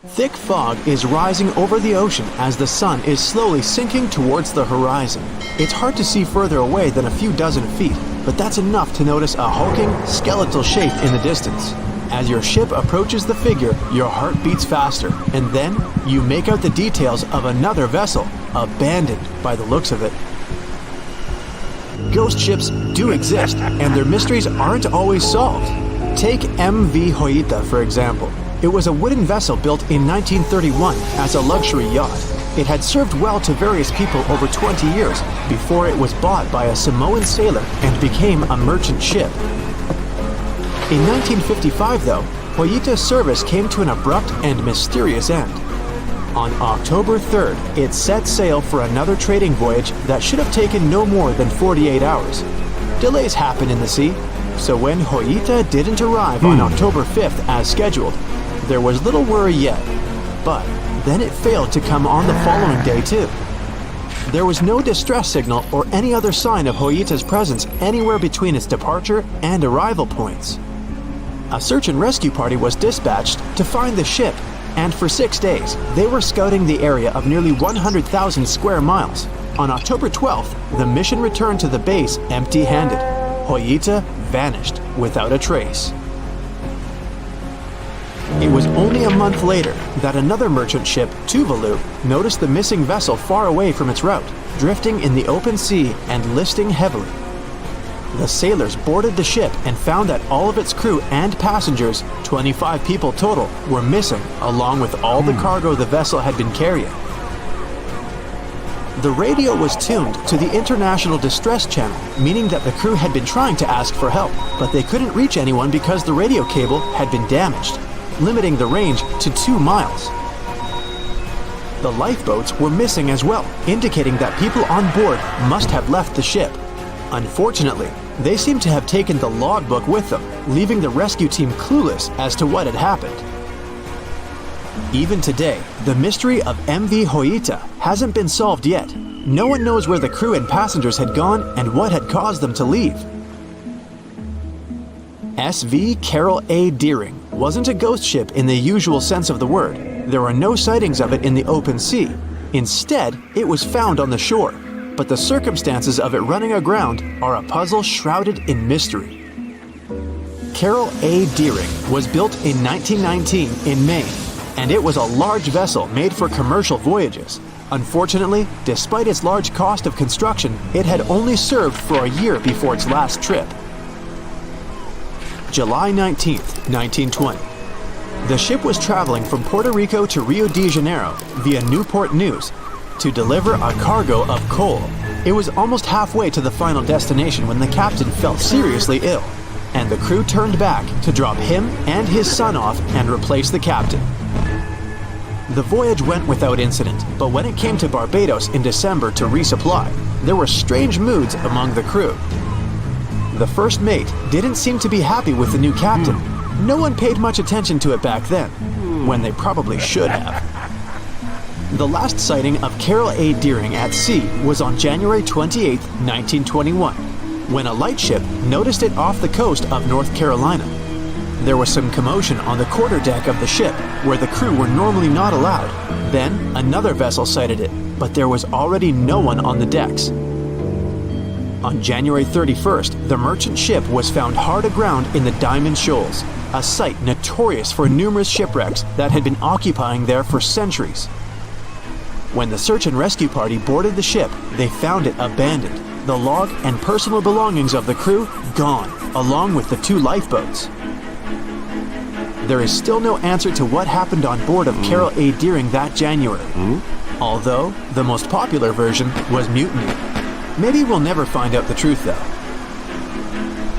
Thick fog is rising over the ocean as the sun is slowly sinking towards the horizon. It's hard to see further away than a few dozen feet, but that's enough to notice a hulking, skeletal shape in the distance. As your ship approaches the figure, your heart beats faster, and then you make out the details of another vessel, abandoned by the looks of it. ghost ships do exist, and their mysteries aren't always solved. Take MV Joyita, for example. It was a wooden vessel built in 1931 as a luxury yacht. It had served well to various people over 20 years before it was bought by a Samoan sailor and became a merchant ship. In 1955, though, Joyita's service came to an abrupt and mysterious end. On October 3rd, it set sail for another trading voyage that should have taken no more than 48 hours. Delays happen in the sea, so when Joyita didn't arrive on October 5th as scheduled, there was little worry yet. But then it failed to come on the following day too. There was no distress signal or any other sign of Joyita's presence anywhere between its departure and arrival points. A search and rescue party was dispatched to find the ship, and for 6 days, they were scouting the area of nearly 100,000 square miles. On October 12th, the mission returned to the base empty-handed. Joyita vanished without a trace. It was only a month later that another merchant ship, Tuvalu, noticed the missing vessel far away from its route, drifting in the open sea and listing heavily. The sailors boarded the ship and found that all of its crew and passengers, 25 people total, were missing, along with all the cargo the vessel had been carrying. The radio was tuned to the International Distress Channel, meaning that the crew had been trying to ask for help, but they couldn't reach anyone because the radio cable had been damaged, limiting the range to 2 miles. The lifeboats were missing as well, indicating that people on board must have left the ship. Unfortunately, they seemed to have taken the logbook with them, leaving the rescue team clueless as to what had happened. Even today, the mystery of MV Joyita hasn't been solved yet. No one knows where the crew and passengers had gone and what had caused them to leave. SV Carol A. Deering wasn't a ghost ship in the usual sense of the word. There are no sightings of it in the open sea. Instead, it was found on the shore, but the circumstances of it running aground are a puzzle shrouded in mystery. Carol A. Deering was built in 1919 in Maine, and it was a large vessel made for commercial voyages. Unfortunately, despite its large cost of construction, it had only served for a year before its last trip. July 19, 1920. The ship was traveling from Puerto Rico to Rio de Janeiro via Newport News to deliver a cargo of coal. It was almost halfway to the final destination when the captain fell seriously ill, and the crew turned back to drop him and his son off and replace the captain. The voyage went without incident, but when it came to Barbados in December to resupply, there were strange moods among the crew. The first mate didn't seem to be happy with the new captain. No one paid much attention to it back then, when they probably should have. The last sighting of Carol A. Deering at sea was on January 28, 1921, when a lightship noticed it off the coast of North Carolina. There was some commotion on the quarterdeck of the ship, where the crew were normally not allowed. Then, another vessel sighted it, but there was already no one on the decks. On January 31st, the merchant ship was found hard aground in the Diamond Shoals, a site notorious for numerous shipwrecks that had been occupying there for centuries. When the search and rescue party boarded the ship, they found it abandoned, the log and personal belongings of the crew gone, along with the 2 lifeboats. There is still no answer to what happened on board of Carol A. Deering that January, although the most popular version was mutiny. Maybe we'll never find out the truth though.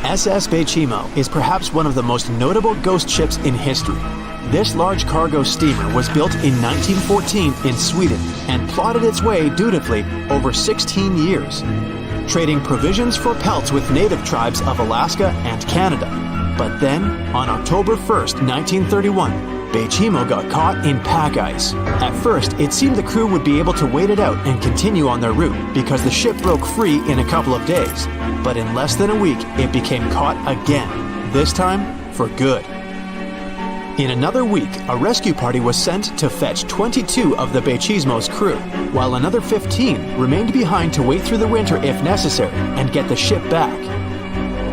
SS Baychimo is perhaps one of the most notable ghost ships in history. This large cargo steamer was built in 1914 in Sweden and plodded its way dutifully over 16 years, trading provisions for pelts with native tribes of Alaska and Canada. But then, on October 1st, 1931, Baychimo got caught in pack ice. At first, it seemed the crew would be able to wait it out and continue on their route because the ship broke free in a couple of days. But in less than a week, it became caught again, this time for good. In another week, a rescue party was sent to fetch 22 of the Baychimo's crew, while another 15 remained behind to wait through the winter if necessary and get the ship back.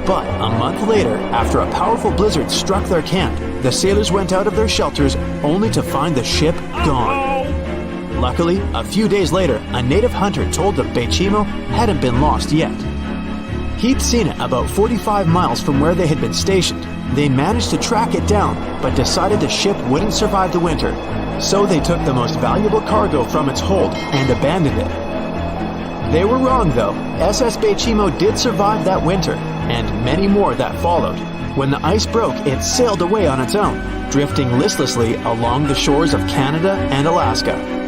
But a month later, after a powerful blizzard struck their camp, the sailors went out of their shelters only to find the ship gone. Luckily, a few days later, a native hunter told them Baychimo hadn't been lost yet. He'd seen it about 45 miles from where they had been stationed. They managed to track it down, but decided the ship wouldn't survive the winter. So they took the most valuable cargo from its hold and abandoned it. They were wrong though. SS Baychimo did survive that winter, and many more that followed. When the ice broke, it sailed away on its own, drifting listlessly along the shores of Canada and Alaska.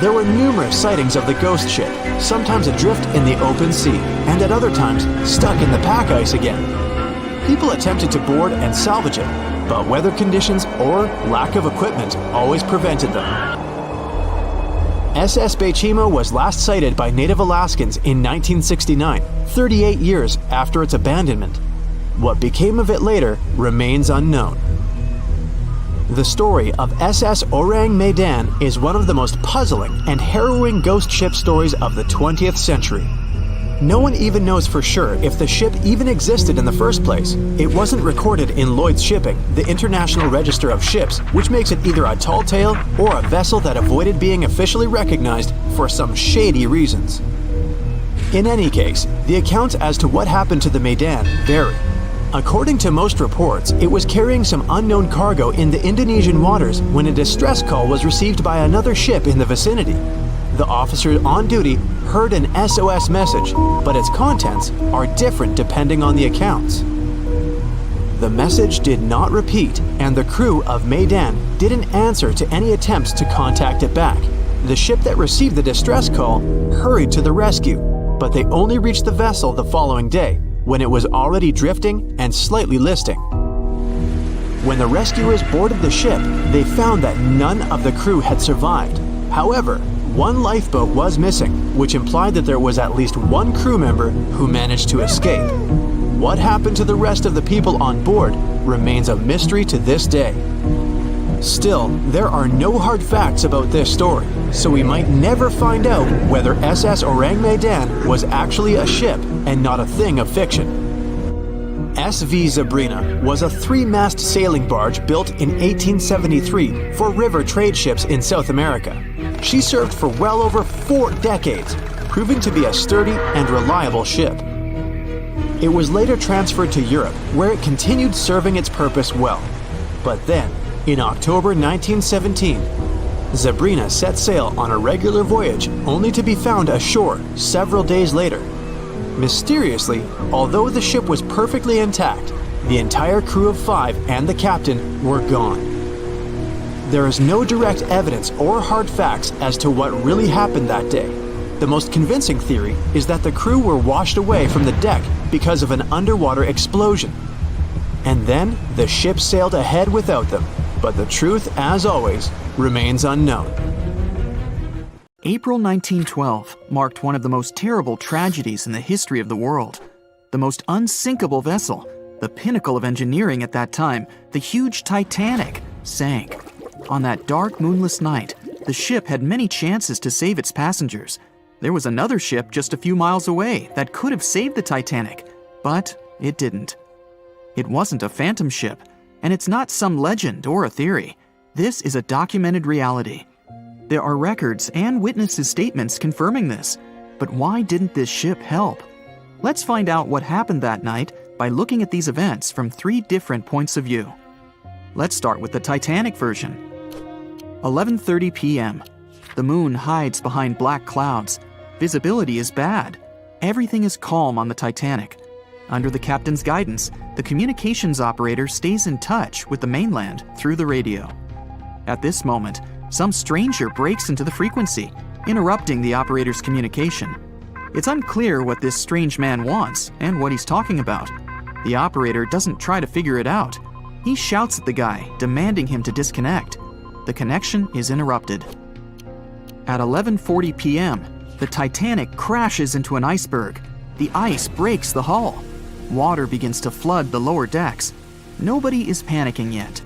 There were numerous sightings of the ghost ship, sometimes adrift in the open sea, and at other times stuck in the pack ice again. People attempted to board and salvage it, but weather conditions or lack of equipment always prevented them. SS Baychimo was last sighted by native Alaskans in 1969, 38 years after its abandonment. What became of it later remains unknown. The story of SS Orang Medan is one of the most puzzling and harrowing ghost ship stories of the 20th century. No one even knows for sure if the ship even existed in the first place. It wasn't recorded in Lloyd's Shipping, the International Register of Ships, which makes it either a tall tale or a vessel that avoided being officially recognized for some shady reasons. In any case, the accounts as to what happened to the Medan vary. According to most reports, it was carrying some unknown cargo in the Indonesian waters when a distress call was received by another ship in the vicinity. The officer on duty heard an SOS message, but its contents are different depending on the accounts. The message did not repeat, and the crew of Medan didn't answer to any attempts to contact it back. The ship that received the distress call hurried to the rescue, but they only reached the vessel the following day, when it was already drifting and slightly listing. When the rescuers boarded the ship, they found that none of the crew had survived. However, one lifeboat was missing, which implied that there was at least one crew member who managed to escape. What happened to the rest of the people on board remains a mystery to this day. Still, there are no hard facts about this story, so we might never find out whether SS Orang Medan was actually a ship and not a thing of fiction. SV Zabrina was a 3-mast sailing barge built in 1873 for river trade ships in South America. She served for well over 4 decades, proving to be a sturdy and reliable ship. It was later transferred to Europe, where it continued serving its purpose well. But then, in October 1917, Zabrina set sail on a regular voyage only to be found ashore several days later. Mysteriously, although the ship was perfectly intact, the entire crew of 5 and the captain were gone. There is no direct evidence or hard facts as to what really happened that day. The most convincing theory is that the crew were washed away from the deck because of an underwater explosion. And then the ship sailed ahead without them, but the truth, as always, remains unknown.
April 1912 marked one of the most terrible tragedies in the history of the world. The most unsinkable vessel, the pinnacle of engineering at that time, the huge Titanic, sank. On that dark, moonless night, the ship had many chances to save its passengers. There was another ship just a few miles away that could have saved the Titanic, but it didn't. It wasn't a phantom ship, and it's not some legend or a theory. This is a documented reality. There are records and witnesses' statements confirming this, but why didn't this ship help? Let's find out what happened that night by looking at these events from 3 different points of view. Let's start with the Titanic version. 11:30 p.m. The moon hides behind black clouds. Visibility is bad. Everything is calm on the Titanic. Under the captain's guidance, the communications operator stays in touch with the mainland through the radio. At this moment, some stranger breaks into the frequency, interrupting the operator's communication. It's unclear what this strange man wants and what he's talking about. The operator doesn't try to figure it out. He shouts at the guy, demanding him to disconnect. The connection is interrupted. At 11:40 p.m., the Titanic crashes into an iceberg. The ice breaks the hull. Water begins to flood the lower decks. Nobody is panicking yet.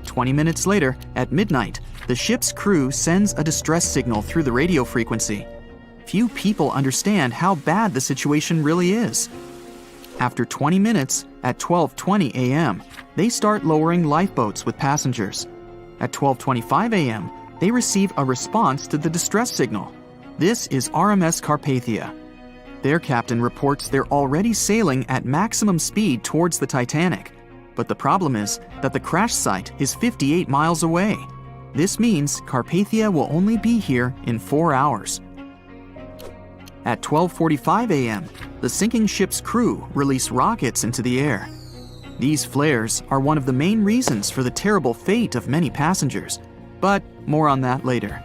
20 minutes later, at midnight, the ship's crew sends a distress signal through the radio frequency. Few people understand how bad the situation really is. After 20 minutes, at 12:20 a.m., they start lowering lifeboats with passengers. At 12:25 a.m., they receive a response to the distress signal. This is RMS Carpathia. Their captain reports they're already sailing at maximum speed towards the Titanic. But the problem is that the crash site is 58 miles away. This means Carpathia will only be here in 4 hours. At 12:45 a.m., the sinking ship's crew release rockets into the air. These flares are one of the main reasons for the terrible fate of many passengers, but more on that later.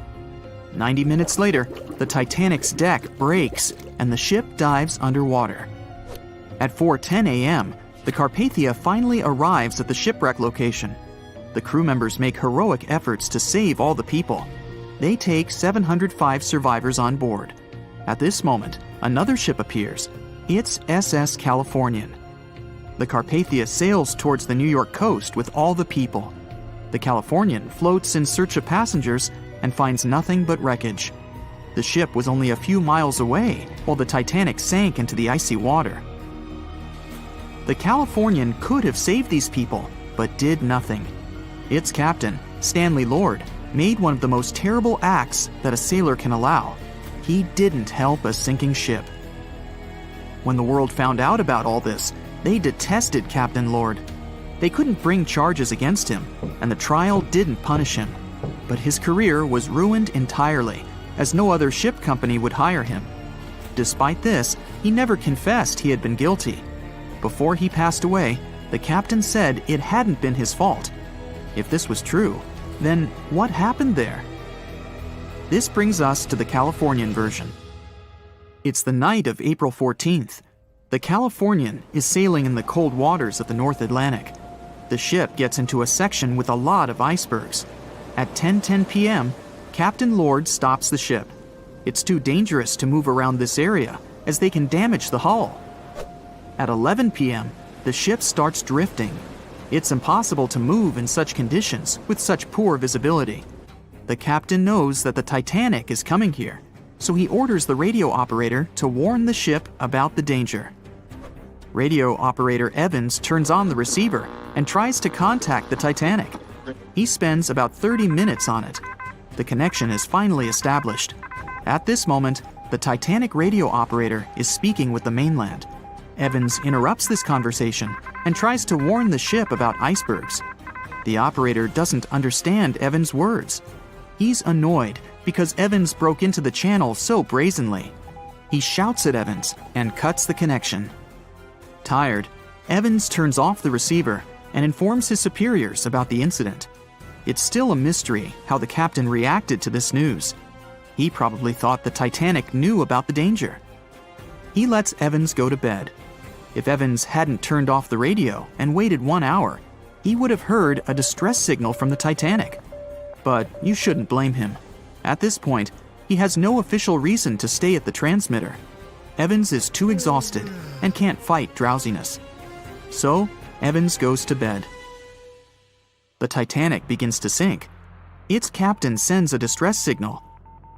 90 minutes later, the Titanic's deck breaks and the ship dives underwater. At 4:10 a.m., the Carpathia finally arrives at the shipwreck location. The crew members make heroic efforts to save all the people. They take 705 survivors on board. At this moment, another ship appears. It's SS Californian. The Carpathia sails towards the New York coast with all the people. The Californian floats in search of passengers and finds nothing but wreckage. The ship was only a few miles away while the Titanic sank into the icy water. The Californian could have saved these people, but did nothing. Its captain, Stanley Lord, made one of the most terrible acts that a sailor can allow. He didn't help a sinking ship. When the world found out about all this, they detested Captain Lord. They couldn't bring charges against him, and the trial didn't punish him. But his career was ruined entirely, as no other ship company would hire him. Despite this, he never confessed he had been guilty. Before he passed away, the captain said it hadn't been his fault. If this was true, then what happened there? This brings us to the Californian version. It's the night of April 14th. The Californian is sailing in the cold waters of the North Atlantic. The ship gets into a section with a lot of icebergs. At 10:10 p.m., Captain Lord stops the ship. It's too dangerous to move around this area, as they can damage the hull. At 11 p.m., the ship starts drifting. It's impossible to move in such conditions with such poor visibility. The captain knows that the Titanic is coming here, so he orders the radio operator to warn the ship about the danger. Radio operator Evans turns on the receiver and tries to contact the Titanic. He spends about 30 minutes on it. The connection is finally established. At this moment, the Titanic radio operator is speaking with the mainland. Evans interrupts this conversation and tries to warn the ship about icebergs. The operator doesn't understand Evans' words. He's annoyed because Evans broke into the channel so brazenly. He shouts at Evans and cuts the connection. Tired, Evans turns off the receiver and informs his superiors about the incident. It's still a mystery how the captain reacted to this news. He probably thought the Titanic knew about the danger. He lets Evans go to bed. If Evans hadn't turned off the radio and waited 1 hour, he would have heard a distress signal from the Titanic. But you shouldn't blame him. At this point, he has no official reason to stay at the transmitter. Evans is too exhausted and can't fight drowsiness. So, Evans goes to bed. The Titanic begins to sink. Its captain sends a distress signal.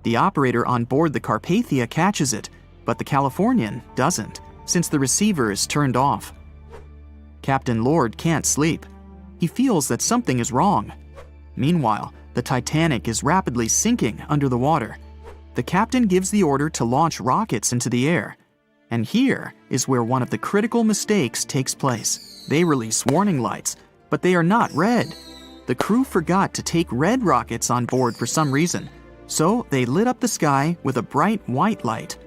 The operator on board the Carpathia catches it, but the Californian doesn't, since the receiver is turned off. Captain Lord can't sleep. He feels that something is wrong. Meanwhile, the Titanic is rapidly sinking under the water. The captain gives the order to launch rockets into the air. And here is where one of the critical mistakes takes place. They release warning lights, but they are not red. The crew forgot to take red rockets on board for some reason, so they lit up the sky with a bright white light.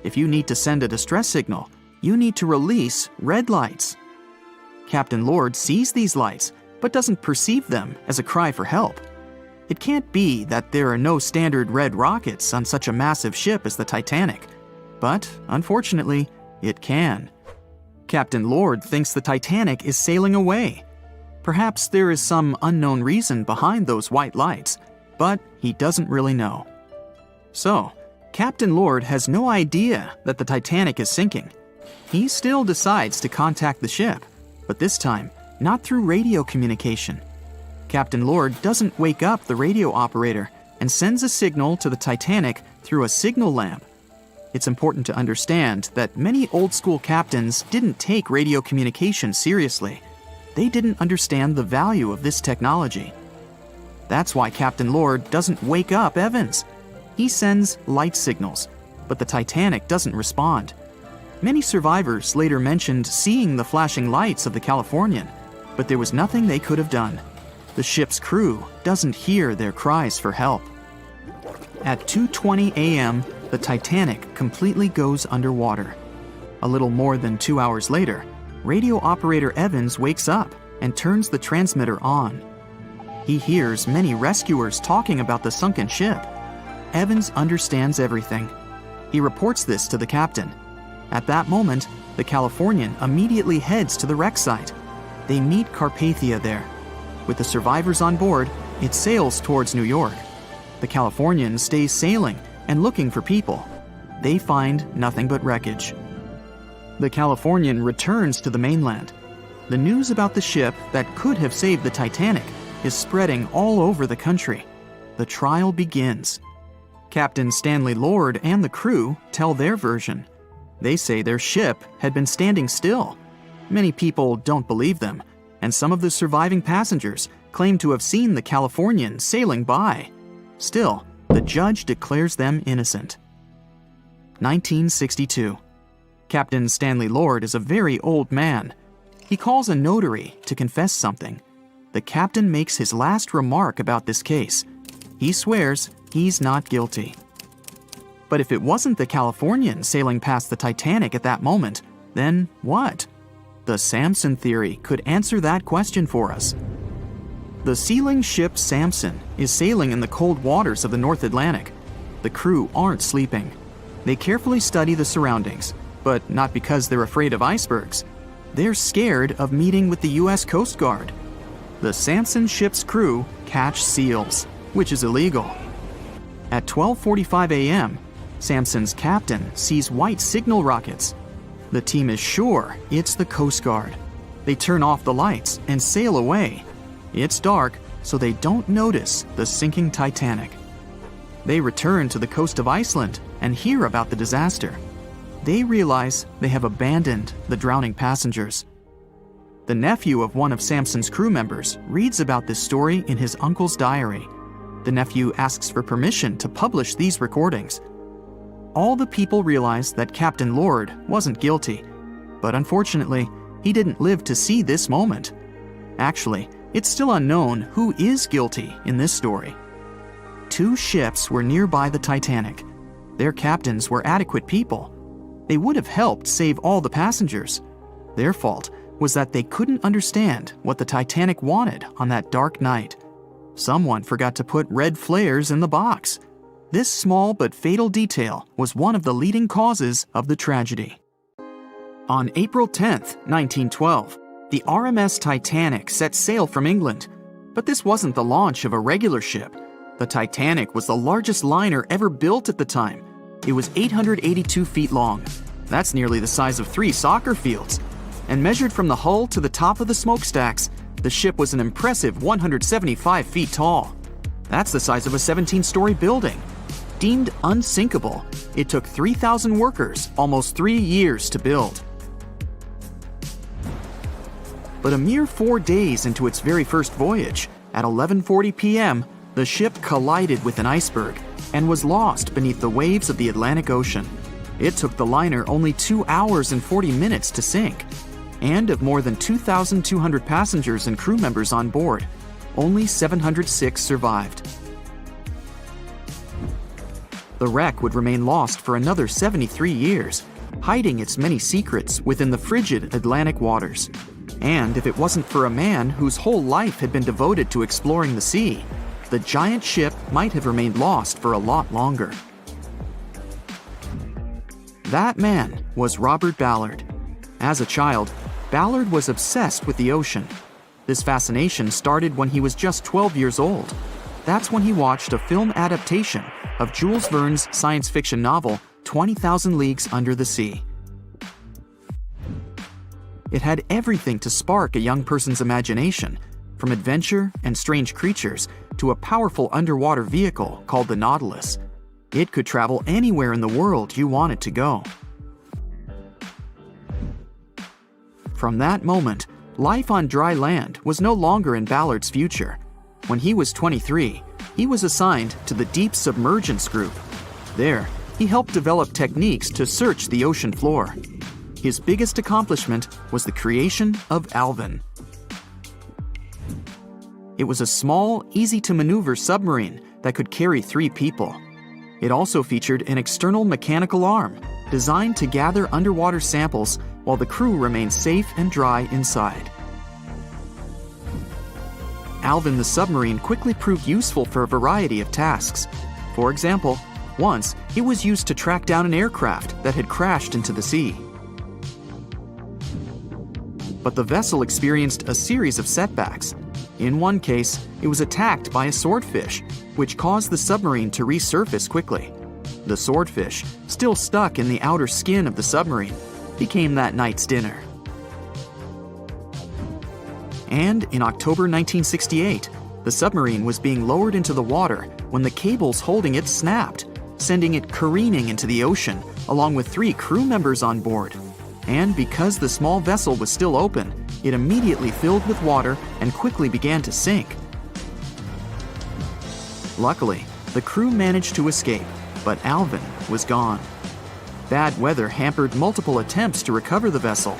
If you need to send a distress signal, you need to release red lights. Captain Lord sees these lights, but doesn't perceive them as a cry for help. It can't be that there are no standard red rockets on such a massive ship as the Titanic. But, unfortunately, it can. Captain Lord thinks the Titanic is sailing away. Perhaps there is some unknown reason behind those white lights, but he doesn't really know. So, Captain Lord has no idea that the Titanic is sinking. He still decides to contact the ship, but this time, not through radio communication. Captain Lord doesn't wake up the radio operator and sends a signal to the Titanic through a signal lamp. It's important to understand that many old-school captains didn't take radio communication seriously. They didn't understand the value of this technology. That's why Captain Lord doesn't wake up Evans. He sends light signals, but the Titanic doesn't respond. Many survivors later mentioned seeing the flashing lights of the Californian, but there was nothing they could have done. The ship's crew doesn't hear their cries for help. At 2:20 a.m., the Titanic completely goes underwater. A little more than 2 hours later, radio operator Evans wakes up and turns the transmitter on. He hears many rescuers talking about the sunken ship. Evans understands everything. He reports this to the captain. At that moment, the Californian immediately heads to the wreck site. They meet Carpathia there. With the survivors on board, it sails towards New York. The Californian stays sailing and looking for people. They find nothing but wreckage. The Californian returns to the mainland. The news about the ship that could have saved the Titanic is spreading all over the country. The trial begins. Captain Stanley Lord and the crew tell their version. They say their ship had been standing still. Many people don't believe them, and some of the surviving passengers claim to have seen the Californian sailing by. Still, the judge declares them innocent. 1962. Captain Stanley Lord is a very old man. He calls a notary to confess something. The captain makes his last remark about this case. He swears he's not guilty. But if it wasn't the Californian sailing past the Titanic at that moment, then what? The Samson theory could answer that question for us. The sealing ship Samson is sailing in the cold waters of the North Atlantic. The crew aren't sleeping. They carefully study the surroundings, but not because they're afraid of icebergs. They're scared of meeting with the U.S. Coast Guard. The Samson ship's crew catch seals, which is illegal. At 12:45 a.m., Samson's captain sees white signal rockets. The team is sure it's the Coast Guard. They turn off the lights and sail away. It's dark, so they don't notice the sinking Titanic. They return to the coast of Iceland and hear about the disaster. They realize they have abandoned the drowning passengers. The nephew of one of Samson's crew members reads about this story in his uncle's diary. The nephew asks for permission to publish these recordings. All the people realize that Captain Lord wasn't guilty, but unfortunately, he didn't live to see this moment. Actually, it's still unknown who is guilty in this story. 2 ships were nearby the Titanic. Their captains were adequate people. They would have helped save all the passengers. Their fault was that they couldn't understand what the Titanic wanted on that dark night. Someone forgot to put red flares in the box. This small but fatal detail was one of the leading causes of the tragedy. On April 10, 1912, the RMS Titanic set sail from England. But this wasn't the launch of a regular ship. The Titanic was the largest liner ever built at the time. It was 882 feet long. That's nearly the size of 3 soccer fields. And measured from the hull to the top of the smokestacks, the ship was an impressive 175 feet tall. That's the size of a 17-story building. Deemed unsinkable, it took 3,000 workers almost 3 years to build. But a mere 4 days into its very first voyage, at 11:40 p.m., the ship collided with an iceberg and was lost beneath the waves of the Atlantic Ocean. It took the liner only 2 hours and 40 minutes to sink. And of more than 2,200 passengers and crew members on board, only 706 survived. The wreck would remain lost for another 73 years, hiding its many secrets within the frigid Atlantic waters. And if it wasn't for a man whose whole life had been devoted to exploring the sea, the giant ship might have remained lost for a lot longer. That man was Robert Ballard. As a child, Ballard was obsessed with the ocean. This fascination started when he was just 12 years old. That's when he watched a film adaptation of Jules Verne's science fiction novel, 20,000 Leagues Under the Sea. It had everything to spark a young person's imagination, from adventure and strange creatures to a powerful underwater vehicle called the Nautilus. It could travel anywhere in the world you wanted to go. From that moment, life on dry land was no longer in Ballard's future. When he was 23, he was assigned to the Deep Submergence Group. There, he helped develop techniques to search the ocean floor. His biggest accomplishment was the creation of Alvin. It was a small, easy-to-maneuver submarine that could carry 3 people. It also featured an external mechanical arm designed to gather underwater samples while the crew remained safe and dry inside. Alvin the submarine quickly proved useful for a variety of tasks. For example, once it was used to track down an aircraft that had crashed into the sea. But the vessel experienced a series of setbacks. In one case, it was attacked by a swordfish, which caused the submarine to resurface quickly. The swordfish, still stuck in the outer skin of the submarine, became that night's dinner. And in October 1968, the submarine was being lowered into the water when the cables holding it snapped, sending it careening into the ocean along with 3 crew members on board. And because the small vessel was still open, it immediately filled with water and quickly began to sink. Luckily, the crew managed to escape, but Alvin was gone. Bad weather hampered multiple attempts to recover the vessel.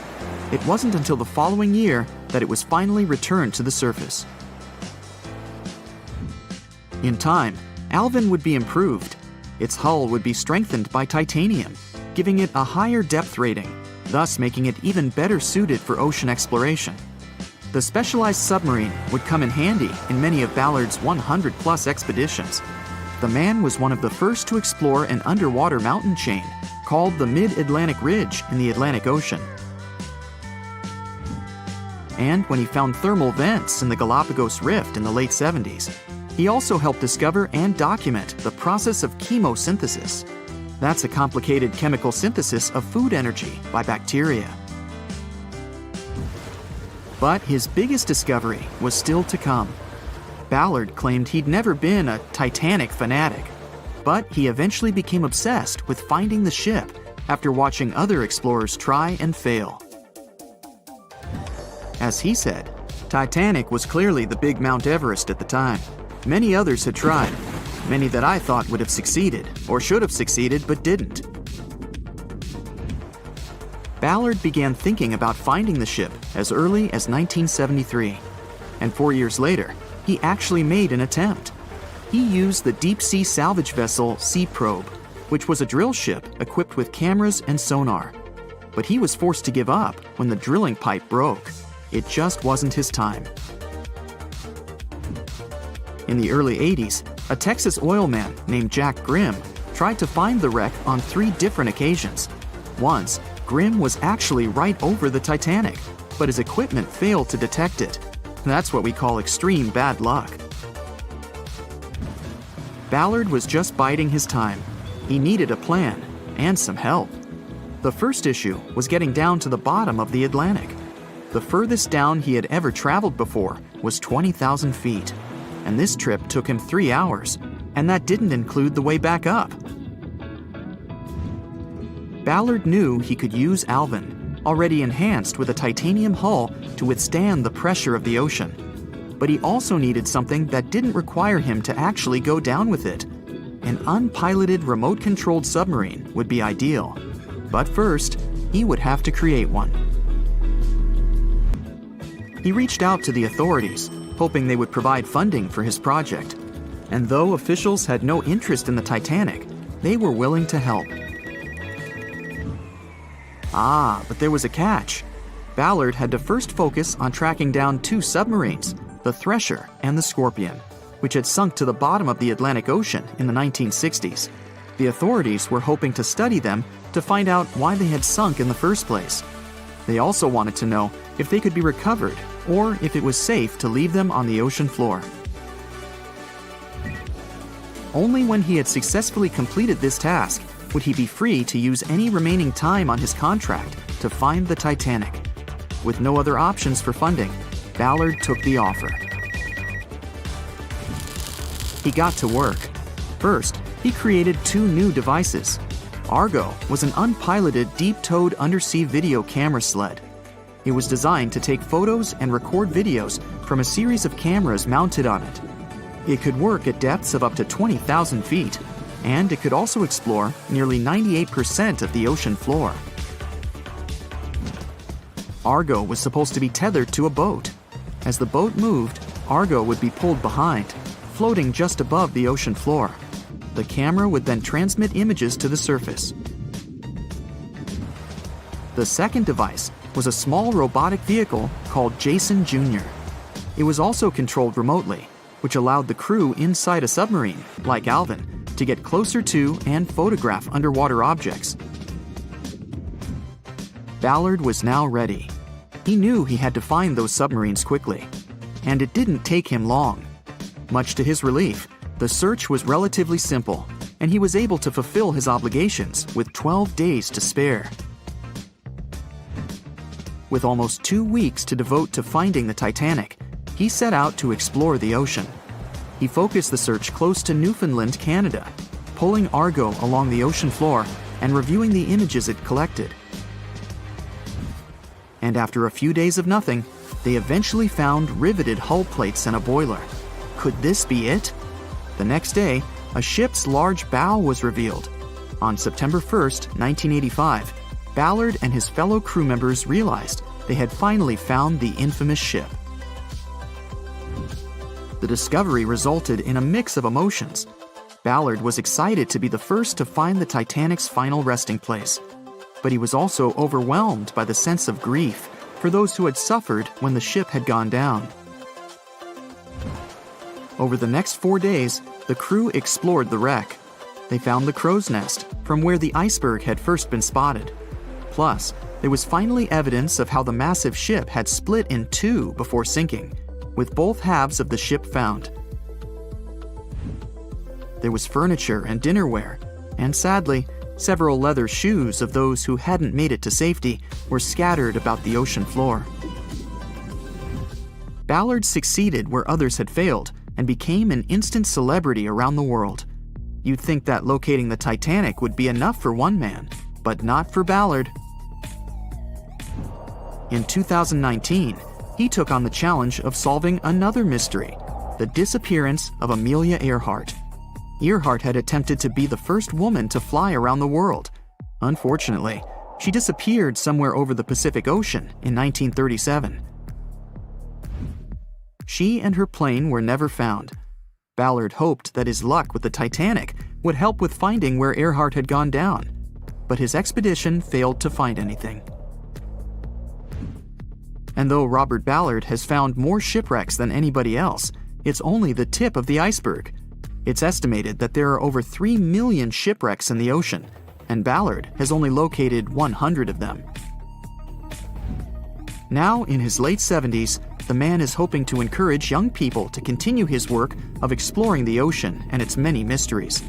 It wasn't until the following year that it was finally returned to the surface. In time, Alvin would be improved. Its hull would be strengthened by titanium, giving it a higher depth rating, thus making it even better suited for ocean exploration. The specialized submarine would come in handy in many of Ballard's 100-plus expeditions. The man was one of the first to explore an underwater mountain chain called the Mid-Atlantic Ridge in the Atlantic Ocean. And when he found thermal vents in the Galapagos Rift in the late 70s, he also helped discover and document the process of chemosynthesis. That's a complicated chemical synthesis of food energy by bacteria. But his biggest discovery was still to come. Ballard claimed he'd never been a Titanic fanatic, but he eventually became obsessed with finding the ship after watching other explorers try and fail. As he said, Titanic was clearly the big Mount Everest at the time. Many others had tried, many that I thought would have succeeded, or should have succeeded but didn't. Ballard began thinking about finding the ship as early as 1973, and 4 years later, he actually made an attempt. He used the deep-sea salvage vessel Sea Probe, which was a drill ship equipped with cameras and sonar. But he was forced to give up when the drilling pipe broke. It just wasn't his time. In the early 80s, a Texas oil man named Jack Grimm tried to find the wreck on 3 different occasions. Once, Grimm was actually right over the Titanic, but his equipment failed to detect it. That's what we call extreme bad luck. Ballard was just biding his time. He needed a plan and some help. The first issue was getting down to the bottom of the Atlantic. The furthest down he had ever traveled before was 20,000 feet, and this trip took him 3 hours, and that didn't include the way back up. Ballard knew he could use Alvin, already enhanced with a titanium hull to withstand the pressure of the ocean. But he also needed something that didn't require him to actually go down with it. An unpiloted remote-controlled submarine would be ideal. But first, he would have to create one. He reached out to the authorities, hoping they would provide funding for his project. And though officials had no interest in the Titanic, they were willing to help. But there was a catch. Ballard had to first focus on tracking down 2 submarines, the Thresher and the Scorpion, which had sunk to the bottom of the Atlantic Ocean in the 1960s. The authorities were hoping to study them to find out why they had sunk in the first place. They also wanted to know if they could be recovered or if it was safe to leave them on the ocean floor. Only when he had successfully completed this task would he be free to use any remaining time on his contract to find the Titanic. With no other options for funding, Ballard took the offer. He got to work. First, he created 2 new devices. Argo was an unpiloted deep-towed undersea video camera sled. It was designed to take photos and record videos from a series of cameras mounted on it. It could work at depths of up to 20,000 feet, and it could also explore nearly 98% of the ocean floor. Argo was supposed to be tethered to a boat. As the boat moved, Argo would be pulled behind, floating just above the ocean floor. The camera would then transmit images to the surface. The second device was a small robotic vehicle called Jason Jr. It was also controlled remotely, which allowed the crew inside a submarine, like Alvin, to get closer to and photograph underwater objects. Ballard was now ready. He knew he had to find those submarines quickly, and it didn't take him long. Much to his relief, the search was relatively simple, and he was able to fulfill his obligations with 12 days to spare. With almost 2 weeks to devote to finding the Titanic, he set out to explore the ocean. He focused the search close to Newfoundland, Canada, pulling Argo along the ocean floor and reviewing the images it collected. And after a few days of nothing, they eventually found riveted hull plates and a boiler. Could this be it? The next day, a ship's large bow was revealed. On September 1st, 1985, Ballard and his fellow crew members realized they had finally found the infamous ship. The discovery resulted in a mix of emotions. Ballard was excited to be the first to find the Titanic's final resting place, but he was also overwhelmed by the sense of grief for those who had suffered when the ship had gone down. Over the next 4 days, the crew explored the wreck. They found the crow's nest, from where the iceberg had first been spotted. Plus, there was finally evidence of how the massive ship had split in two before sinking, with both halves of the ship found. There was furniture and dinnerware, and sadly, several leather shoes of those who hadn't made it to safety were scattered about the ocean floor. Ballard succeeded where others had failed and became an instant celebrity around the world. You'd think that locating the Titanic would be enough for one man, but not for Ballard. In 2019, he took on the challenge of solving another mystery, the disappearance of Amelia Earhart. Earhart had attempted to be the first woman to fly around the world. Unfortunately, she disappeared somewhere over the Pacific Ocean in 1937. She and her plane were never found. Ballard hoped that his luck with the Titanic would help with finding where Earhart had gone down, but his expedition failed to find anything. And though Robert Ballard has found more shipwrecks than anybody else, it's only the tip of the iceberg. It's estimated that there are over 3 million shipwrecks in the ocean, and Ballard has only located 100 of them. Now, in his late 70s, the man is hoping to encourage young people to continue his work of exploring the ocean and its many mysteries.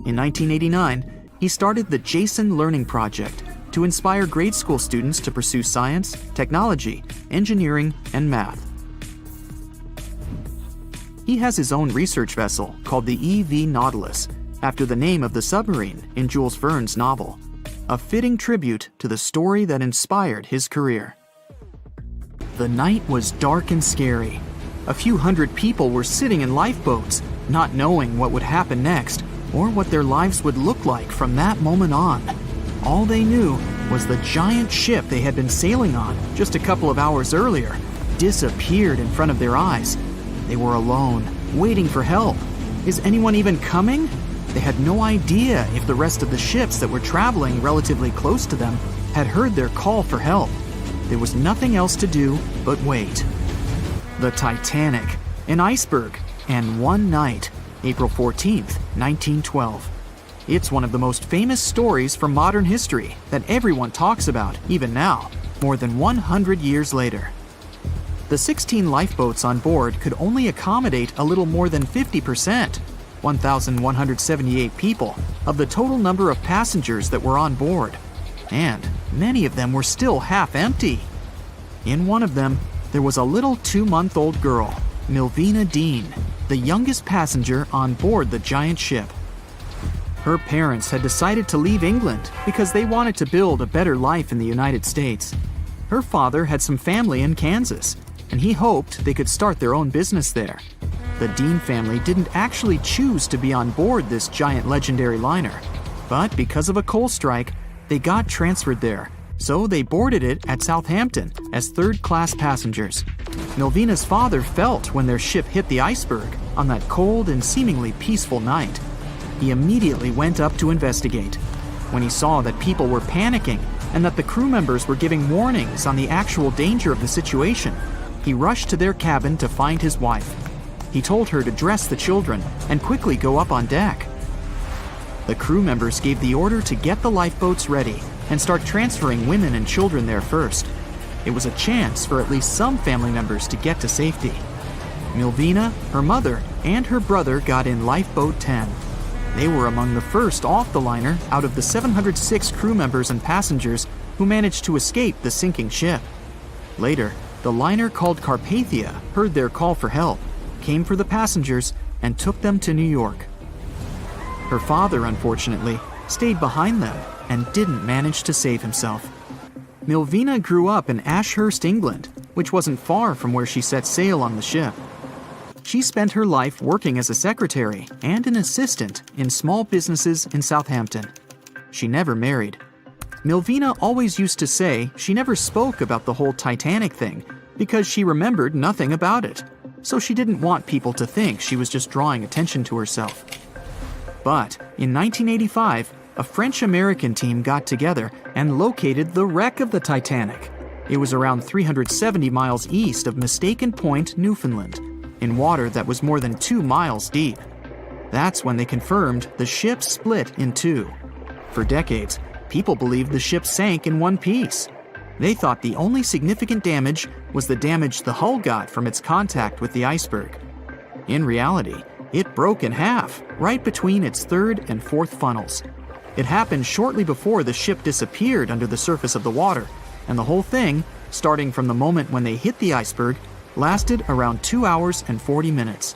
In 1989, he started the Jason Learning Project to inspire grade school students to pursue science, technology, engineering, and math. He has his own research vessel called the EV Nautilus, after the name of the submarine in Jules Verne's novel, a fitting tribute to the story that inspired his career. The night was dark and scary. A few hundred people were sitting in lifeboats, not knowing what would happen next or what their lives would look like from that moment on. All they knew was the giant ship they had been sailing on just a couple of hours earlier disappeared in front of their eyes. They were alone, waiting for help. Is anyone even coming? They had no idea if the rest of the ships that were traveling relatively close to them had heard their call for help. There was nothing else to do but wait. The Titanic, an iceberg, and one night, April 14th, 1912. It's one of the most famous stories from modern history that everyone talks about, even now, more than 100 years later. The 16 lifeboats on board could only accommodate a little more than 50%, 1,178 people, of the total number of passengers that were on board. And many of them were still half empty. In one of them, there was a little 2-month-old girl, Milvina Dean, the youngest passenger on board the giant ship. Her parents had decided to leave England because they wanted to build a better life in the United States. Her father had some family in Kansas, and he hoped they could start their own business there. The Dean family didn't actually choose to be on board this giant legendary liner, but because of a coal strike, they got transferred there, So they boarded it at Southampton as third-class passengers. Milvina's father felt when their ship hit the iceberg on that cold and seemingly peaceful night. He immediately went up to investigate. When he saw that people were panicking and that the crew members were giving warnings on the actual danger of the situation, he rushed to their cabin to find his wife. He told her to dress the children and quickly go up on deck. The crew members gave the order to get the lifeboats ready and start transferring women and children there first. It was a chance for at least some family members to get to safety. Milvina, her mother, and her brother got in Lifeboat 10. They were among the first off the liner out of the 706 crew members and passengers who managed to escape the sinking ship. Later, the liner called Carpathia heard their call for help, came for the passengers, and took them to New York. Her father, unfortunately, stayed behind them and didn't manage to save himself. Milvina grew up in Ashurst, England, which wasn't far from where she set sail on the ship. She spent her life working as a secretary and an assistant in small businesses in Southampton. She never married. Milvina always used to say she never spoke about the whole Titanic thing because she remembered nothing about it, so she didn't want people to think she was just drawing attention to herself. But in 1985, a French-American team got together and located the wreck of the Titanic. It was around 370 miles east of Mistaken Point, Newfoundland, in water that was more than 2 miles deep. That's when they confirmed the ship split in two. For decades, people believed the ship sank in one piece. They thought the only significant damage was the damage the hull got from its contact with the iceberg. In reality, it broke in half, right between its third and fourth funnels. It happened shortly before the ship disappeared under the surface of the water, and the whole thing, starting from the moment when they hit the iceberg, lasted around 2 hours and 40 minutes.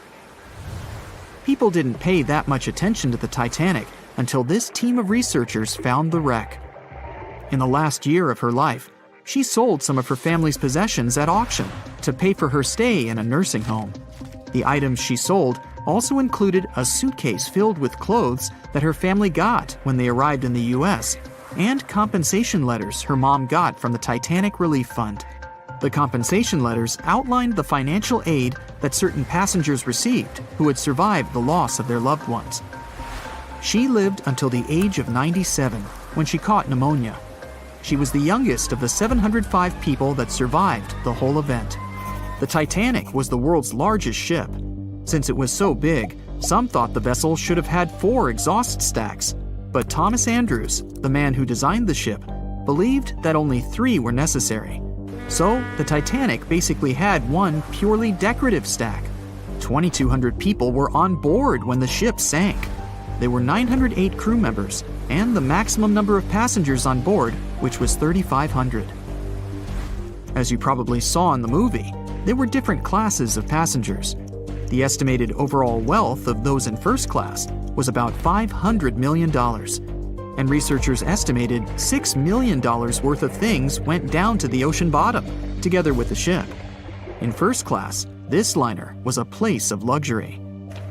People didn't pay that much attention to the Titanic until this team of researchers found the wreck. In the last year of her life, she sold some of her family's possessions at auction to pay for her stay in a nursing home. The items she sold also included a suitcase filled with clothes that her family got when they arrived in the US, and compensation letters her mom got from the Titanic Relief Fund. The compensation letters outlined the financial aid that certain passengers received who had survived the loss of their loved ones. She lived until the age of 97 when she caught pneumonia. She was the youngest of the 705 people that survived the whole event. The Titanic was the world's largest ship. Since it was so big, some thought the vessel should have had 4 exhaust stacks. But Thomas Andrews, the man who designed the ship, believed that only 3 were necessary. So, the Titanic basically had one purely decorative stack. 2,200 people were on board when the ship sank. There were 908 crew members, and the maximum number of passengers on board, which was 3,500. As you probably saw in the movie, there were different classes of passengers. The estimated overall wealth of those in first class was about $500 million, and researchers estimated $6 million worth of things went down to the ocean bottom, together with the ship. In first class, this liner was a place of luxury.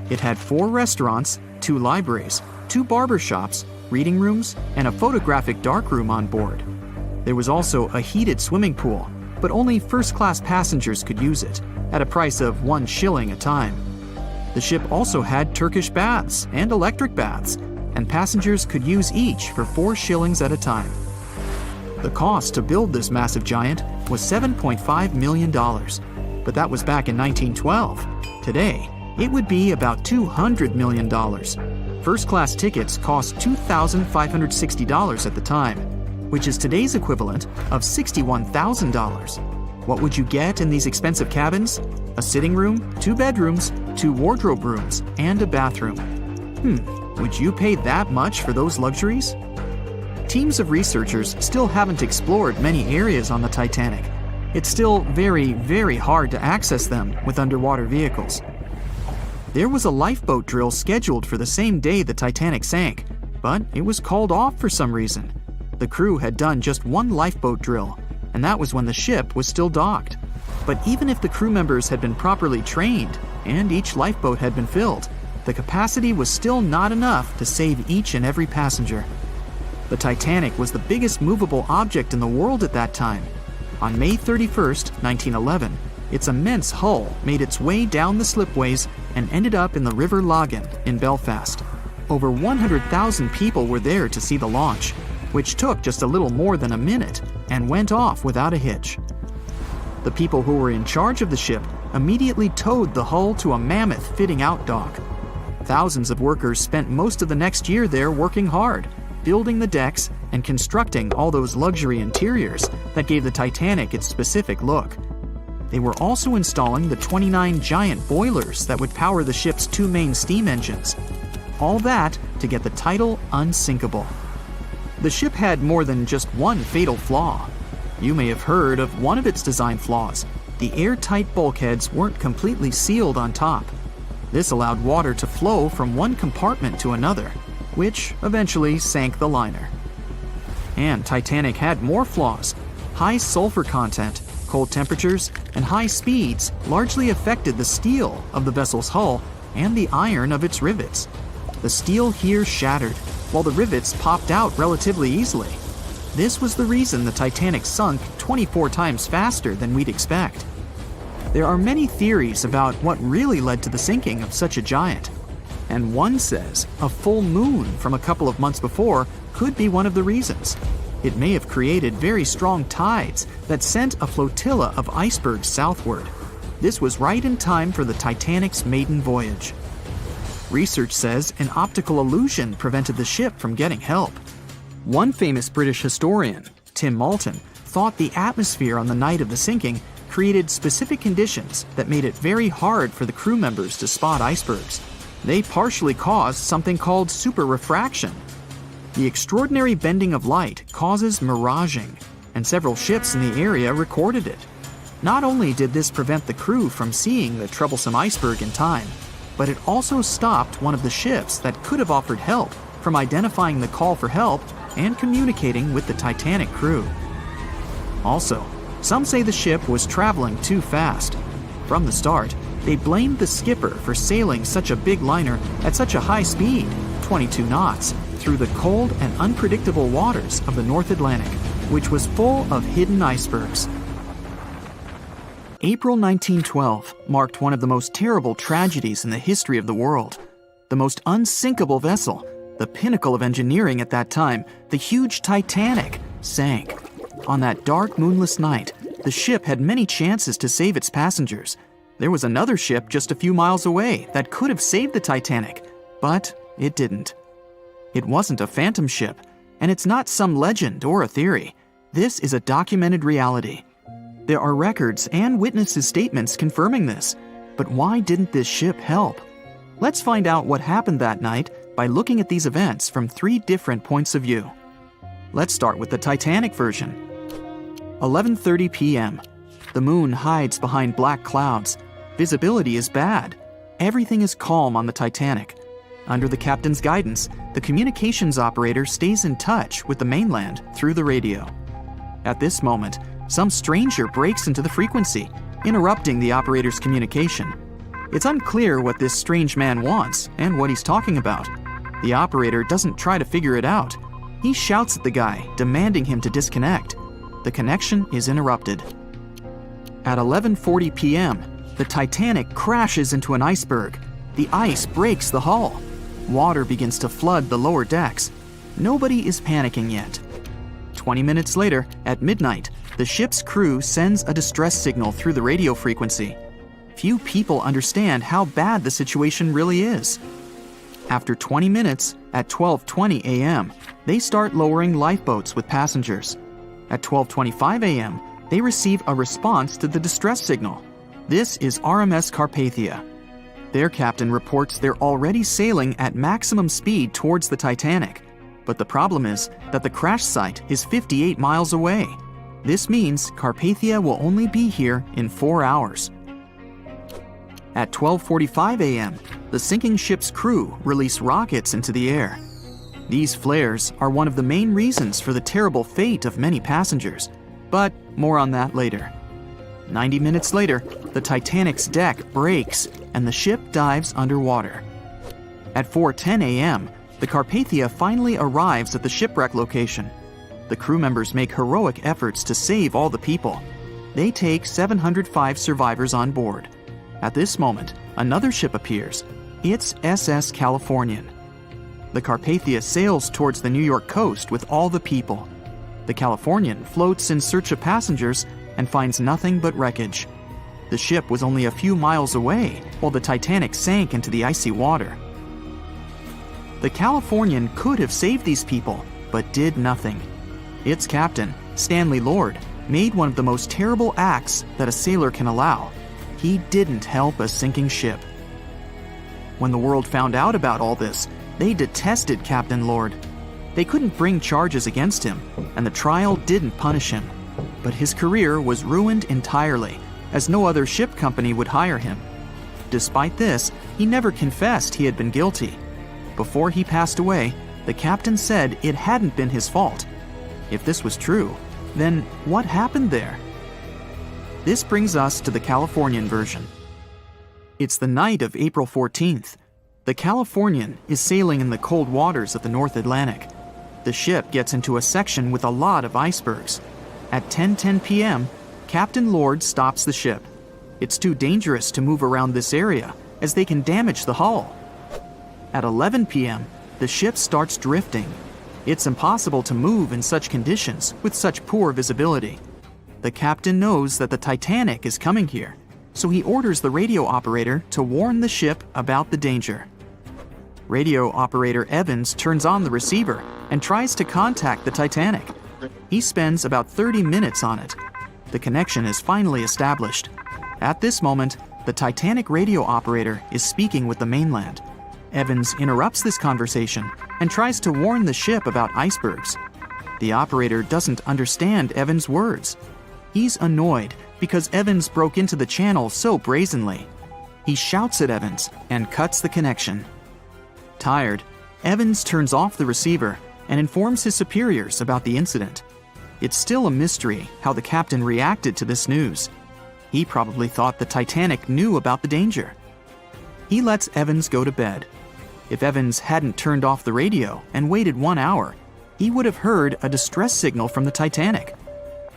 It had 4 restaurants, 2 libraries, 2 barber shops, reading rooms, and a photographic darkroom on board. There was also a heated swimming pool, but only first-class passengers could use it, at a price of 1 shilling a time. The ship also had Turkish baths and electric baths, and passengers could use each for 4 shillings at a time. The cost to build this massive giant was $7.5 million, but that was back in 1912. Today, it would be about $200 million. First-class tickets cost $2,560 at the time, which is today's equivalent of $61,000. What would you get in these expensive cabins? A sitting room, 2 bedrooms, 2 wardrobe rooms, and a bathroom. Would you pay that much for those luxuries? Teams of researchers still haven't explored many areas on the Titanic. It's still very, very hard to access them with underwater vehicles. There was a lifeboat drill scheduled for the same day the Titanic sank, but it was called off for some reason. The crew had done just 1 lifeboat drill, and that was when the ship was still docked. But even if the crew members had been properly trained and each lifeboat had been filled, the capacity was still not enough to save each and every passenger. The Titanic was the biggest movable object in the world at that time. On May 31st, 1911, its immense hull made its way down the slipways and ended up in the River Lagan in Belfast. Over 100,000 people were there to see the launch, which took just a little more than a minute and went off without a hitch. The people who were in charge of the ship immediately towed the hull to a mammoth fitting-out dock. Thousands of workers spent most of the next year there working hard, building the decks and constructing all those luxury interiors that gave the Titanic its specific look. They were also installing the 29 giant boilers that would power the ship's 2 main steam engines. All that to get the title Unsinkable. The ship had more than just one fatal flaw. You may have heard of one of its design flaws. The airtight bulkheads weren't completely sealed on top. This allowed water to flow from one compartment to another, which eventually sank the liner. And Titanic had more flaws. High sulfur content, cold temperatures, and high speeds largely affected the steel of the vessel's hull and the iron of its rivets. The steel here shattered, while the rivets popped out relatively easily. This was the reason the Titanic sunk 24 times faster than we'd expect. There are many theories about what really led to the sinking of such a giant. And one says a full moon from a couple of months before could be one of the reasons. It may have created very strong tides that sent a flotilla of icebergs southward. This was right in time for the Titanic's maiden voyage. Research says an optical illusion prevented the ship from getting help. One famous British historian, Tim Moulton, thought the atmosphere on the night of the sinking created specific conditions that made it very hard for the crew members to spot icebergs. They partially caused something called superrefraction. The extraordinary bending of light causes miraging, and several ships in the area recorded it. Not only did this prevent the crew from seeing the troublesome iceberg in time, but it also stopped one of the ships that could have offered help from identifying the call for help and communicating with the Titanic crew. Also, some say the ship was traveling too fast. From the start, they blamed the skipper for sailing such a big liner at such a high speed, 22 knots, through the cold and unpredictable waters of the North Atlantic, which was full of hidden icebergs. April 1912 marked one of the most terrible tragedies in the history of the world. The most unsinkable vessel, the pinnacle of engineering at that time, the huge Titanic, sank. On that dark, moonless night, the ship had many chances to save its passengers. There was another ship just a few miles away that could have saved the Titanic, but it didn't. It wasn't a phantom ship, and it's not some legend or a theory. This is a documented reality. There are records and witnesses' statements confirming this, but why didn't this ship help? Let's find out what happened that night by looking at these events from 3 different points of view. Let's start with the Titanic version. 11:30 p.m. The moon hides behind black clouds. Visibility is bad. Everything is calm on the Titanic. Under the captain's guidance, the communications operator stays in touch with the mainland through the radio. At this moment, some stranger breaks into the frequency, interrupting the operator's communication. It's unclear what this strange man wants and what he's talking about. The operator doesn't try to figure it out. He shouts at the guy, demanding him to disconnect. The connection is interrupted. At 11:40 p.m., the Titanic crashes into an iceberg. The ice breaks the hull. Water begins to flood the lower decks. Nobody is panicking yet. 20 minutes later, at midnight, the ship's crew sends a distress signal through the radio frequency. Few people understand how bad the situation really is. After 20 minutes, at 12:20 a.m., they start lowering lifeboats with passengers. At 12:25 a.m., they receive a response to the distress signal. This is RMS Carpathia. Their captain reports they're already sailing at maximum speed towards the Titanic. But the problem is that the crash site is 58 miles away. This means Carpathia will only be here in 4 hours. At 12:45 a.m., the sinking ship's crew release rockets into the air. These flares are one of the main reasons for the terrible fate of many passengers, but more on that later. 90 minutes later, the Titanic's deck breaks and the ship dives underwater. At 4:10 a.m., The Carpathia finally arrives at the shipwreck location. The crew members make heroic efforts to save all the people. They take 705 survivors on board. At this moment, another ship appears. It's SS Californian. The Carpathia sails towards the New York coast with all the people. The Californian floats in search of passengers and finds nothing but wreckage. The ship was only a few miles away while the Titanic sank into the icy water. The Californian could have saved these people, but did nothing. Its captain, Stanley Lord, made one of the most terrible acts that a sailor can allow. He didn't help a sinking ship. When the world found out about all this, they detested Captain Lord. They couldn't bring charges against him, and the trial didn't punish him. But his career was ruined entirely, as no other ship company would hire him. Despite this, he never confessed he had been guilty. Before he passed away, the captain said it hadn't been his fault. If this was true, then what happened there? This brings us to the Californian version. It's the night of April 14th. The Californian is sailing in the cold waters of the North Atlantic. The ship gets into a section with a lot of icebergs. At 10:10 p.m., Captain Lord stops the ship. It's too dangerous to move around this area, as they can damage the hull. At 11 p.m., the ship starts drifting. It's impossible to move in such conditions with such poor visibility. The captain knows that the Titanic is coming here, so he orders the radio operator to warn the ship about the danger. Radio operator Evans turns on the receiver and tries to contact the Titanic. He spends about 30 minutes on it. The connection is finally established. At this moment, the Titanic radio operator is speaking with the mainland. Evans interrupts this conversation and tries to warn the ship about icebergs. The operator doesn't understand Evans' words. He's annoyed because Evans broke into the channel so brazenly. He shouts at Evans and cuts the connection. Tired, Evans turns off the receiver and informs his superiors about the incident. It's still a mystery how the captain reacted to this news. He probably thought the Titanic knew about the danger. He lets Evans go to bed. If Evans hadn't turned off the radio and waited 1 hour, he would have heard a distress signal from the Titanic.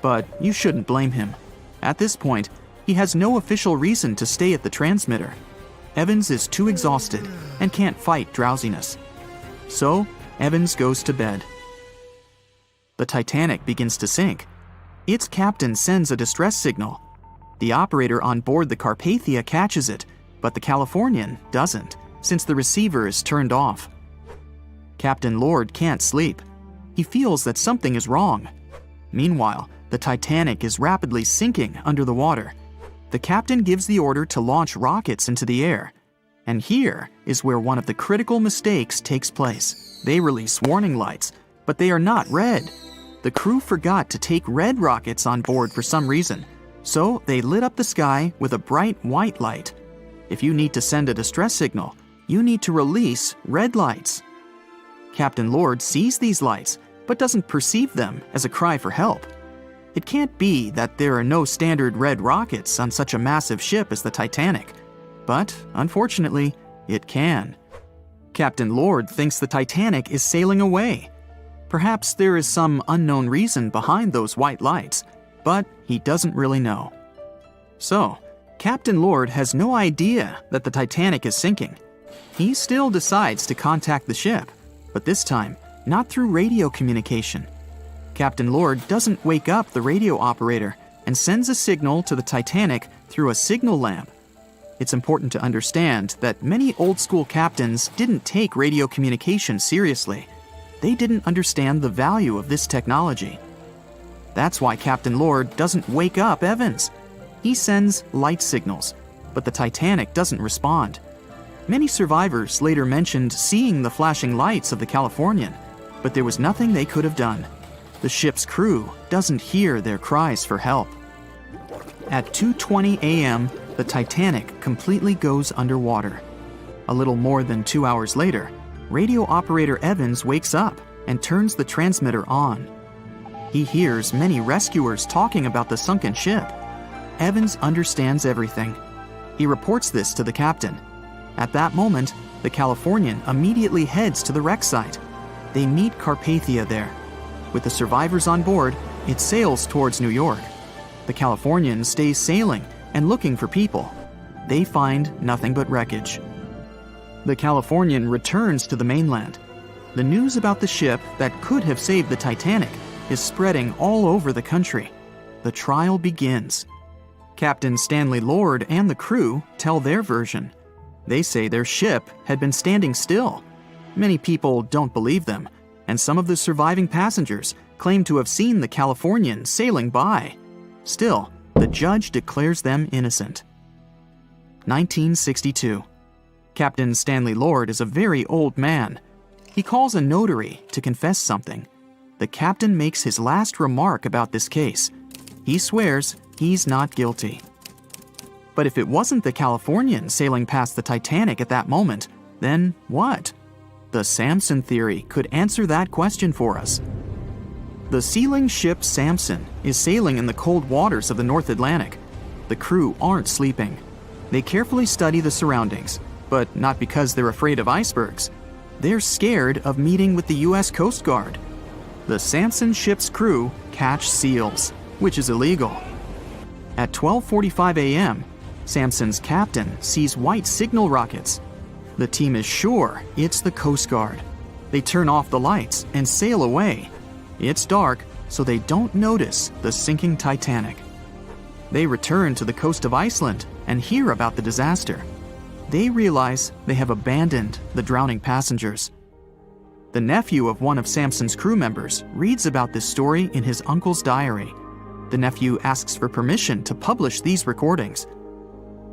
But you shouldn't blame him. At this point, he has no official reason to stay at the transmitter. Evans is too exhausted and can't fight drowsiness. So, Evans goes to bed. The Titanic begins to sink. Its captain sends a distress signal. The operator on board the Carpathia catches it, but the Californian doesn't, since the receiver is turned off. Captain Lord can't sleep. He feels that something is wrong. Meanwhile, the Titanic is rapidly sinking under the water. The captain gives the order to launch rockets into the air. And here is where one of the critical mistakes takes place. They release warning lights, but they are not red. The crew forgot to take red rockets on board for some reason, so they lit up the sky with a bright white light. If you need to send a distress signal, you need to release red lights. Captain Lord sees these lights, but doesn't perceive them as a cry for help. It can't be that there are no standard red rockets on such a massive ship as the Titanic. But, unfortunately, it can. Captain Lord thinks the Titanic is sailing away. Perhaps there is some unknown reason behind those white lights, but he doesn't really know. So, Captain Lord has no idea that the Titanic is sinking. He still decides to contact the ship, but this time, not through radio communication. Captain Lord doesn't wake up the radio operator and sends a signal to the Titanic through a signal lamp. It's important to understand that many old-school captains didn't take radio communication seriously. They didn't understand the value of this technology. That's why Captain Lord doesn't wake up Evans. He sends light signals, but the Titanic doesn't respond. Many survivors later mentioned seeing the flashing lights of the Californian, but there was nothing they could have done. The ship's crew doesn't hear their cries for help. At 2:20 a.m., the Titanic completely goes underwater. A little more than 2 hours later, radio operator Evans wakes up and turns the transmitter on. He hears many rescuers talking about the sunken ship. Evans understands everything. He reports this to the captain. At that moment, the Californian immediately heads to the wreck site. They meet Carpathia there. With the survivors on board, it sails towards New York. The Californian stays sailing and looking for people. They find nothing but wreckage. The Californian returns to the mainland. The news about the ship that could have saved the Titanic is spreading all over the country. The trial begins. Captain Stanley Lord and the crew tell their version. They say their ship had been standing still. Many people don't believe them, and some of the surviving passengers claim to have seen the Californian sailing by. Still, the judge declares them innocent. 1962. Captain Stanley Lord is a very old man. He calls a notary to confess something. The captain makes his last remark about this case. He swears he's not guilty. But if it wasn't the Californian sailing past the Titanic at that moment, then what? The Samson theory could answer that question for us. The sealing ship Samson is sailing in the cold waters of the North Atlantic. The crew aren't sleeping. They carefully study the surroundings, but not because they're afraid of icebergs. They're scared of meeting with the U.S. Coast Guard. The Samson ship's crew catch seals, which is illegal. At 12:45 a.m., Samson's captain sees white signal rockets. The team is sure it's the Coast Guard. They turn off the lights and sail away. It's dark, so they don't notice the sinking Titanic. They return to the coast of Iceland and hear about the disaster. They realize they have abandoned the drowning passengers. The nephew of one of Samson's crew members reads about this story in his uncle's diary. The nephew asks for permission to publish these recordings.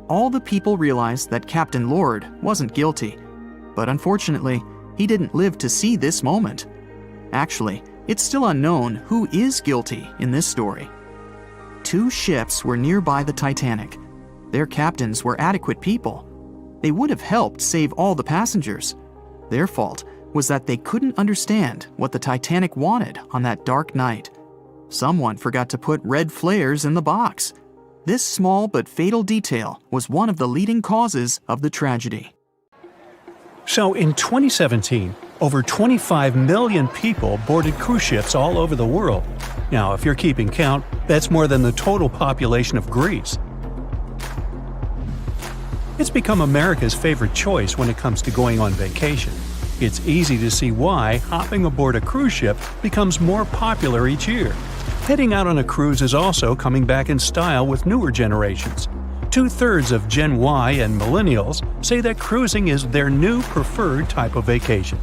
All the people realize that Captain Lord wasn't guilty, but unfortunately, he didn't live to see this moment. Actually, it's still unknown who is guilty in this story. 2 ships were nearby the Titanic. Their captains were adequate people. They would have helped save all the passengers. Their fault was that they couldn't understand what the Titanic wanted on that dark night. Someone forgot to put red flares in the box. This small but fatal detail was one of the leading causes of the tragedy.
So in 2017, over 25 million people boarded cruise ships all over the world. Now, if you're keeping count, that's more than the total population of Greece. It's become America's favorite choice when it comes to going on vacation. It's easy to see why hopping aboard a cruise ship becomes more popular each year. Heading out on a cruise is also coming back in style with newer generations. 2/3 of Gen Y and millennials say that cruising is their new preferred type of vacation.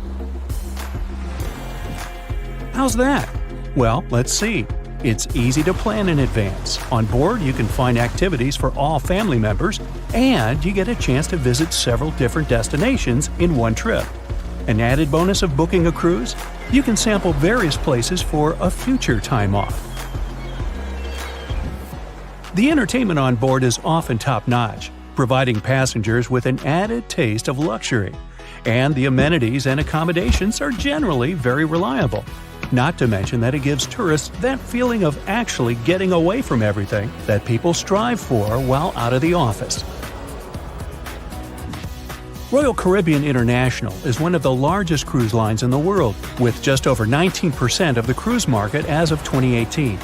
How's that? Well, let's see. It's easy to plan in advance. On board, you can find activities for all family members, and you get a chance to visit several different destinations in one trip. An added bonus of booking a cruise? You can sample various places for a future time off. The entertainment on board is often top-notch, providing passengers with an added taste of luxury. And the amenities and accommodations are generally very reliable. Not to mention that it gives tourists that feeling of actually getting away from everything that people strive for while out of the office. Royal Caribbean International is one of the largest cruise lines in the world, with just over 19% of the cruise market as of 2018.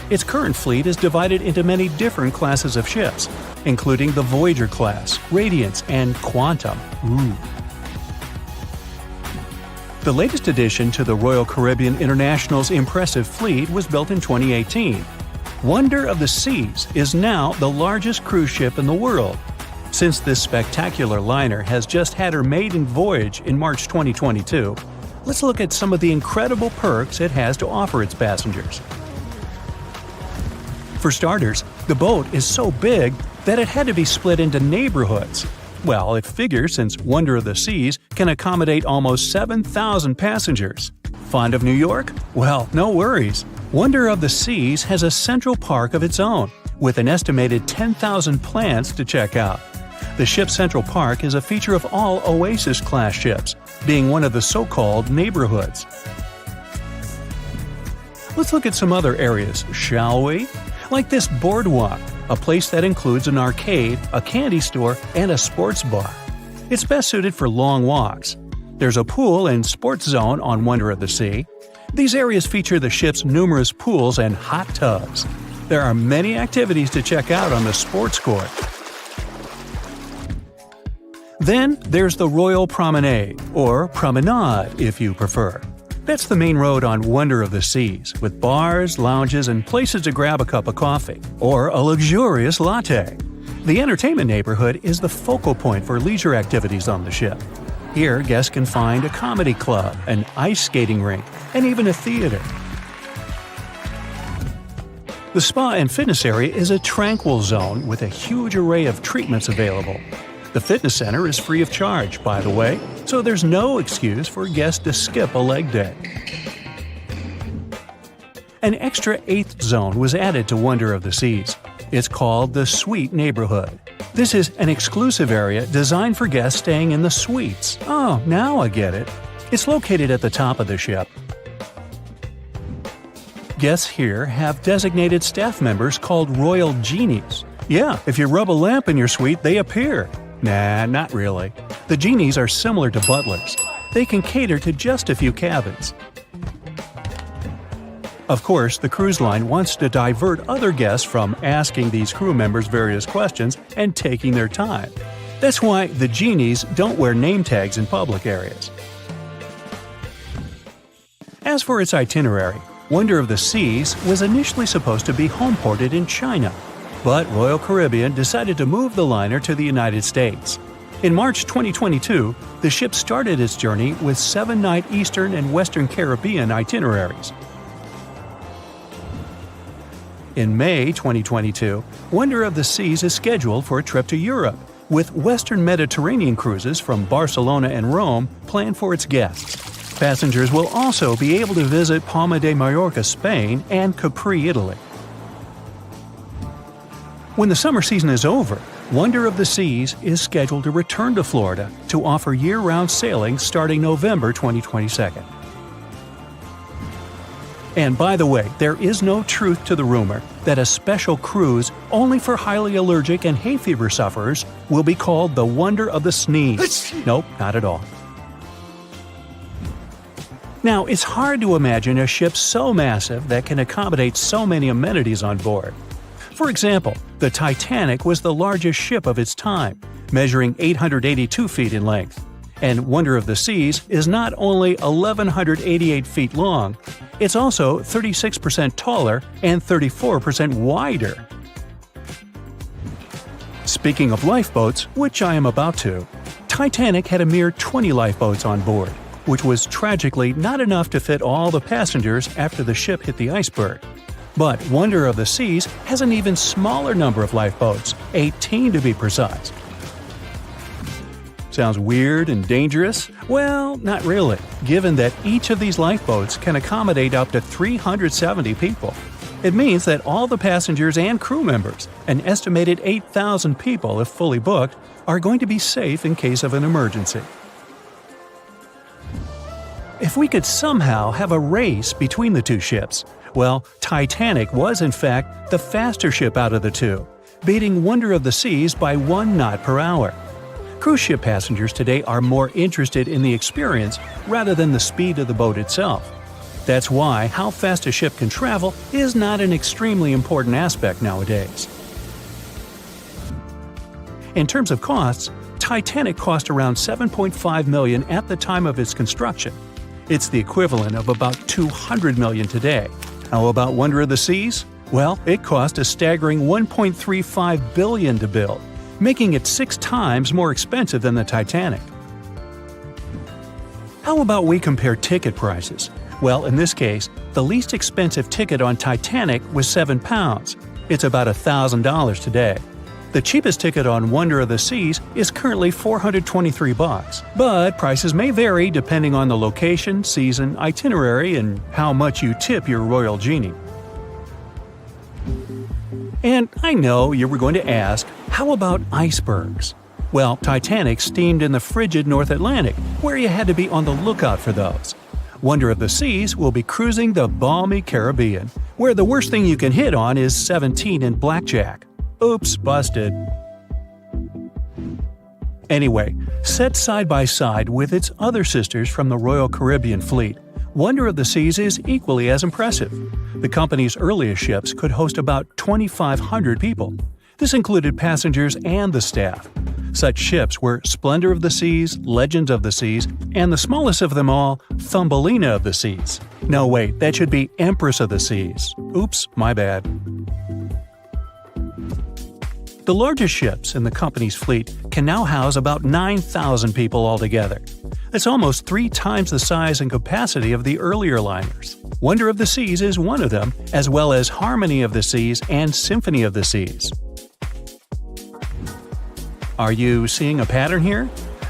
Its current fleet is divided into many different classes of ships, including the Voyager class, Radiance, and Quantum. The latest addition to the Royal Caribbean International's impressive fleet was built in 2018. Wonder of the Seas is now the largest cruise ship in the world. Since this spectacular liner has just had her maiden voyage in March 2022, let's look at some of the incredible perks it has to offer its passengers. For starters, the boat is so big that it had to be split into neighborhoods. Well, it figures since Wonder of the Seas can accommodate almost 7,000 passengers. Fond of New York? Well, no worries. Wonder of the Seas has a central park of its own, with an estimated 10,000 plants to check out. The ship's central park is a feature of all Oasis-class ships, being one of the so-called neighborhoods. Let's look at some other areas, shall we? Like this boardwalk, a place that includes an arcade, a candy store, and a sports bar. It's best suited for long walks. There's a pool and sports zone on Wonder of the Sea. These areas feature the ship's numerous pools and hot tubs. There are many activities to check out on the sports court. Then there's the Royal Promenade, or Promenade if you prefer. That's the main road on Wonder of the Seas, with bars, lounges, and places to grab a cup of coffee, or a luxurious latte. The entertainment neighborhood is the focal point for leisure activities on the ship. Here, guests can find a comedy club, an ice skating rink, and even a theater. The spa and fitness area is a tranquil zone with a huge array of treatments available. The fitness center is free of charge, by the way, so there's no excuse for guests to skip a leg day. An extra eighth zone was added to Wonder of the Seas. It's called the Suite Neighborhood. This is an exclusive area designed for guests staying in the suites. Oh, now I get it. It's located at the top of the ship. Guests here have designated staff members called Royal Genies. Yeah, if you rub a lamp in your suite, they appear. Nah, not really. The genies are similar to butlers. They can cater to just a few cabins. Of course, the cruise line wants to divert other guests from asking these crew members various questions and taking their time. That's why the genies don't wear name tags in public areas. As for its itinerary, Wonder of the Seas was initially supposed to be homeported in China, but Royal Caribbean decided to move the liner to the United States. In March 2022, the ship started its journey with 7-night Eastern and Western Caribbean itineraries. In May 2022, Wonder of the Seas is scheduled for a trip to Europe, with Western Mediterranean cruises from Barcelona and Rome planned for its guests. Passengers will also be able to visit Palma de Mallorca, Spain, and Capri, Italy. When the summer season is over, Wonder of the Seas is scheduled to return to Florida to offer year-round sailing starting November 2022. And by the way, there is no truth to the rumor that a special cruise only for highly allergic and hay fever sufferers will be called the Wonder of the Sneeze. Nope, not at all. Now, it's hard to imagine a ship so massive that can accommodate so many amenities on board. For example, the Titanic was the largest ship of its time, measuring 882 feet in length. And Wonder of the Seas is not only 1,188 feet long, it's also 36% taller and 34% wider. Speaking of lifeboats, which I am about to, Titanic had a mere 20 lifeboats on board, which was tragically not enough to fit all the passengers after the ship hit the iceberg. But Wonder of the Seas has an even smaller number of lifeboats, 18 to be precise. Sounds weird and dangerous? Well, not really, given that each of these lifeboats can accommodate up to 370 people. It means that all the passengers and crew members, an estimated 8,000 people if fully booked, are going to be safe in case of an emergency. If we could somehow have a race between the two ships, well, Titanic was in fact the faster ship out of the two, beating Wonder of the Seas by 1 knot per hour. Cruise ship passengers today are more interested in the experience rather than the speed of the boat itself. That's why how fast a ship can travel is not an extremely important aspect nowadays. In terms of costs, Titanic cost around $7.5 million at the time of its construction. It's the equivalent of about $200 million today. How about Wonder of the Seas? Well, it cost a staggering $1.35 billion to build, making it 6 times more expensive than the Titanic. How about we compare ticket prices? Well, in this case, the least expensive ticket on Titanic was £7. It's about $1,000 today. The cheapest ticket on Wonder of the Seas is currently $423, but prices may vary depending on the location, season, itinerary, and how much you tip your Royal Genie. And I know you were going to ask, how about icebergs? Well, Titanic steamed in the frigid North Atlantic, where you had to be on the lookout for those. Wonder of the Seas will be cruising the balmy Caribbean, where the worst thing you can hit on is 17 and blackjack. Oops, busted. Anyway, set side by side with its other sisters from the Royal Caribbean Fleet, Wonder of the Seas is equally as impressive. The company's earliest ships could host about 2,500 people. This included passengers and the staff. Such ships were Splendor of the Seas, Legends of the Seas, and the smallest of them all, Thumbelina of the Seas. No, wait, that should be Empress of the Seas. Oops, my bad. The largest ships in the company's fleet can now house about 9,000 people altogether. That's almost 3 times the size and capacity of the earlier liners. Wonder of the Seas is one of them, as well as Harmony of the Seas and Symphony of the Seas. Are you seeing a pattern here?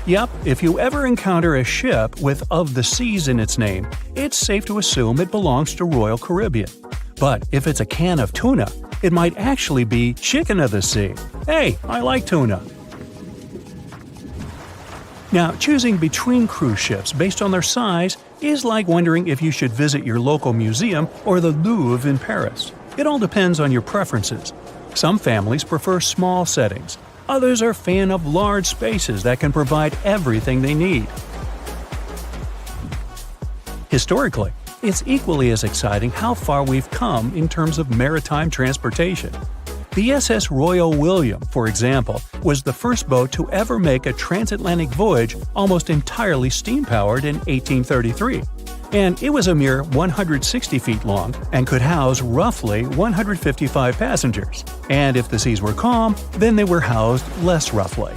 Yep, if you ever encounter a ship with "of the Seas" in its name, it's safe to assume it belongs to Royal Caribbean. But if it's a can of tuna, it might actually be Chicken of the Sea. Hey, I like tuna. Now, choosing between cruise ships based on their size is like wondering if you should visit your local museum or the Louvre in Paris. It all depends on your preferences. Some families prefer small settings. Others are fan of large spaces that can provide everything they need. Historically, it's equally as exciting how far we've come in terms of maritime transportation. The SS Royal William, for example, was the first boat to ever make a transatlantic voyage almost entirely steam-powered in 1833. And it was a mere 160 feet long and could house roughly 155 passengers. And if the seas were calm, then they were housed less roughly.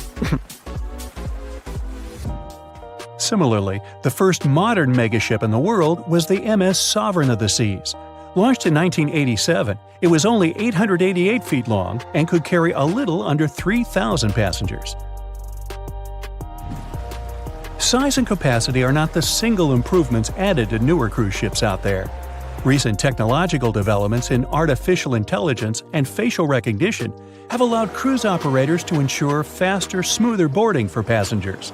Similarly, the first modern megaship in the world was the MS Sovereign of the Seas. Launched in 1987, it was only 888 feet long and could carry a little under 3,000 passengers. Size and capacity are not the single improvements added to newer cruise ships out there. Recent technological developments in artificial intelligence and facial recognition have allowed cruise operators to ensure faster, smoother boarding for passengers.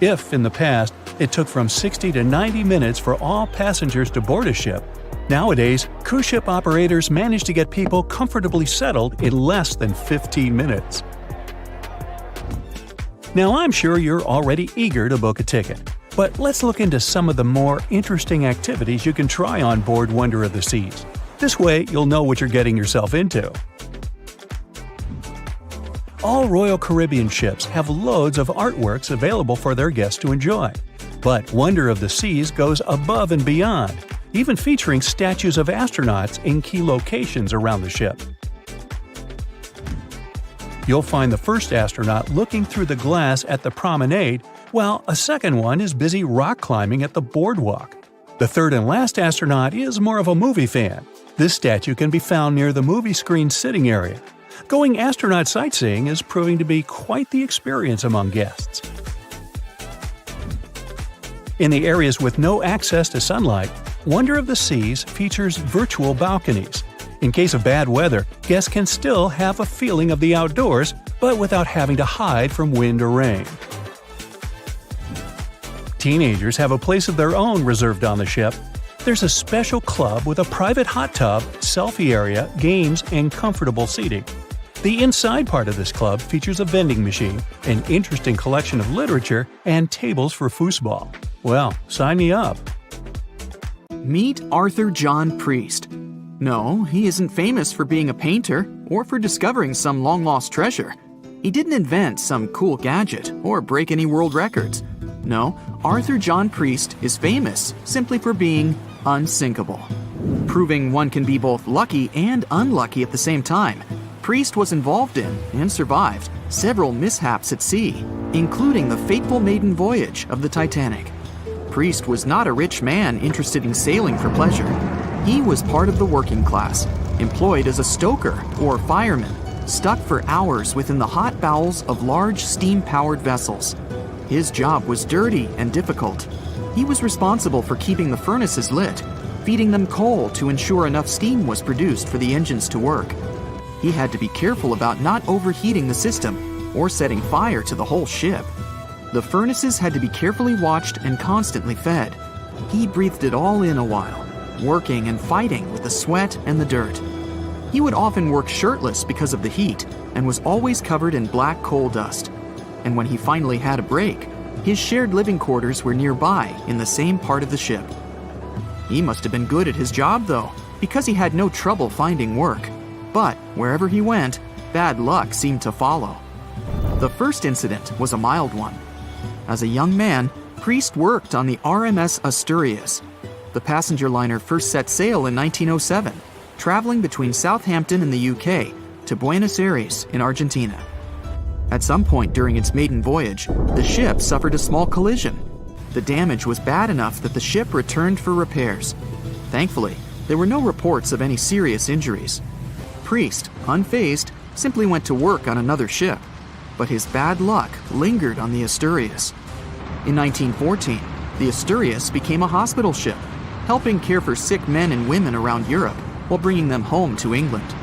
If, in the past, it took from 60 to 90 minutes for all passengers to board a ship, nowadays, cruise ship operators manage to get people comfortably settled in less than 15 minutes. Now, I'm sure you're already eager to book a ticket, but let's look into some of the more interesting activities you can try on board Wonder of the Seas. This way, you'll know what you're getting yourself into. All Royal Caribbean ships have loads of artworks available for their guests to enjoy. But Wonder of the Seas goes above and beyond, even featuring statues of astronauts in key locations around the ship. You'll find the first astronaut looking through the glass at the promenade, while a second one is busy rock climbing at the boardwalk. The third and last astronaut is more of a movie fan. This statue can be found near the movie screen sitting area. Going astronaut sightseeing is proving to be quite the experience among guests. In the areas with no access to sunlight, Wonder of the Seas features virtual balconies. In case of bad weather, guests can still have a feeling of the outdoors, but without having to hide from wind or rain. Teenagers have a place of their own reserved on the ship. There's a special club with a private hot tub, selfie area, games, and comfortable seating. The inside part of this club features a vending machine, an interesting collection of literature, and tables for foosball. Well, sign me up.
Meet Arthur John Priest. No, he isn't famous for being a painter or for discovering some long-lost treasure. He didn't invent some cool gadget or break any world records. No, Arthur John Priest is famous simply for being unsinkable. Proving one can be both lucky and unlucky at the same time, Priest was involved in and survived several mishaps at sea, including the fateful maiden voyage of the Titanic. Priest was not a rich man interested in sailing for pleasure. He was part of the working class, employed as a stoker or fireman, stuck for hours within the hot bowels of large steam-powered vessels. His job was dirty and difficult. He was responsible for keeping the furnaces lit, feeding them coal to ensure enough steam was produced for the engines to work. He had to be careful about not overheating the system or setting fire to the whole ship. The furnaces had to be carefully watched and constantly fed. He breathed it all in a while, working and fighting with the sweat and the dirt. He would often work shirtless because of the heat, and was always covered in black coal dust. And when he finally had a break, his shared living quarters were nearby in the same part of the ship. He must have been good at his job, though, because he had no trouble finding work. But wherever he went, bad luck seemed to follow. The first incident was a mild one. As a young man, Priest worked on the RMS Asturias. The passenger liner first set sail in 1907, traveling between Southampton in the UK to Buenos Aires in Argentina. At some point during its maiden voyage, the ship suffered a small collision. The damage was bad enough that the ship returned for repairs. Thankfully, there were no reports of any serious injuries. Priest, unfazed, simply went to work on another ship, but his bad luck lingered on the Asturias. In 1914, the Asturias became a hospital ship, helping care for sick men and women around Europe while bringing them home to England.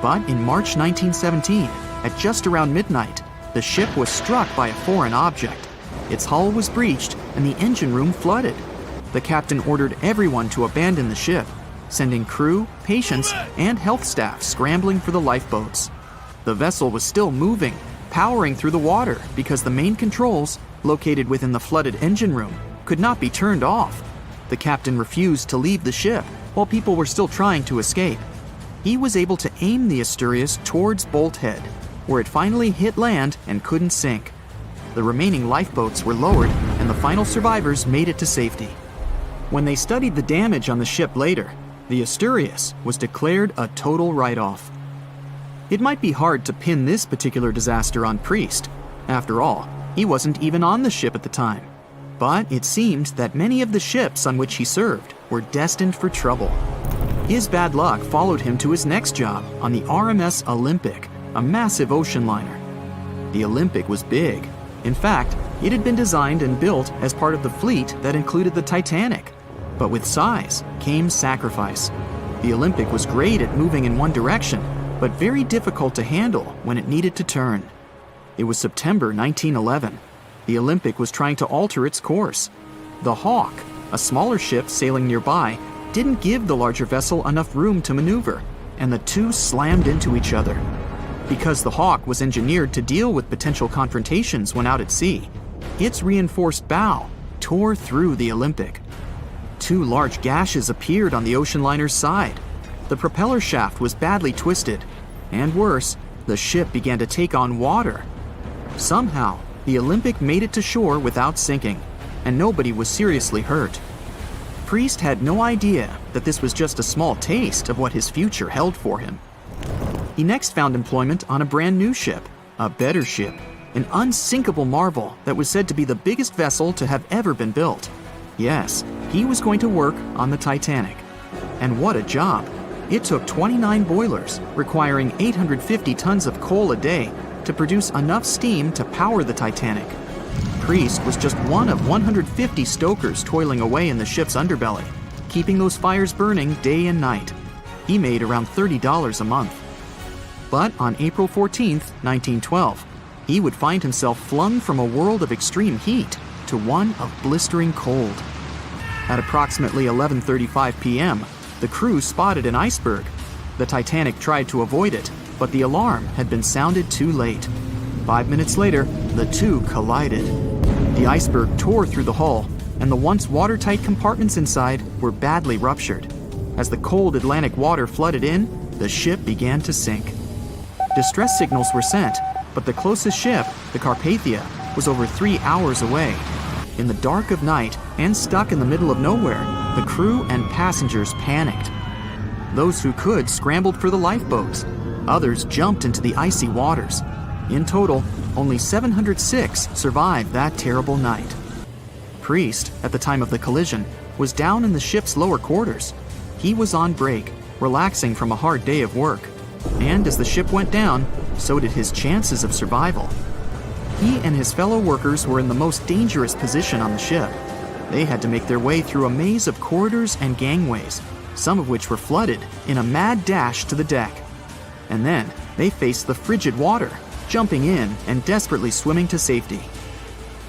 But in March 1917, at just around midnight, the ship was struck by a foreign object. Its hull was breached and the engine room flooded. The captain ordered everyone to abandon the ship, sending crew, patients, and health staff scrambling for the lifeboats. The vessel was still moving, powering through the water because the main controls, located within the flooded engine room, could not be turned off. The captain refused to leave the ship while people were still trying to escape. He was able to aim the Asturias towards Bolt Head, where it finally hit land and couldn't sink. The remaining lifeboats were lowered and the final survivors made it to safety. When they studied the damage on the ship later, the Asturias was declared a total write-off. It might be hard to pin this particular disaster on Priest. After all, he wasn't even on the ship at the time. But it seemed that many of the ships on which he served were destined for trouble. His bad luck followed him to his next job on the RMS Olympic, a massive ocean liner. The Olympic was big. In fact, it had been designed and built as part of the fleet that included the Titanic. But with size came sacrifice. The Olympic was great at moving in one direction, but very difficult to handle when it needed to turn. It was September 1911. The Olympic was trying to alter its course. The Hawk, a smaller ship sailing nearby, didn't give the larger vessel enough room to maneuver, and the two slammed into each other. Because the Hawk was engineered to deal with potential confrontations when out at sea, its reinforced bow tore through the Olympic. Two large gashes appeared on the ocean liner's side. The propeller shaft was badly twisted, and worse, the ship began to take on water. Somehow, the Olympic made it to shore without sinking, and nobody was seriously hurt. Priest had no idea that this was just a small taste of what his future held for him. He next found employment on a brand new ship, a better ship, an unsinkable marvel that was said to be the biggest vessel to have ever been built. Yes, he was going to work on the Titanic. And what a job! It took 29 boilers, requiring 850 tons of coal a day to produce enough steam to power the Titanic. Priest was just one of 150 stokers toiling away in the ship's underbelly, keeping those fires burning day and night. He made around $30 a month. But on April 14th, 1912, he would find himself flung from a world of extreme heat to one of blistering cold. At approximately 11:35 p.m., the crew spotted an iceberg. The Titanic tried to avoid it, but the alarm had been sounded too late. 5 minutes later, the two collided. The iceberg tore through the hull, and the once watertight compartments inside were badly ruptured. As the cold Atlantic water flooded in, the ship began to sink. Distress signals were sent, but the closest ship, the Carpathia, was over 3 hours away. In the dark of night and stuck in the middle of nowhere, the crew and passengers panicked. Those who could scrambled for the lifeboats. Others jumped into the icy waters. In total, only 706 survived that terrible night. Priest, at the time of the collision, was down in the ship's lower quarters. He was on break, relaxing from a hard day of work. And as the ship went down, so did his chances of survival. He and his fellow workers were in the most dangerous position on the ship. They had to make their way through a maze of corridors and gangways, some of which were flooded, in a mad dash to the deck. And then they faced the frigid water, jumping in and desperately swimming to safety.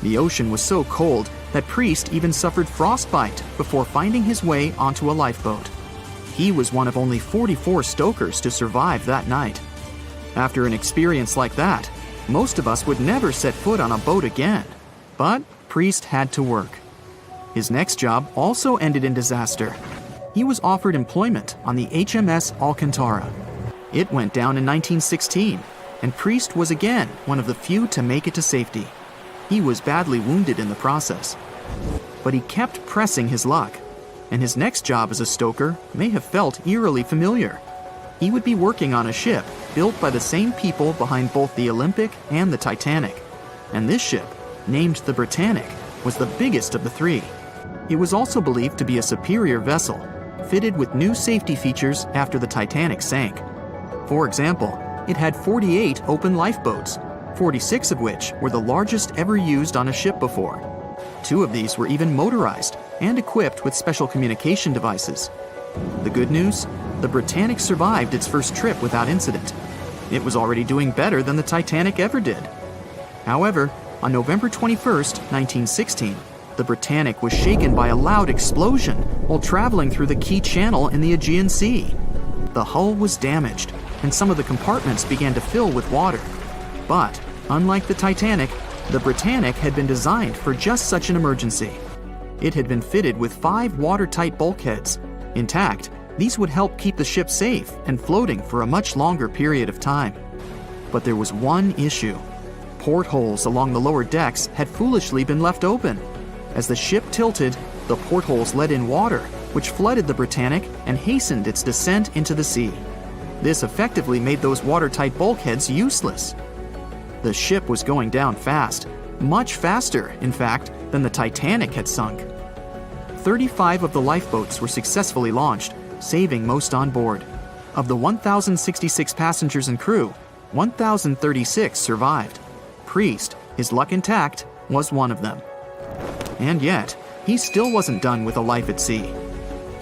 The ocean was so cold that Priest even suffered frostbite before finding his way onto a lifeboat. He was one of only 44 stokers to survive that night. After an experience like that, most of us would never set foot on a boat again. But Priest had to work. His next job also ended in disaster. He was offered employment on the HMS Alcantara. It went down in 1916, and Priest was again one of the few to make it to safety. He was badly wounded in the process. But he kept pressing his luck, and his next job as a stoker may have felt eerily familiar. He would be working on a ship built by the same people behind both the Olympic and the Titanic. And this ship, named the Britannic, was the biggest of the three. It was also believed to be a superior vessel, fitted with new safety features after the Titanic sank. For example, it had 48 open lifeboats, 46 of which were the largest ever used on a ship before. 2 of these were even motorized and equipped with special communication devices. The good news? The Britannic survived its first trip without incident. It was already doing better than the Titanic ever did. However, on November 21, 1916, the Britannic was shaken by a loud explosion while traveling through the key channel in the Aegean Sea. The hull was damaged, and some of the compartments began to fill with water. But, unlike the Titanic, the Britannic had been designed for just such an emergency. It had been fitted with 5 watertight bulkheads. Intact, these would help keep the ship safe and floating for a much longer period of time. But there was one issue. Portholes along the lower decks had foolishly been left open. As the ship tilted, the portholes let in water, which flooded the Britannic and hastened its descent into the sea. This effectively made those watertight bulkheads useless. The ship was going down fast, much faster, in fact, than the Titanic had sunk. 35 of the lifeboats were successfully launched, saving most on board. Of the 1,066 passengers and crew, 1,036 survived. Priest, his luck intact, was one of them. And yet, he still wasn't done with a life at sea.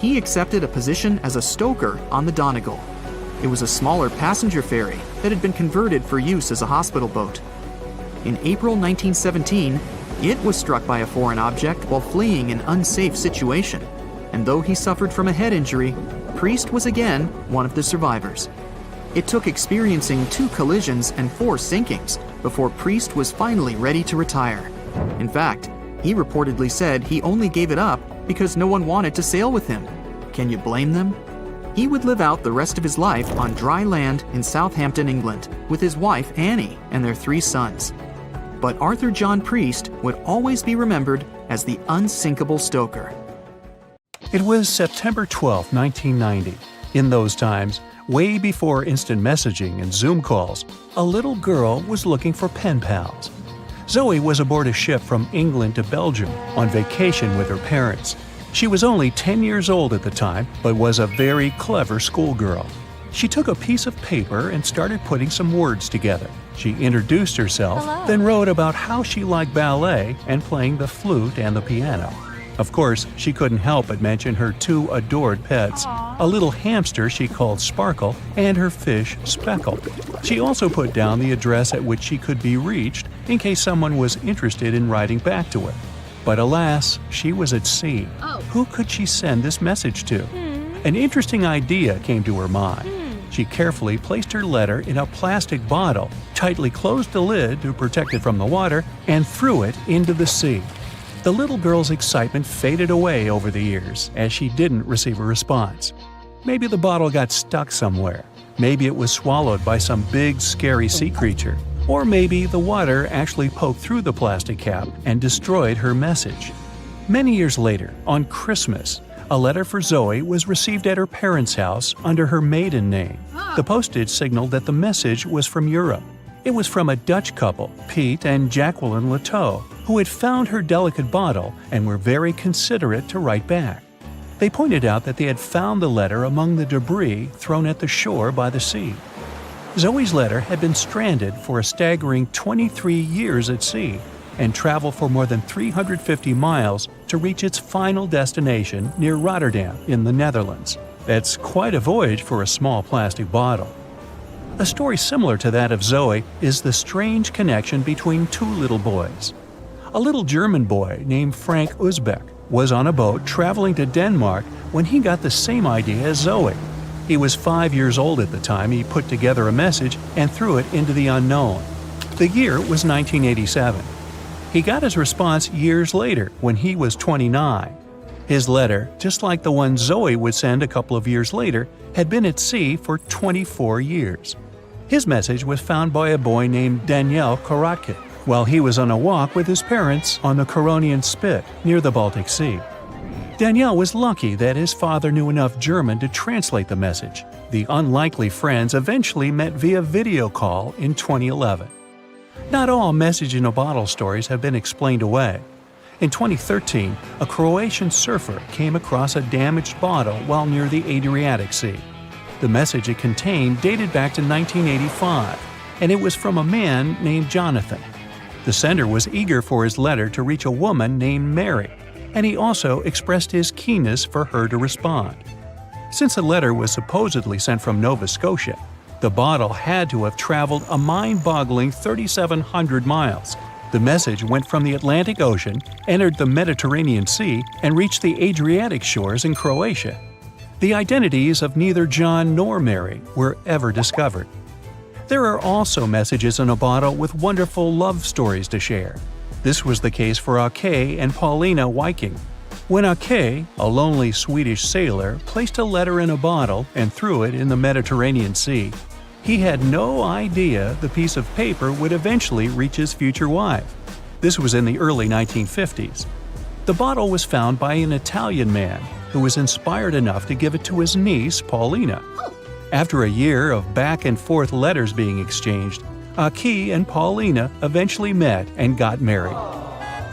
He accepted a position as a stoker on the Donegal. It was a smaller passenger ferry that had been converted for use as a hospital boat. In April 1917, it was struck by a foreign object while fleeing an unsafe situation, and though he suffered from a head injury, Priest was again one of the survivors. It took experiencing 2 collisions and 4 sinkings before Priest was finally ready to retire. In fact, he reportedly said he only gave it up because no one wanted to sail with him. Can you blame them? He would live out the rest of his life on dry land in Southampton, England, with his wife Annie and their 3 sons. But Arthur John Priest would always be remembered as the unsinkable stoker.
It was September 12, 1990. In those times, way before instant messaging and Zoom calls, a little girl was looking for pen pals. Zoe was aboard a ship from England to Belgium on vacation with her parents. She was only 10 years old at the time, but was a very clever schoolgirl. She took a piece of paper and started putting some words together. She introduced herself, then wrote about how she liked ballet and playing the flute and the piano. Of course, she couldn't help but mention her 2 adored pets, a little hamster she called Sparkle and her fish Speckle. She also put down the address at which she could be reached in case someone was interested in writing back to her. But alas, she was at sea. Who could she send this message to? An interesting idea came to her mind. She carefully placed her letter in a plastic bottle, tightly closed the lid to protect it from the water, and threw it into the sea. The little girl's excitement faded away over the years as she didn't receive a response. Maybe the bottle got stuck somewhere. Maybe it was swallowed by some big, scary sea creature. Or maybe the water actually poked through the plastic cap and destroyed her message. Many years later, on Christmas, a letter for Zoe was received at her parents' house under her maiden name. The postage signaled that the message was from Europe. It was from a Dutch couple, Piet and Jacqueline Lateau, who had found her delicate bottle and were very considerate to write back. They pointed out that they had found the letter among the debris thrown at the shore by the sea. Zoe's letter had been stranded for a staggering 23 years at sea and traveled for more than 350 miles to reach its final destination near Rotterdam in the Netherlands. That's quite a voyage for a small plastic bottle. A story similar to that of Zoe is the strange connection between 2 little boys. A little German boy named Frank Uzbek was on a boat traveling to Denmark when he got the same idea as Zoe. He was 5 years old at the time he put together a message and threw it into the unknown. The year was 1987. He got his response years later when he was 29. His letter, just like the one Zoe would send a couple of years later, had been at sea for 24 years. His message was found by a boy named Daniel Korotkin while he was on a walk with his parents on the Californian Spit near the Baltic Sea. Daniel was lucky that his father knew enough German to translate the message. The unlikely friends eventually met via video call in 2011. Not all message-in-a-bottle stories have been explained away. In 2013, a Croatian surfer came across a damaged bottle while near the Adriatic Sea. The message it contained dated back to 1985, and it was from a man named Jonathan. The sender was eager for his letter to reach a woman named Mary, and he also expressed his keenness for her to respond. Since the letter was supposedly sent from Nova Scotia, the bottle had to have traveled a mind-boggling 3,700 miles. The message went from the Atlantic Ocean, entered the Mediterranean Sea, and reached the Adriatic shores in Croatia. The identities of neither John nor Mary were ever discovered. There are also messages in a bottle with wonderful love stories to share. This was the case for Ake and Paulina Viking. When Ake, a lonely Swedish sailor, placed a letter in a bottle and threw it in the Mediterranean Sea, he had no idea the piece of paper would eventually reach his future wife. This was in the early 1950s. The bottle was found by an Italian man who was inspired enough to give it to his niece, Paulina. After a year of back-and-forth letters being exchanged, Ake and Paulina eventually met and got married.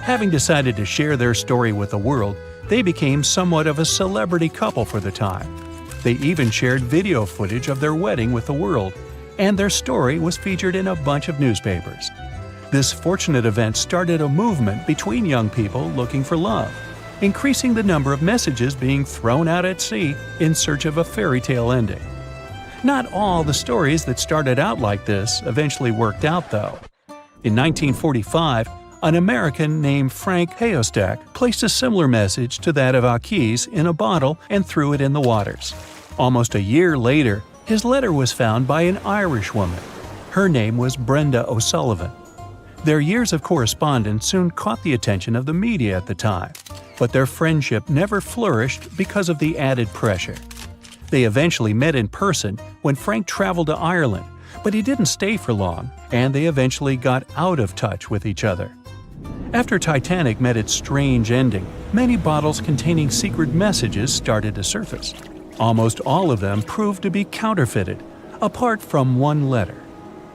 Having decided to share their story with the world, they became somewhat of a celebrity couple for the time. They even shared video footage of their wedding with the world, and their story was featured in a bunch of newspapers. This fortunate event started a movement between young people looking for love, increasing the number of messages being thrown out at sea in search of a fairy tale ending. Not all the stories that started out like this eventually worked out, though. In 1945, an American named Frank Hayostek placed a similar message to that of Ake's in a bottle and threw it in the waters. Almost a year later, his letter was found by an Irish woman. Her name was Brenda O'Sullivan. Their years of correspondence soon caught the attention of the media at the time, but their friendship never flourished because of the added pressure. They eventually met in person when Frank traveled to Ireland, but he didn't stay for long, and they eventually got out of touch with each other. After Titanic met its strange ending, many bottles containing secret messages started to surface. Almost all of them proved to be counterfeited, apart from one letter.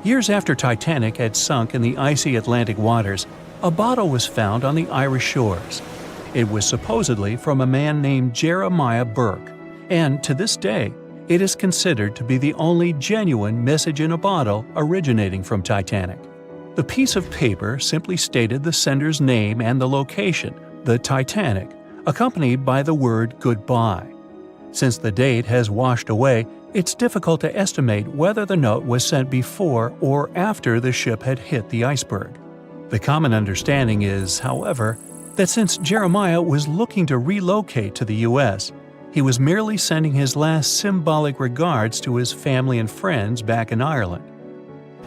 Years after Titanic had sunk in the icy Atlantic waters, a bottle was found on the Irish shores. It was supposedly from a man named Jeremiah Burke, and to this day, it is considered to be the only genuine message in a bottle originating from Titanic. The piece of paper simply stated the sender's name and the location, the Titanic, accompanied by the word goodbye. Since the date has washed away, it's difficult to estimate whether the note was sent before or after the ship had hit the iceberg. The common understanding is, however, that since Jeremiah was looking to relocate to the U.S., he was merely sending his last symbolic regards to his family and friends back in Ireland.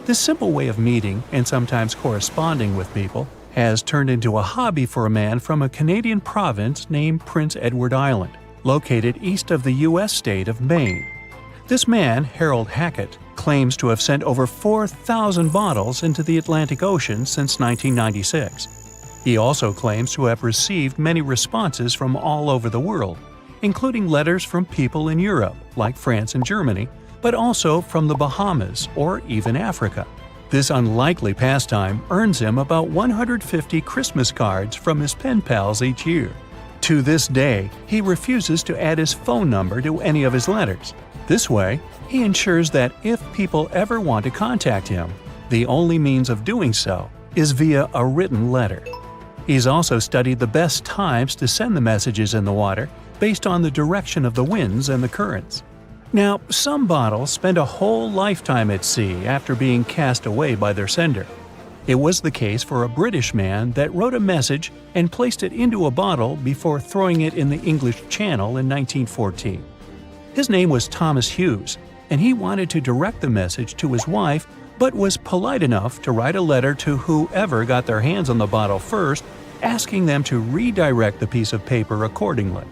This simple way of meeting and sometimes corresponding with people has turned into a hobby for a man from a Canadian province named Prince Edward Island, located east of the U.S. state of Maine. This man, Harold Hackett, claims to have sent over 4,000 bottles into the Atlantic Ocean since 1996. He also claims to have received many responses from all over the world, including letters from people in Europe, like France and Germany, but also from the Bahamas or even Africa. This unlikely pastime earns him about 150 Christmas cards from his pen pals each year. To this day, he refuses to add his phone number to any of his letters. This way, he ensures that if people ever want to contact him, the only means of doing so is via a written letter. He's also studied the best times to send the messages in the water based on the direction of the winds and the currents. Now, some bottles spend a whole lifetime at sea after being cast away by their sender. It was the case for a British man that wrote a message and placed it into a bottle before throwing it in the English Channel in 1914. His name was Thomas Hughes, and he wanted to direct the message to his wife, but was polite enough to write a letter to whoever got their hands on the bottle first, asking them to redirect the piece of paper accordingly.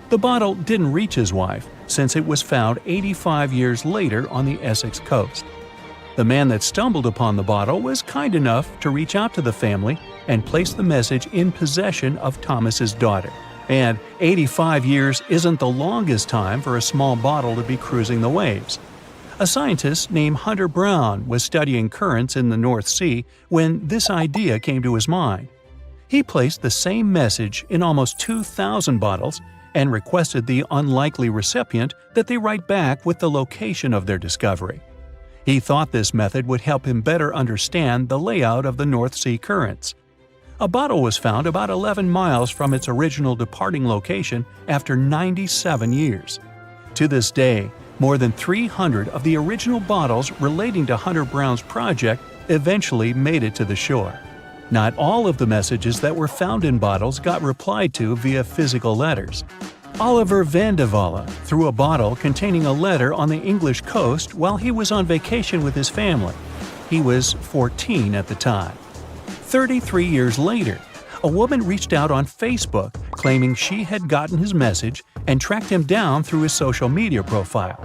The bottle didn't reach his wife, since it was found 85 years later on the Essex coast. The man that stumbled upon the bottle was kind enough to reach out to the family and place the message in possession of Thomas's daughter. And 85 years isn't the longest time for a small bottle to be cruising the waves. A scientist named Hunter Brown was studying currents in the North Sea when this idea came to his mind. He placed the same message in almost 2,000 bottles and requested the unlikely recipient that they write back with the location of their discovery. He thought this method would help him better understand the layout of the North Sea currents. A bottle was found about 11 miles from its original departing location after 97 years. To this day, more than 300 of the original bottles relating to Hunter Brown's project eventually made it to the shore. Not all of the messages that were found in bottles got replied to via physical letters. Oliver van de Walle threw a bottle containing a letter on the English coast while he was on vacation with his family. He was 14 at the time. 33 years later, a woman reached out on Facebook claiming she had gotten his message and tracked him down through his social media profile.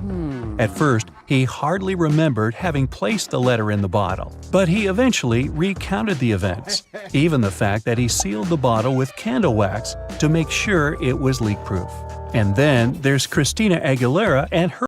At first, he hardly remembered having placed the letter in the bottle, but he eventually recounted the events, even the fact that he sealed the bottle with candle wax to make sure it was leak-proof. And then there's Christina Aguilera and her